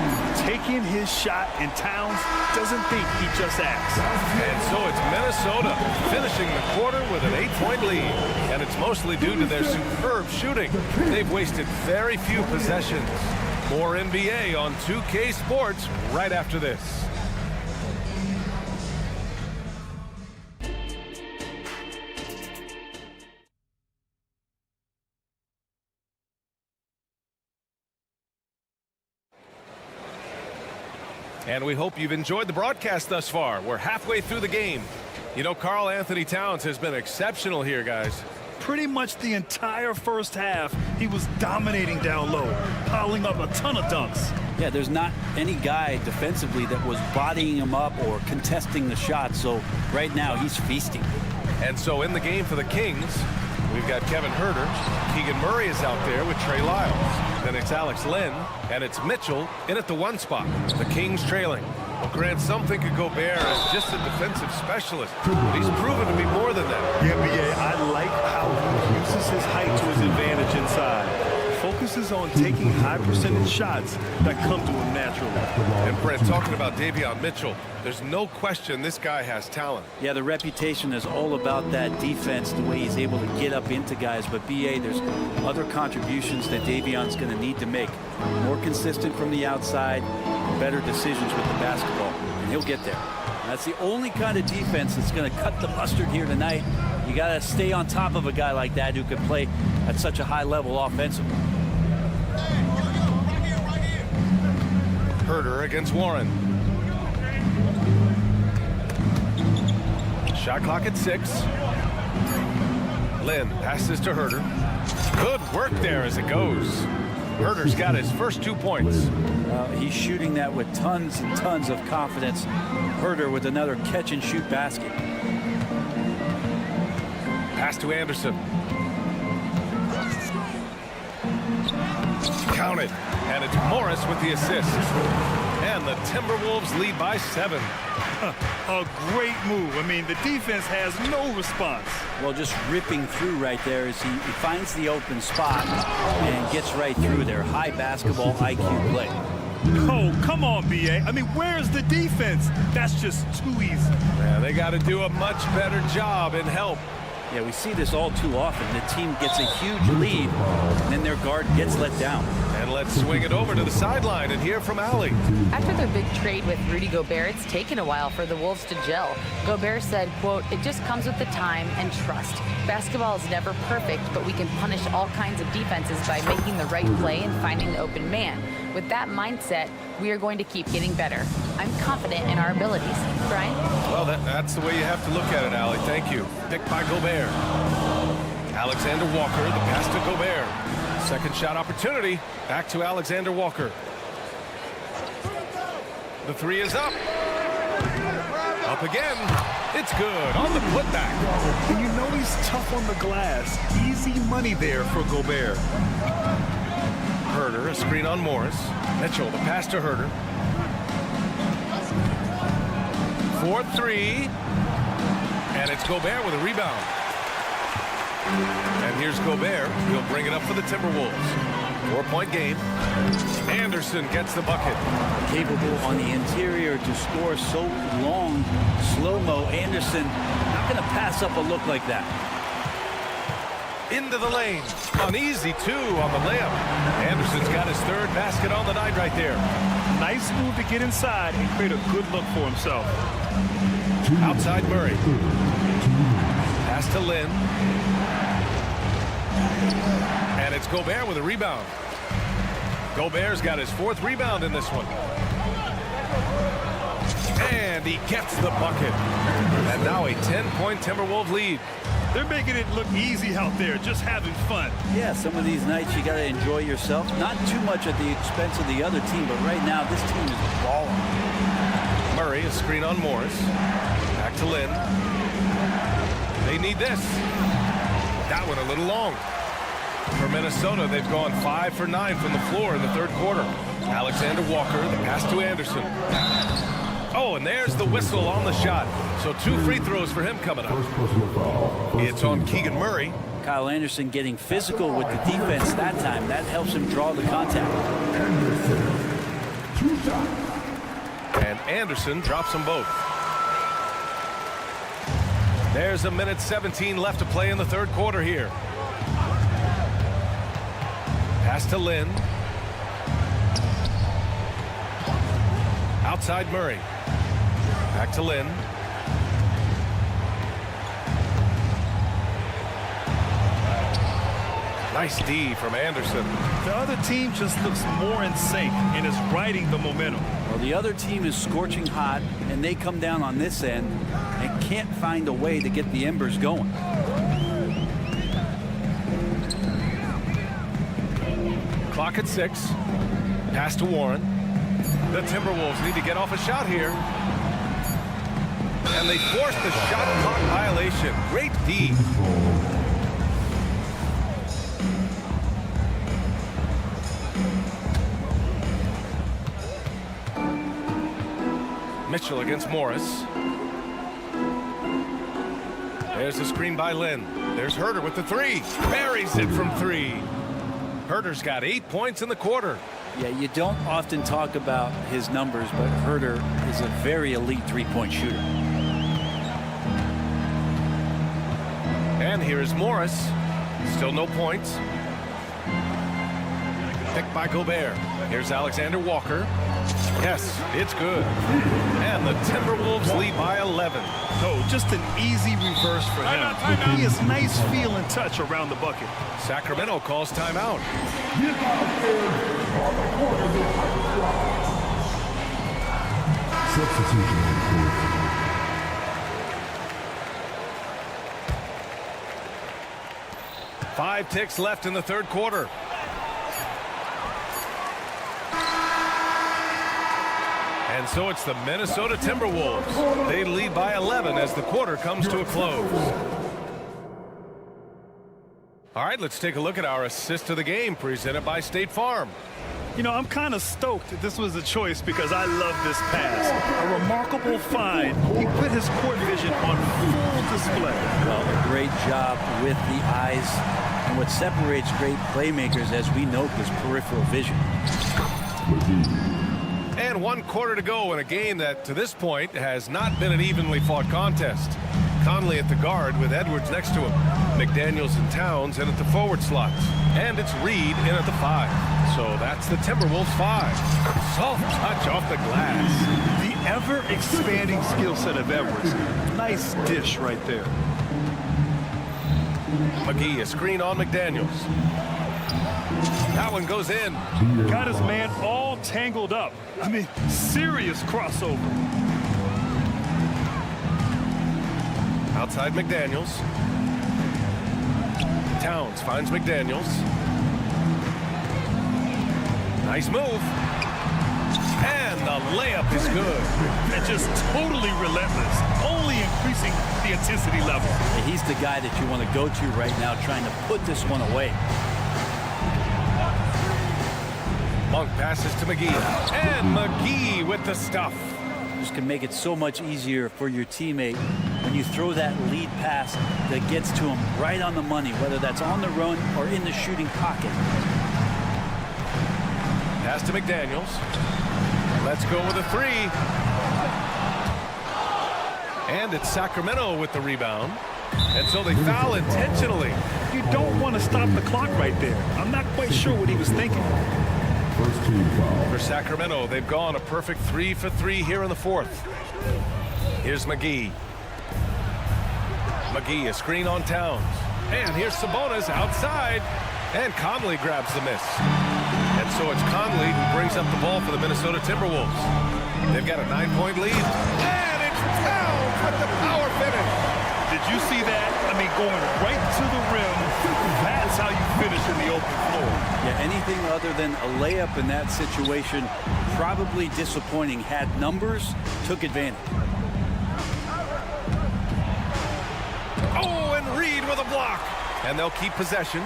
Taking his shot, and Towns doesn't think he just asked. And so it's Minnesota finishing the quarter with an 8-point lead. And it's mostly due to their superb shooting. They've wasted very few possessions. More NBA on 2K Sports right after this. And we hope you've enjoyed the broadcast thus far. We're halfway through the game. You know, Karl Anthony Towns has been exceptional here, guys. Pretty much the entire first half, he was dominating down low, piling up a ton of dunks. Yeah, there's not any guy defensively that was bodying him up or contesting the shot. So right now he's feasting. And so in the game for the Kings, we've got Kevin Huerter. Keegan Murray is out there with Trey Lyles. Then it's Alex Len, and it's Mitchell in at the 1 spot. The Kings trailing. Well, Grant, some think of Gobert as just a defensive specialist, but he's proven to be more than that. Yeah, BA, I like how he uses his height to his advantage inside. Focuses on taking high percentage shots that come to him naturally. And Brent, talking about Davion Mitchell, there's no question this guy has talent. Yeah, the reputation is all about that defense, the way he's able to get up into guys. But BA, there's other contributions that Davion's going to need to make. More consistent from the outside, better decisions with the basketball, and he'll get there. That's the only kind of defense that's going to cut the mustard here tonight. You got to stay on top of a guy like that who can play at such a high level offensively. Huerter against Warren. Shot clock at 6. Lynn passes to Huerter. Good work there as it goes. Huerter's got his first 2 points. He's shooting that with tons and tons of confidence. Huerter with another catch-and-shoot basket. Pass to Anderson. Counted. And it's Morris with the assist. And the Timberwolves lead by 7. A great move. I mean, the defense has no response. Well, just ripping through right there as he finds the open spot and gets right through there. High basketball IQ play. Oh, come on, BA. I mean, where's the defense? That's just too easy. Yeah, they got to do a much better job in help. Yeah, we see this all too often. The team gets a huge lead, and then their guard gets let down. And let's swing it over to the sideline and hear from Allie. After their big trade with Rudy Gobert, it's taken a while for the Wolves to gel. Gobert said, quote, "It just comes with the time and trust. Basketball is never perfect, but we can punish all kinds of defenses by making the right play and finding the open man. With that mindset, we are going to keep getting better. I'm confident in our abilities." Brian? Well, that's the way you have to look at it, Allie. Thank you. Picked by Gobert. Alexander Walker, the pass to Gobert. Second shot opportunity. Back to Alexander Walker. The 3 is up. Up again. It's good on the putback. And you know he's tough on the glass. Easy money there for Gobert. Huerter, a screen on Morris. Mitchell, the pass to Huerter. 4-3. And it's Gobert with a rebound. And here's Gobert. He'll bring it up for the Timberwolves. 4-point game. Anderson gets the bucket. Capable on the interior to score so long. Slow-mo. Anderson not going to pass up a look like that. Into the lane. An easy 2 on the layup. Anderson's got his 3rd basket on the night right there. Nice move to get inside and create a good look for himself. Outside Murray. Pass to Lynn. And it's Gobert with a rebound. Gobert's got his 4th rebound in this one. And he gets the bucket. And now a 10-point Timberwolves lead. They're making it look easy out there, just having fun. Yeah, some of these nights you got to enjoy yourself. Not too much at the expense of the other team, but right now this team is balling. Murray, a screen on Morris. Back to Lynn. They need this. That one a little long. For Minnesota, they've gone 5 for 9 from the floor in the 3rd quarter. Alexander Walker, the pass to Anderson. Oh, and there's the whistle on the shot. So 2 free throws for him coming up. It's on Keegan Murray. Kyle Anderson getting physical with the defense that time. That helps him draw the contact. And Anderson drops them both. There's a minute 17 left to play in the 3rd quarter here. Pass to Lynn. Outside Murray. Back to Lynn. Nice D from Anderson. The other team just looks more in sync and is riding the momentum. Well, the other team is scorching hot, and they come down on this end and can't find a way to get the embers going. Clock at 6. Pass to Warren. The Timberwolves need to get off a shot here. And they force the shot clock violation. Great D. Mitchell against Morris. There's a screen by Lynn. There's Herter with the 3. Buries it from 3. Herter's got 8 points in the quarter. Yeah, you don't often talk about his numbers, but Herter is a very elite three-point shooter. And here is Morris. Still no points. Picked by Gobert. Here's Alexander Walker. Yes, it's good. And the Timberwolves lead by 11. No, just an easy reverse for him. He has nice feel and touch around the bucket. Sacramento calls timeout. Substitution on the court. Five ticks left in the third quarter. And so it's the Minnesota Timberwolves. They lead by 11 as the quarter comes to a close. All right, let's take a look at our assist of the game presented by State Farm. You know, I'm kind of stoked that this was a choice because I love this pass. A remarkable find. He put his court vision on full display. Well, a great job with the eyes. And what separates great playmakers, as we note, is peripheral vision. And 1 quarter to go in a game that, to this point, has not been an evenly fought contest. Conley at the guard with Edwards next to him. McDaniels and Towns in at the forward slots. And it's Reed in at the 5. So that's the Timberwolves 5. Soft touch off the glass. The ever-expanding skill set of Edwards. Nice dish right there. McGee, a screen on McDaniels. That one goes in. Got his man all tangled up. I mean, serious crossover. Outside McDaniels. Towns finds McDaniels. Nice move. And the layup is good. And just totally relentless. Only increasing the intensity level. He's the guy that you want to go to right now, trying to put this one away. Monk passes to McGee. And McGee with the stuff. This can make it so much easier for your teammate when you throw that lead pass that gets to him right on the money, whether that's on the run or in the shooting pocket. Pass to McDaniels. Let's go with a 3. And it's Sacramento with the rebound. And so they foul intentionally. You don't want to stop the clock right there. I'm not quite sure what he was thinking. First team foul. For Sacramento, they've gone a perfect 3 for 3 here in the fourth. Here's McGee. McGee, a screen on Towns. And here's Sabonis outside. And Conley grabs the miss. And so it's Conley who brings up the ball for the Minnesota Timberwolves. They've got a 9-point lead. And it's Towns with the power finish. Did you see that? I mean, going right to the rim. That's how you finish in the open floor. Yeah, anything other than a layup in that situation, probably disappointing. Had numbers, took advantage. Oh, and Reed with a block. And they'll keep possession.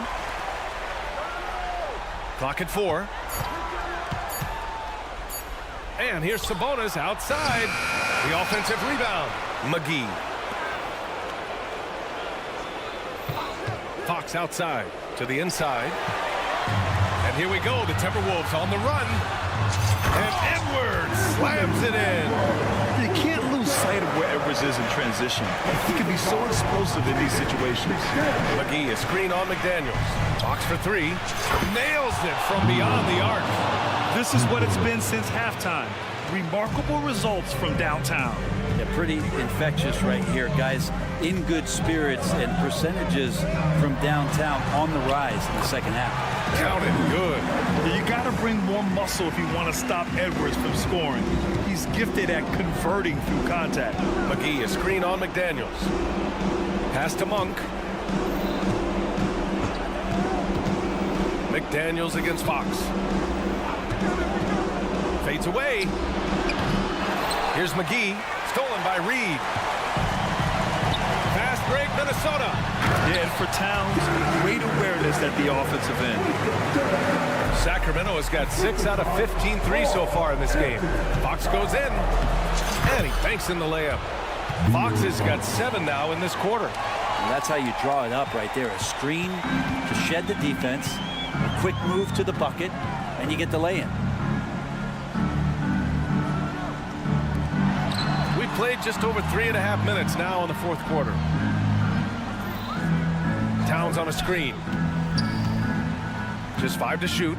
Clock at 4. And here's Sabonis outside. The offensive rebound. McGee. Fox outside to the inside. And here we go. The Timberwolves on the run. And Edwards slams it in. You can't lose sight of where Edwards is in transition. He can be so explosive in these situations. McGee, a screen on McDaniels. Fox for 3. Nails it from beyond the arc. This is what it's been since halftime. remarkable results from downtown. Yeah, pretty infectious right here, guys. In good spirits and percentages from downtown on the rise in the second half. Counted good. You got to bring more muscle if you want to stop Edwards from scoring. He's gifted at converting through contact. McGee, a screen on McDaniels. Pass to Monk. McDaniels against Fox. Fades away. Here's McGee. Stolen by Reed. Fast break, Minnesota. Yeah, and for Towns, great awareness at the offensive end. Sacramento has got 6 out of 15 threes so far in this game. Fox goes in, and he banks in the layup. Fox has got 7 now in this quarter. And that's how you draw it up right there. A screen to shed the defense, a quick move to the bucket, and you get the lay-in. We played just over 3.5 minutes now in the fourth quarter. Towns on a screen. Just 5 to shoot.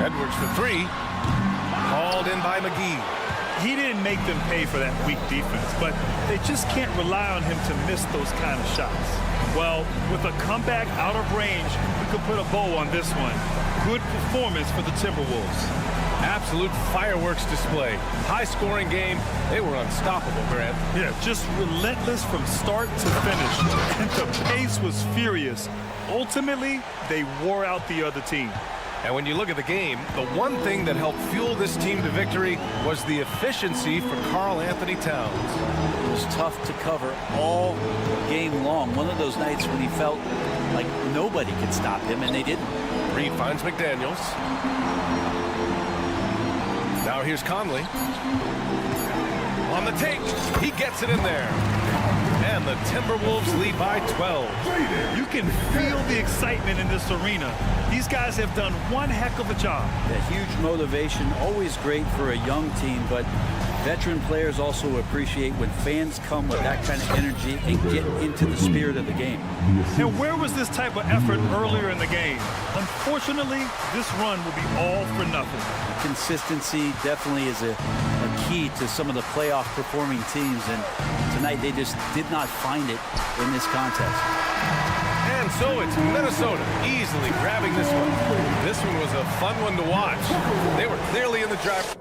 Edwards for 3. Hauled in by McGee. He didn't make them pay for that weak defense, but they just can't rely on him to miss those kind of shots. Well, with a comeback out of range, we could put a bow on this one. Good performance for the Timberwolves. Absolute fireworks display. High-scoring game. They were unstoppable, Grant. Yeah, just relentless from start to finish. And the pace was furious. Ultimately, they wore out the other team. And when you look at the game, the one thing that helped fuel this team to victory was the efficiency for Karl Anthony Towns. It was tough to cover all game long. One of those nights when he felt like nobody could stop him, and they didn't. Reed finds McDaniels. Now here's Conley. On the take, he gets it in there. And the Timberwolves lead by 12. You can feel the excitement in this arena. These guys have done one heck of a job. A huge motivation, always great for a young team, but veteran players also appreciate when fans come with that kind of energy and get into the spirit of the game. And where was this type of effort earlier in the game? Unfortunately, this run will be all for nothing. Consistency definitely is a key to some of the playoff performing teams, and tonight they just did not find it in this contest. And so it's Minnesota easily grabbing this one. This one was a fun one to watch. They were clearly in the drive.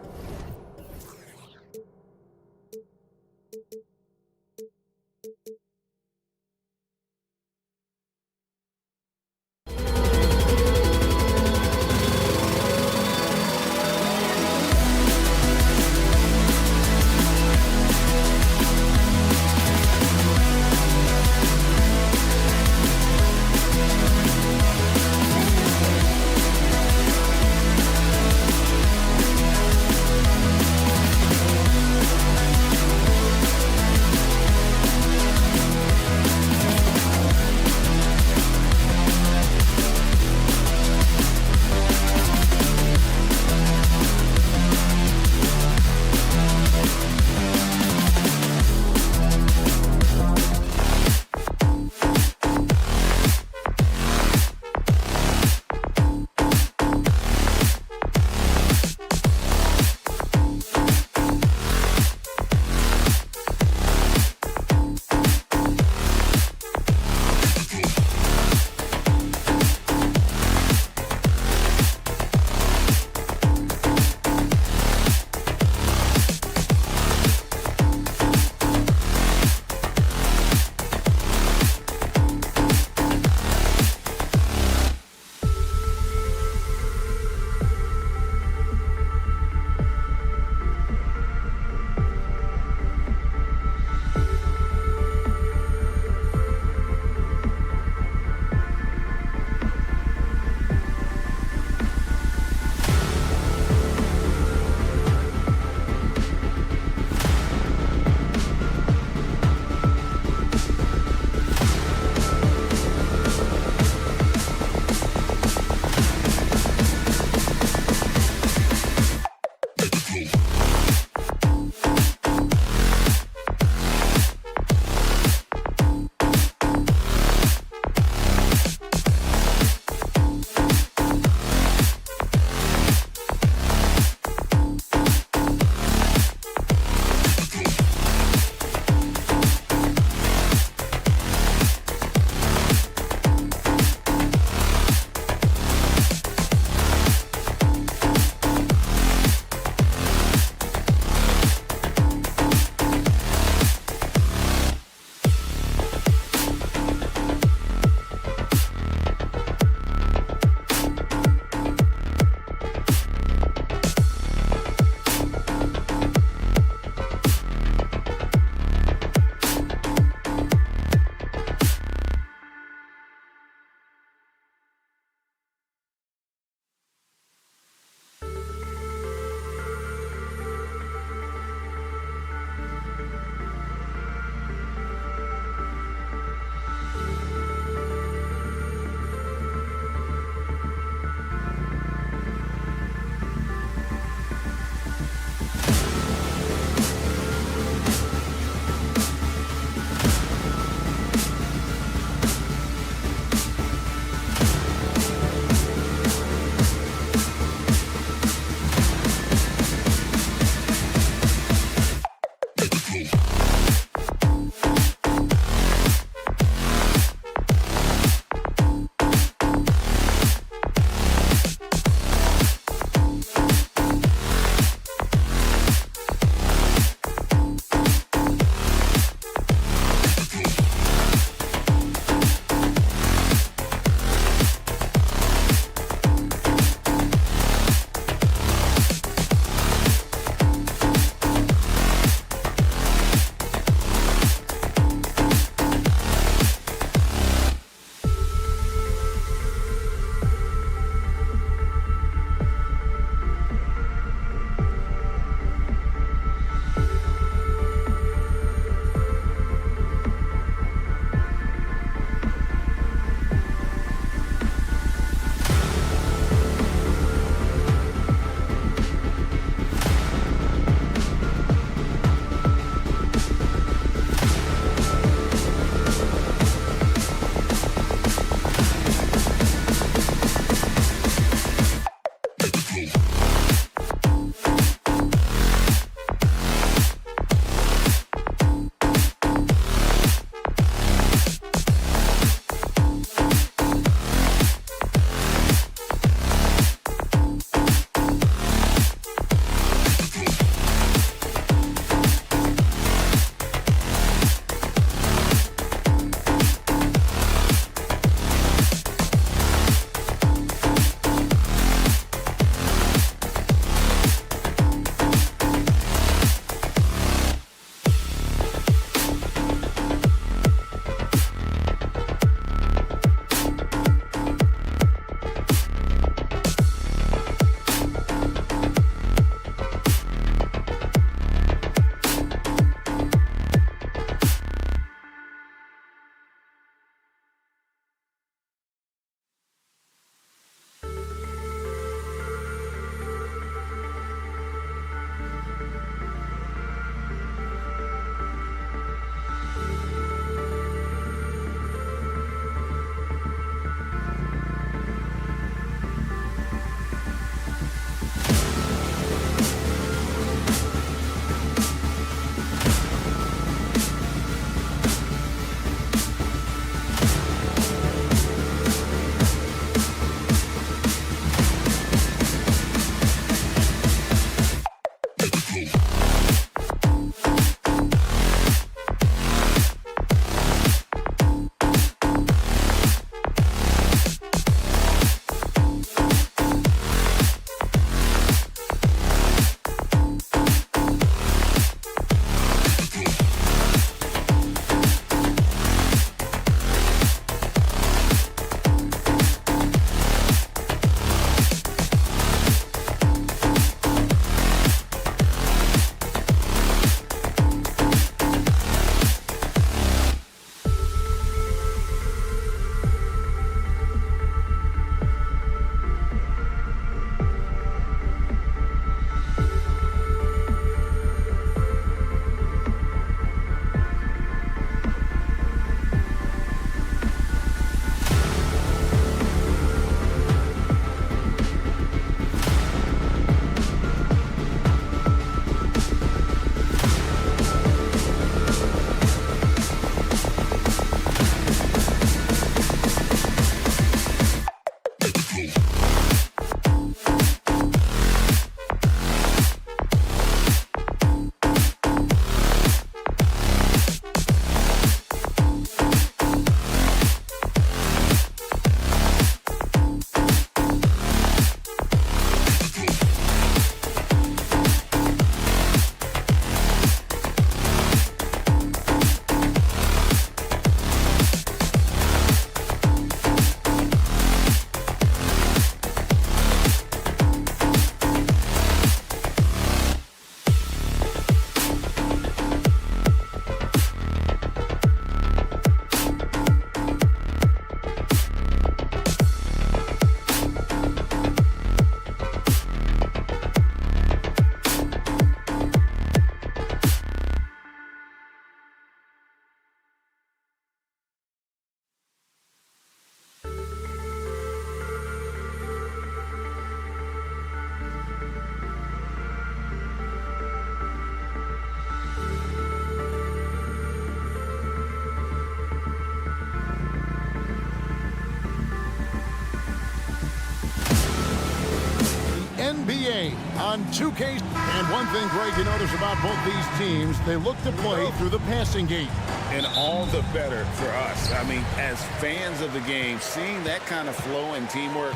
NBA on 2K. And one thing, Greg, you notice about both these teams, they look to play through the passing game. And all the better for us. I mean, as fans of the game, seeing that kind of flow and teamwork,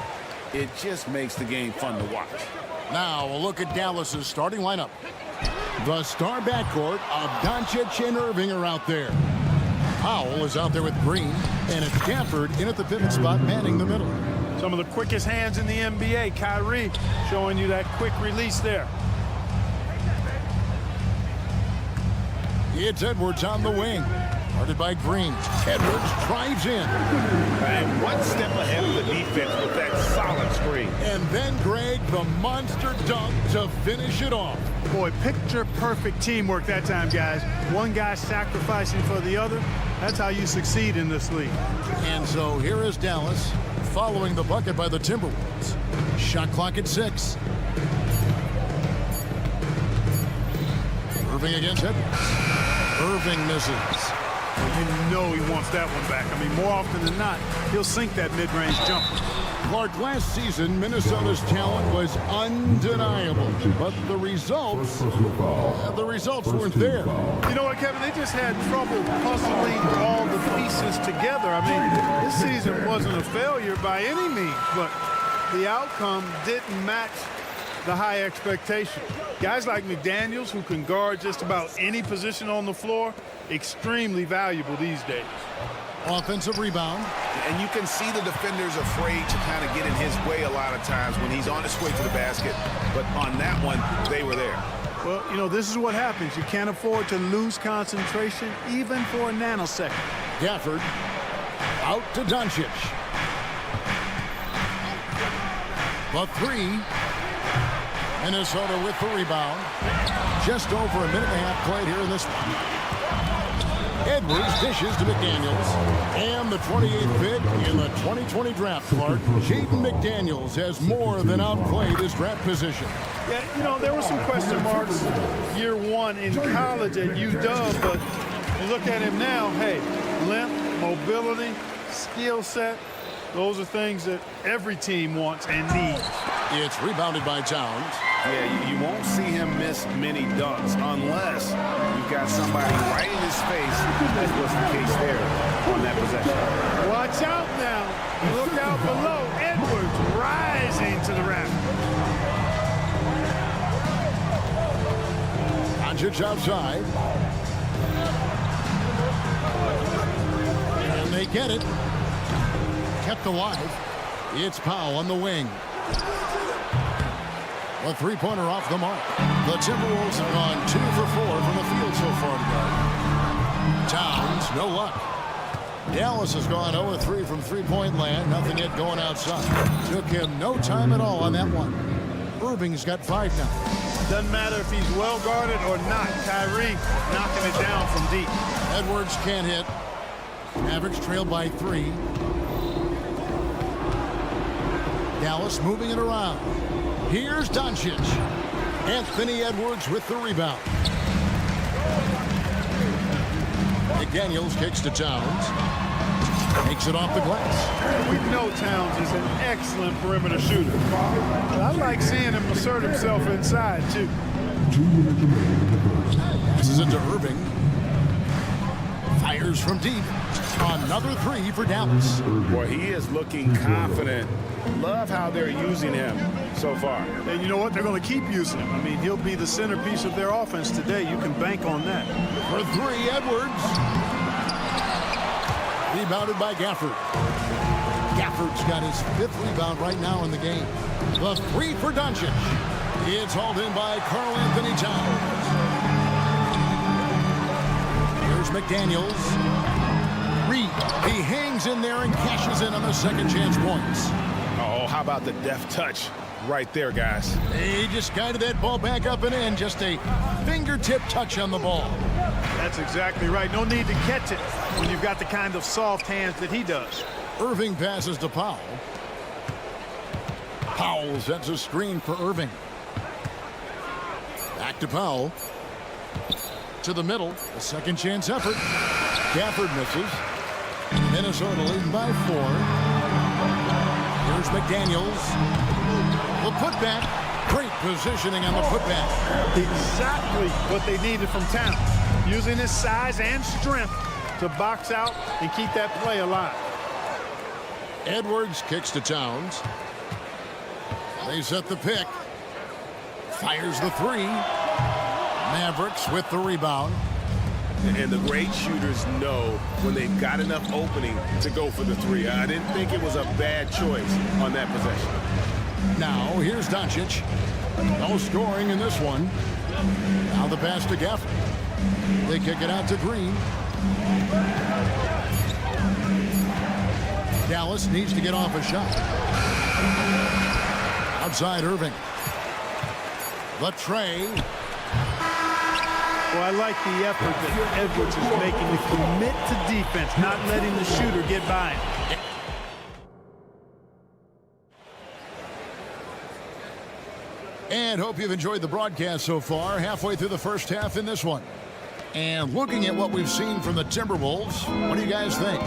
it just makes the game fun to watch. Now a look at Dallas's starting lineup. The star backcourt of Doncic and Irving are out there. Powell is out there with Green, and it's Gafford in at the pivot spot, manning the middle. Some of the quickest hands in the NBA. Kyrie showing you that quick release there. It's Edwards on the wing. Guarded by Green. Edwards drives in. And one step ahead of the defense with that solid screen. And then, Greg, the monster dunk to finish it off. Boy, picture-perfect teamwork that time, guys. One guy sacrificing for the other. That's how you succeed in this league. And so here is Dallas following the bucket by the Timberwolves. Shot clock at 6. Irving against Edwards. Irving misses. You know he wants that one back. I mean, more often than not, he'll sink that mid-range jumper. Clark, last season, Minnesota's talent was undeniable, but the results weren't there. You know what, Kevin? They just had trouble puzzling all the pieces together. I mean, this season wasn't a failure by any means, but the outcome didn't match the high expectation. Guys like McDaniels, who can guard just about any position on the floor, extremely valuable these days. Offensive rebound. And you can see the defenders afraid to kind of get in his way a lot of times when he's on his way to the basket. But on that one, they were there. Well, you know, this is what happens. You can't afford to lose concentration even for a nanosecond. Gafford out to Doncic. The 3. Minnesota with the rebound. Just over a minute and a half played here in this one. Edwards dishes to McDaniels. And the 28th pick in the 2020 draft, Clark. Jaden McDaniels has more than outplayed his draft position. Yeah, you know, there were some question marks year one in college at UW, but you look at him now, hey, length, mobility, skill set, those are things that every team wants and needs. It's rebounded by Towns. Yeah, you won't see him miss many dunks unless you've got somebody right in his face, as was the case there on that possession. Watch out now. Look out below. Edwards rising to the rack. Doncic outside. And they get it. Kept alive. It's Powell on the wing. A three-pointer off the mark. The Timberwolves have gone 2 for 4 from the field so far tonight. Towns, no luck. Dallas has gone 0-3 from three-point land. Nothing yet going outside. Took him no time at all on that one. Irving's got 5 now. Doesn't matter if he's well guarded or not. Kyrie knocking it down from deep. Edwards can't hit. Mavericks trail by 3. Dallas moving it around. Here's Doncic. Anthony Edwards with the rebound. McDaniels kicks to Towns. Takes it off the glass. We know Towns is an excellent perimeter shooter. I like seeing him assert himself inside, too. This is into Irving. Fires from deep. Another 3 for Dallas. Boy, he is looking confident. Love how they're using him so far. And you know what? They're going to keep using him. I mean, he'll be the centerpiece of their offense today. You can bank on that. For 3, Edwards. Rebounded by Gafford. Gafford's got his 5th rebound right now in the game. The 3 for Doncic. It's hauled in by Karl Anthony Towns. Here's McDaniels. Reed. He hangs in there and cashes in on the second chance points. Oh, how about the deft touch right there, guys? He just guided that ball back up and in. Just a fingertip touch on the ball. That's exactly right. No need to catch it when you've got the kind of soft hands that he does. Irving passes to Powell. Powell sets a screen for Irving. Back to Powell. To the middle. A second chance effort. Gafford misses. Minnesota leading by 4. Here's McDaniels. The putback. Great positioning on the putback. Exactly what they needed from Towns. Using his size and strength to box out and keep that play alive. Edwards kicks to Towns. They set the pick. Fires the three. Mavericks with the rebound. And the great shooters know when they've got enough opening to go for the three. I didn't think it was a bad choice on that possession. Now, here's Doncic. No scoring in this one. Now the pass to Gafford. They kick it out to Green. Dallas needs to get off a shot. Outside Irving. The tray. Well, I like the effort that Edwards is making to commit to defense, not letting the shooter get by him. And hope you've enjoyed the broadcast so far. Halfway through the first half in this one. And looking at what we've seen from the Timberwolves, what do you guys think?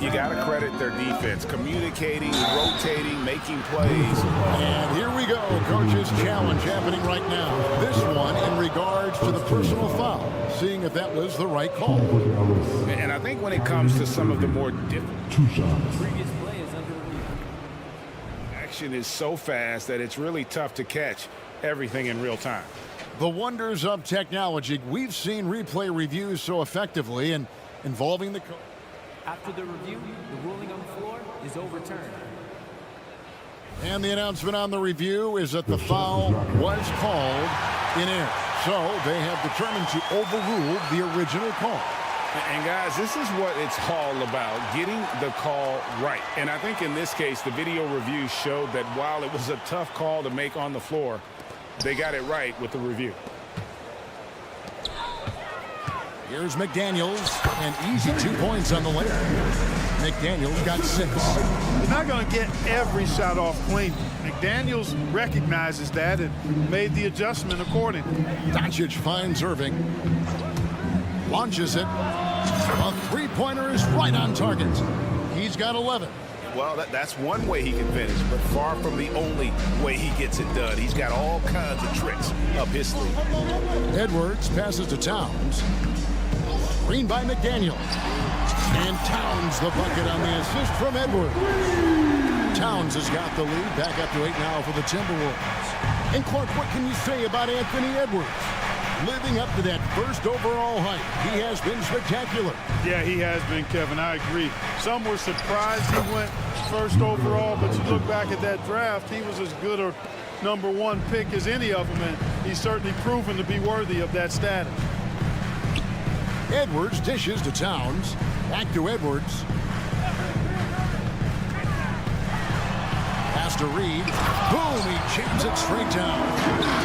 You got to credit their defense. Communicating, rotating, making plays. And here we go. Coach's challenge happening right now. This one in regards to the personal foul. Seeing if that was the right call. And I think when it comes to some of the more difficult... 2 shots. Previous play is under review. Action is so fast that it's really tough to catch everything in real time. The wonders of technology. We've seen replay reviews so effectively and involving the coach. After the review, the ruling on the floor is overturned. And the announcement on the review is that the foul was called in air. So they have determined to overrule the original call. And guys, this is what it's all about, getting the call right. And I think in this case, the video review showed that while it was a tough call to make on the floor, they got it right with the review. Here's McDaniels, and easy 2 points on the layup. McDaniels got 6. He's not going to get every shot off clean. McDaniels recognizes that and made the adjustment accordingly. Doncic finds Irving. Launches it. A three-pointer is right on target. He's got 11. Well, that's one way he can finish, but far from the only way he gets it done. He's got all kinds of tricks up his sleeve. Edwards passes to Towns. Screen by McDaniel. And Towns the bucket on the assist from Edwards. Towns has got the lead. Back up to 8 now for the Timberwolves. And Clark, what can you say about Anthony Edwards? Living up to that first overall hype, he has been spectacular. Yeah, he has been, Kevin. I agree. Some were surprised he went first overall, but you look back at that draft, he was as good a #1 pick as any of them, and he's certainly proven to be worthy of that status. Edwards dishes to Towns. Back to Edwards. Pass to Reed. Boom, he jams it straight down.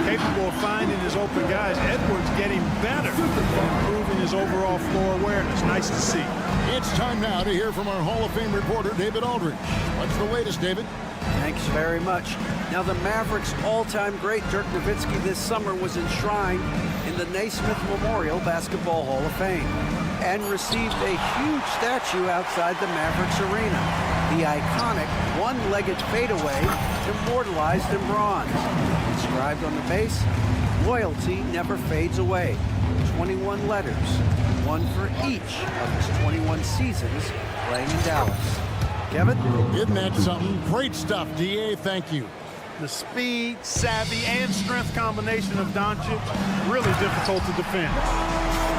Capable of finding his open guys. Edwards getting better, improving his overall floor awareness. Nice to see. It's time now to hear from our Hall of Fame reporter, David Aldridge. What's the latest, David? Thanks very much. Now, the Mavericks' all-time great Dirk Nowitzki this summer was enshrined in the Naismith Memorial Basketball Hall of Fame and received a huge statue outside the Mavericks arena. The iconic one-legged fadeaway immortalized in bronze. Inscribed on the base, loyalty never fades away. 21 letters, one for each of his 21 seasons playing in Dallas. Kevin? Isn't that something? Great stuff, DA. Thank you. The speed, savvy, and strength combination of Doncic, really difficult to defend.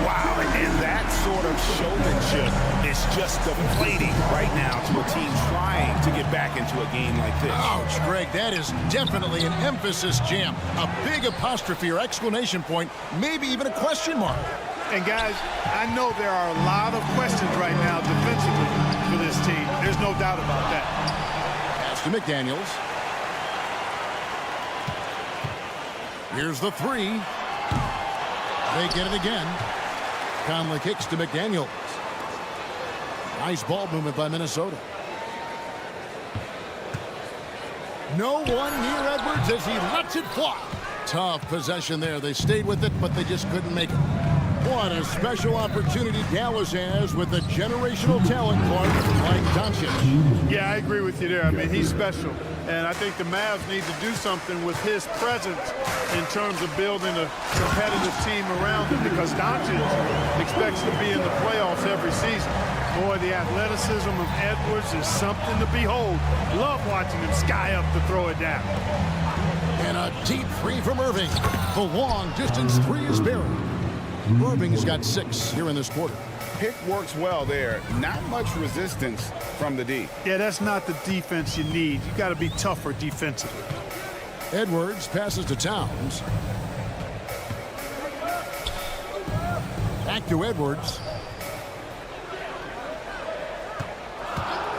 Wow, and that sort of showmanship is just deflating right now to a team trying to get back into a game like this. Ouch, Greg, that is definitely an emphasis jam. A big apostrophe or exclamation point, maybe even a question mark. And guys, I know there are a lot of questions right now defensively for this team. There's no doubt about that. Pass to McDaniels. Here's the three. They get it again. Conley kicks to McDaniels. Nice ball movement by Minnesota. No one near Edwards as he lets it fly. Tough possession there. They stayed with it, but they just couldn't make it. What a special opportunity Dallas has with a generational talent, Clark, like Doncic. Yeah, I agree with you there. I mean, he's special. And I think the Mavs need to do something with his presence in terms of building a competitive team around him, because Doncic expects to be in the playoffs every season. Boy, the athleticism of Edwards is something to behold. Love watching him sky up to throw it down. And a deep three from Irving. The long-distance three is buried. Irving's got 6 here in this quarter. Pick works well there. Not much resistance from the D. Yeah, that's not the defense you need. You got to be tougher defensively. Edwards passes to Towns. Back to Edwards.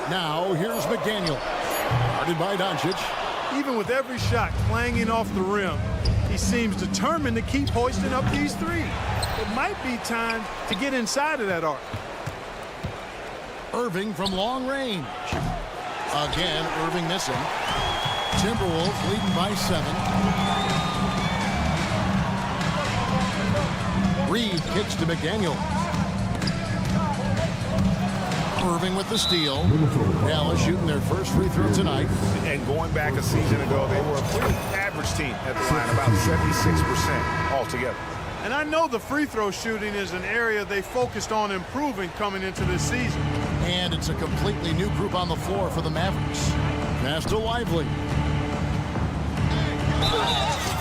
Now here's McDaniel. Guarded by Doncic. Even with every shot clanging off the rim, he seems determined to keep hoisting up these threes. It might be time to get inside of that arc. Irving from long range. Again, Irving missing. Timberwolves leading by 7. Reed kicks to McDaniel. Irving with the steal. Dallas shooting their first free throw tonight. And going back a season ago, they were a pretty average team at the line, about 76% altogether. And I know the free throw shooting is an area they focused on improving coming into this season. And it's a completely new group on the floor for the Mavericks. Pass to Lively.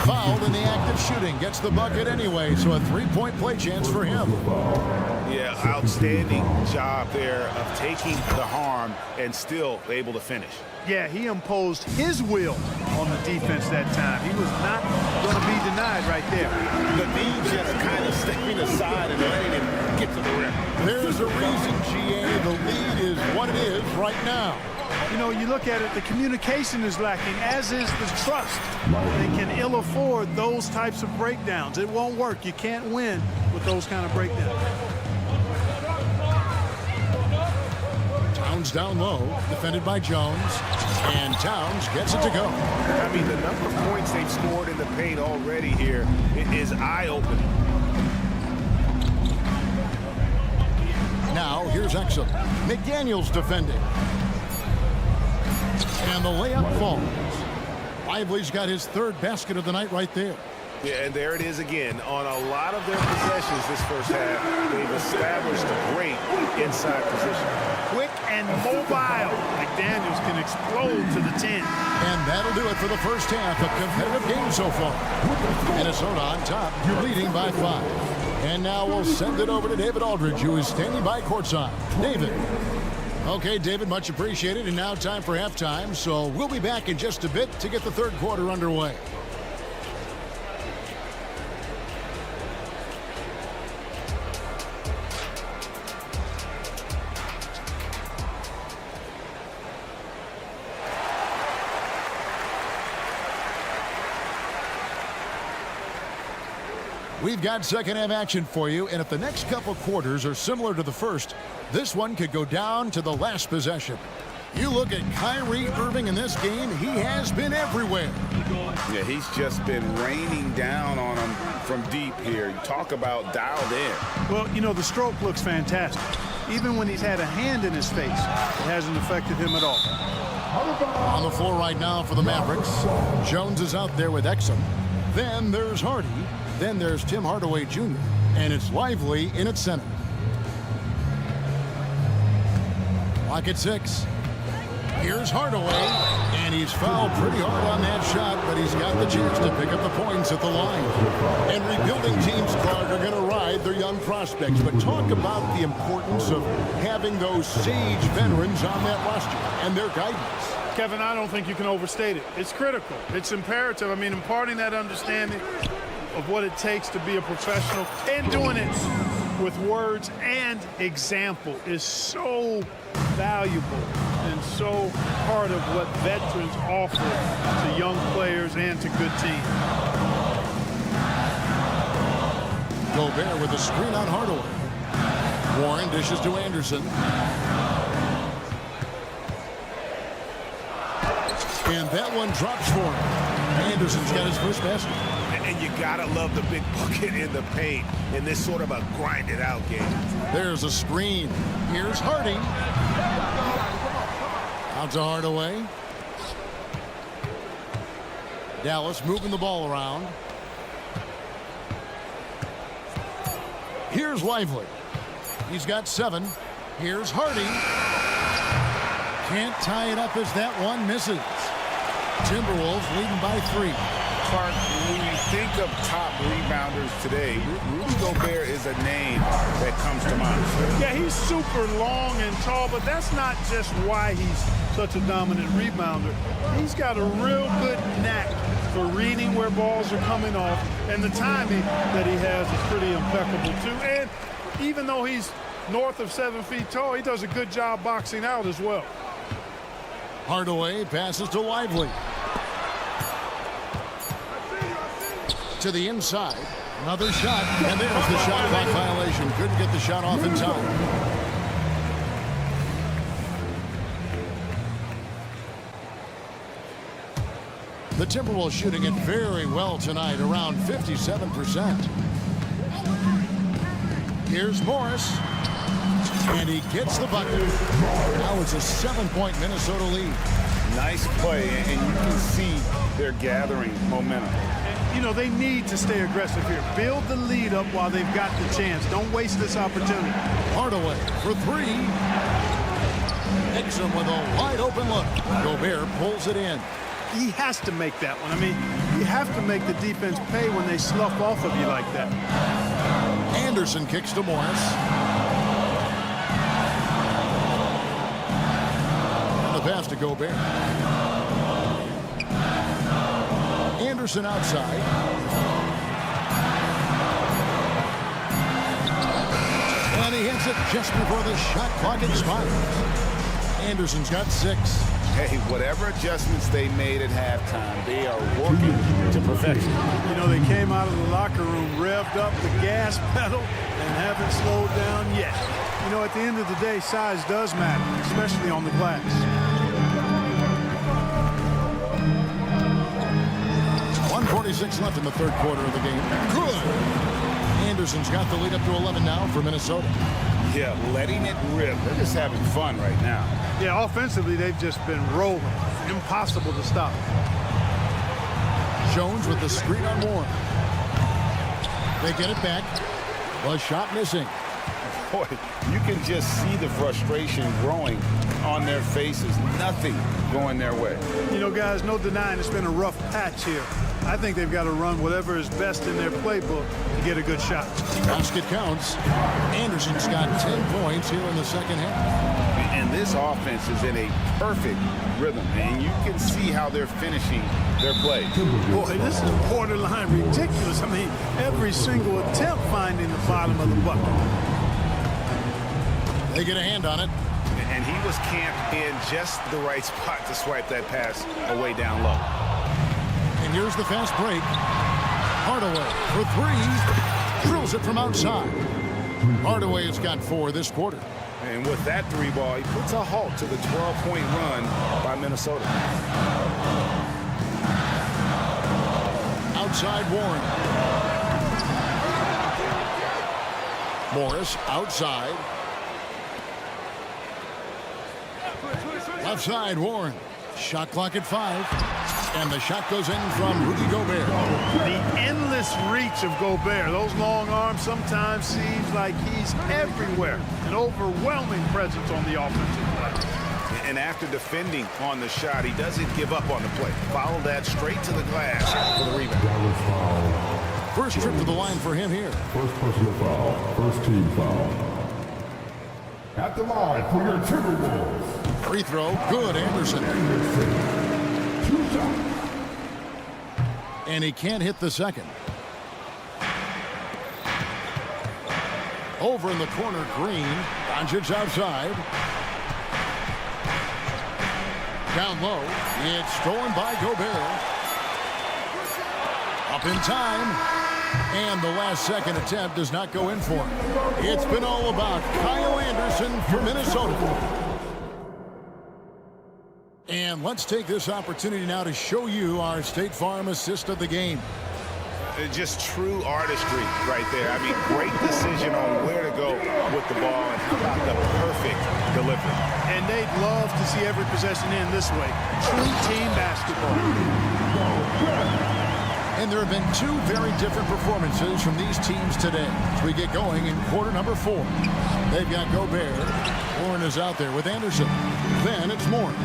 Fouled in the act of shooting. Gets the bucket anyway, so a 3-point play chance for him. Yeah, outstanding job there of taking the harm and still able to finish. Yeah, he imposed his will on the defense that time. He was not going to be denied right there. The D just kind of stepping aside and letting him get to the rim. There's a reason, GA. The lead is what it is right now. You know, you look at it, the communication is lacking, as is the trust. They can ill afford those types of breakdowns. It won't work. You can't win with those kind of breakdowns. Towns down low, defended by Jones, and Towns gets it to go. I mean, the number of points they've scored in the paint already here is eye-opening. Now, here's Exum. McDaniel's defending. And the layup falls. Lively's got his 3rd basket of the night right there. Yeah, and there it is again. On a lot of their possessions this first half, they've established a great inside position. Quick and mobile. McDaniels can explode to the 10. And that'll do it for the first half. A competitive game so far. Minnesota on top, leading by 5. And now we'll send it over to David Aldridge, who is standing by courtside. David. Okay, David, much appreciated. And now time for halftime. So we'll be back in just a bit to get the 3rd quarter underway. We've got second half action for you, and if the next couple quarters are similar to the first, this one could go down to the last possession. You look at Kyrie Irving in this game, he has been everywhere. Yeah, he's just been raining down on him from deep here. You talk about dialed in. Well, you know, the stroke looks fantastic. Even when he's had a hand in his face, it hasn't affected him at all. On the floor right now for the Mavericks, Jones is out there with Exum. Then there's Hardy. Then there's Tim Hardaway Jr. And it's Lively in at center. Clock at 6. Here's Hardaway. And he's fouled pretty hard on that shot, but he's got the chance to pick up the points at the line. And rebuilding teams, Clark, are going to ride their young prospects. But talk about the importance of having those sage veterans on that roster and their guidance. Kevin, I don't think you can overstate it. It's critical. It's imperative. I mean, imparting that understanding of what it takes to be a professional and doing it with words and example is so valuable and so part of what veterans offer to young players and to good teams. Gobert with a screen on Hardaway. Warren dishes to Anderson. And that one drops for him. Anderson's got his first basket. And you gotta love the big bucket in the paint in this sort of a grinded-out game. There's a screen. Here's Hardy. Out to Hardaway. Dallas moving the ball around. Here's Lively. He's got 7. Here's Hardy. Can't tie it up as that one misses. Timberwolves leading by 3. Clark, when you think of top rebounders today, Rudy Gobert is a name that comes to mind. Yeah, he's super long and tall, but that's not just why he's such a dominant rebounder. He's got a real good knack for reading where balls are coming off, and the timing that he has is pretty impeccable too. And even though he's north of 7 feet tall, he does a good job boxing out as well. Hardaway passes to Lively. To the inside. Another shot, and there's the shot clock violation. Couldn't get the shot off in time. The Timberwolves shooting it very well tonight, around 57%. Here's Morris. And he gets the bucket. Now it's a 7-point Minnesota lead. Nice play, and you can see they're gathering momentum. You know, they need to stay aggressive here. Build the lead up while they've got the chance. Don't waste this opportunity. Hardaway for 3. Nixon with a wide open look. Gobert pulls it in. He has to make that one. I mean, you have to make the defense pay when they slough off of you like that. Anderson kicks to Morris. And the pass to Gobert. Anderson outside. And he hits it just before the shot clock expires. Anderson's got 6. Hey, whatever adjustments they made at halftime, they are working to perfection. You know, they came out of the locker room, revved up the gas pedal, and haven't slowed down yet. You know, at the end of the day, size does matter, especially on the glass. 1:46 left in the third quarter of the game. Good. Anderson's got the lead up to 11 now for Minnesota. Yeah, letting it rip. They're just having fun right now. Yeah, offensively, they've just been rolling. Impossible to stop. Jones with the screen on Warren. They get it back. A shot missing. Boy, you can just see the frustration growing on their faces. Nothing going their way. You know, guys, no denying it's been a rough patch here. I think they've got to run whatever is best in their playbook to get a good shot. Basket counts. Anderson's got 10 points here in the second half. And this offense is in a perfect rhythm, and you can see how they're finishing their play. Boy, this is borderline ridiculous. I mean, every single attempt finding the bottom of the bucket. They get a hand on it. And he was camped in just the right spot to swipe that pass away down low. And here's the fast break. Hardaway for 3. Drills it from outside. Hardaway has got 4 this quarter. And with that 3 ball, he puts a halt to the 12-point run by Minnesota. Outside Warren. Morris outside. Left side Warren. Shot clock at 5. And the shot goes in from Rudy Gobert. The endless reach of Gobert. Those long arms sometimes seems like he's everywhere. An overwhelming presence on the offensive side. And after defending on the shot, he doesn't give up on the play. Follow that straight to the glass for the rebound. First trip to the line for him here. First personal foul. First team foul. At the line for your Timberwolves. Free throw. Good, Anderson. And he can't hit the second. Over in the corner, Green. Doncic outside. Down low. It's stolen by Gobert. Up in time. And the last second attempt does not go in for him. It's been all about Kyle Anderson for Minnesota. And let's take this opportunity now to show you our State Farm assist of the game. Just true artistry right there. I mean, great decision on where to go with the ball, and how about the perfect delivery. And they'd love to see every possession in this way. True team basketball. And there have been two very different performances from these teams today as we get going in quarter number 4. They've got Gobert. Warren is out there with Anderson. Then it's Morris.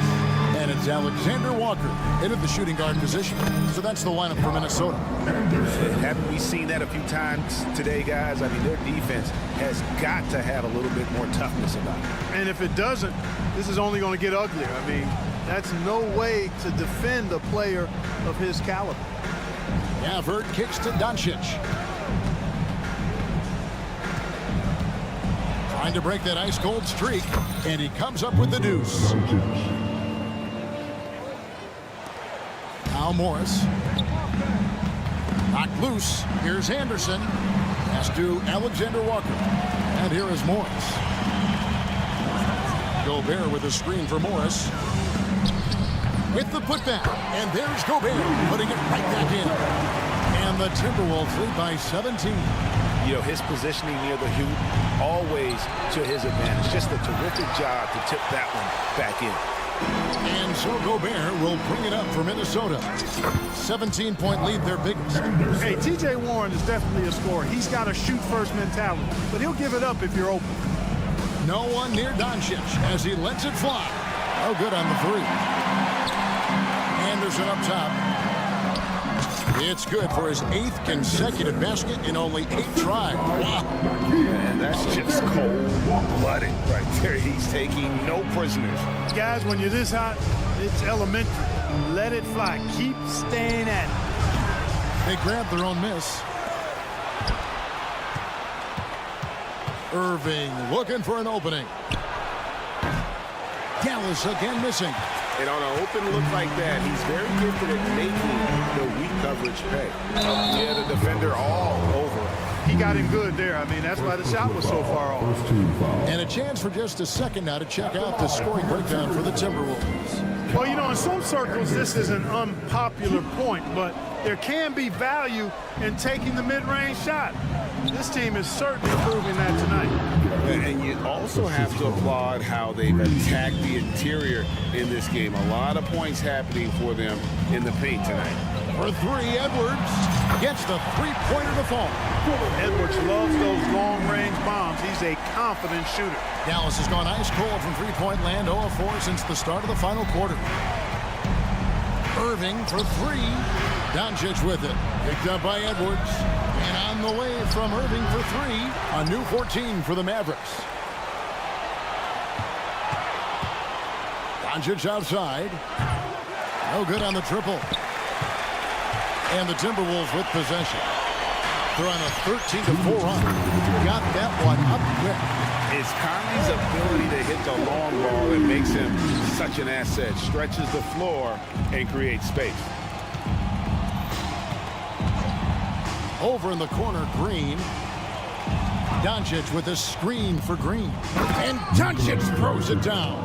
And it's Alexander Walker in at the shooting guard position. So that's the lineup for Minnesota. Haven't we seen that a few times today, guys? I mean, their defense has got to have a little bit more toughness about it. And if it doesn't, this is only going to get uglier. I mean, that's no way to defend a player of his caliber. Gafford kicks to Doncic. Trying to break that ice-cold streak, and he comes up with the deuce. Now Morris. Knocked loose. Here's Anderson. Pass to Alexander Walker. And here is Morris. Gobert with a screen for Morris. With the putback. And there's Gobert putting it right back in. And the Timberwolves lead by 17. You know, his positioning near the hoop, always to his advantage. Just a terrific job to tip that one back in. And so Gobert will bring it up for Minnesota. 17-point lead, their biggest. Hey, T.J. Warren is definitely a scorer. He's got a shoot-first mentality, but he'll give it up if you're open. No one near Doncic as he lets it fly. No good on the three. Anderson up top. It's good for his 8th consecutive basket in only 8 tries. Wow. And that's just cold-blooded right there. He's taking no prisoners. Guys, when you're this hot, it's elementary. Let it fly. Keep staying at it. They grab their own miss. Irving looking for an opening. Dallas again missing. And on an open look like that, he's very gifted at making the weak coverage pay. Yeah, the defender all over him. He got him good there. I mean, that's why the shot was so far off. And a chance for just a second now to check out the scoring breakdown for the Timberwolves. Well, you know, in some circles, this is an unpopular point, but there can be value in taking the mid-range shot. This team is certainly proving that tonight. And you also have to applaud how they've attacked the interior in this game. A lot of points happening for them in the paint tonight. For 3, Edwards gets the three-pointer to fall. Edwards loves those long-range bombs. He's a confident shooter. Dallas has gone ice cold from three-point land, 0 of 4 since the start of the final quarter. Irving for 3. Doncic with it. Picked up by Edwards. And on the way from Irving for 3. A new 14 for the Mavericks. Doncic outside. No good on the triple. And the Timberwolves with possession. They're on a 13-4 run. Got that one up quick. It's Conley's ability to hit the long ball that makes him such an asset. Stretches the floor and creates space. Over in the corner, Green. Doncic with a screen for Green. And Doncic throws it down.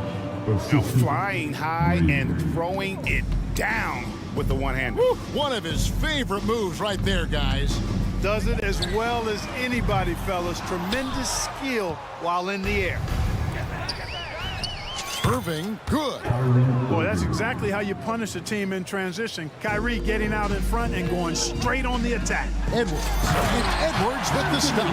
Now flying high and throwing it down with the one hand. One of his favorite moves right there, guys. Does it as well as anybody, fellas. Tremendous skill while in the air. Irving, good. Boy, that's exactly how you punish a team in transition. Kyrie getting out in front and going straight on the attack. Edwards. And Edwards with the stuff.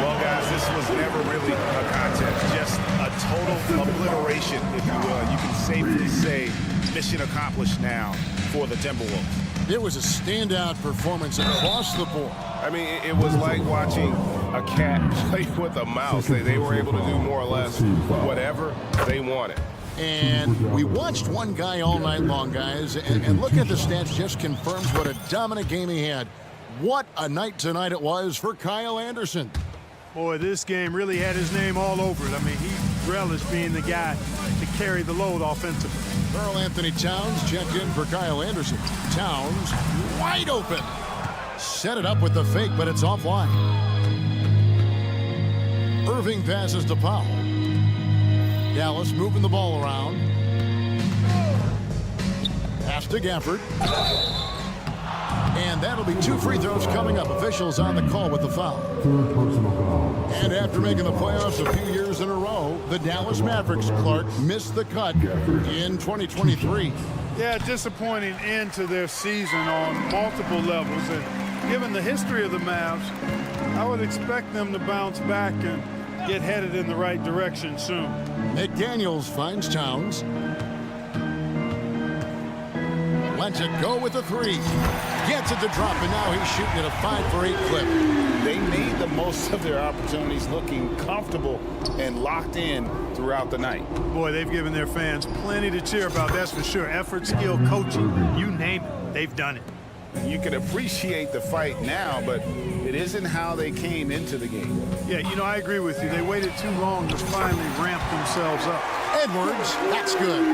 Well, guys, this was never really a contest. Just a total obliteration, if you will. You can safely say mission accomplished now for the Timberwolves. It was a standout performance across the board. I mean, it was like watching a cat play with a mouse. They were able to do more or less whatever they wanted. And we watched one guy all night long, guys, and look at the stats, just confirms what a dominant game he had. What a night tonight it was for Kyle Anderson. Boy, this game really had his name all over it. I mean, he relished being the guy to carry the load offensively. Karl Anthony Towns checked in for Kyle Anderson. Towns wide open. Set it up with the fake, but it's offline. Irving passes to Powell. Dallas moving the ball around. Pass to Gafford. And that'll be 2 free throws coming up. Officials on the call with the foul. Third personal foul. And after making the playoffs a few years in a row, the Dallas Mavericks, Clark, missed the cut in 2023. Yeah, disappointing end to their season on multiple levels. And given the history of the Mavs, I would expect them to bounce back and get headed in the right direction soon. McDaniels finds Towns. Lets it go with the 3. Gets it to drop, and now he's shooting at a 5-for-8 clip. They made the most of their opportunities, looking comfortable and locked in throughout the night. Boy, they've given their fans plenty to cheer about, that's for sure. Effort, skill, coaching, you name it, they've done it. You can appreciate the fight now, but it isn't how they came into the game. Yeah, you know, I agree with you. They waited too long to finally ramp themselves up. Edwards, that's good.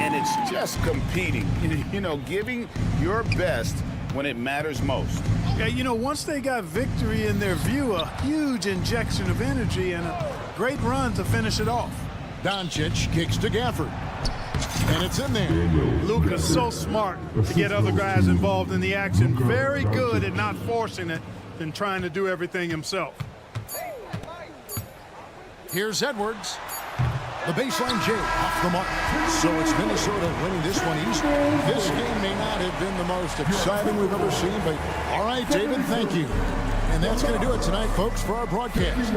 And it's just competing, you know, giving your best when it matters most. Yeah, you know, once they got victory in their view, a huge injection of energy and a great run to finish it off. Doncic kicks to Gafford. And it's in there. Luka's so smart to get other guys involved in the action. Very good at not forcing it and trying to do everything himself. Here's Edwards. The baseline J off the mark. So it's Minnesota winning this one easily. This game may not have been the most exciting we've ever seen, but all right, David, thank you. And that's going to do it tonight, folks, for our broadcast.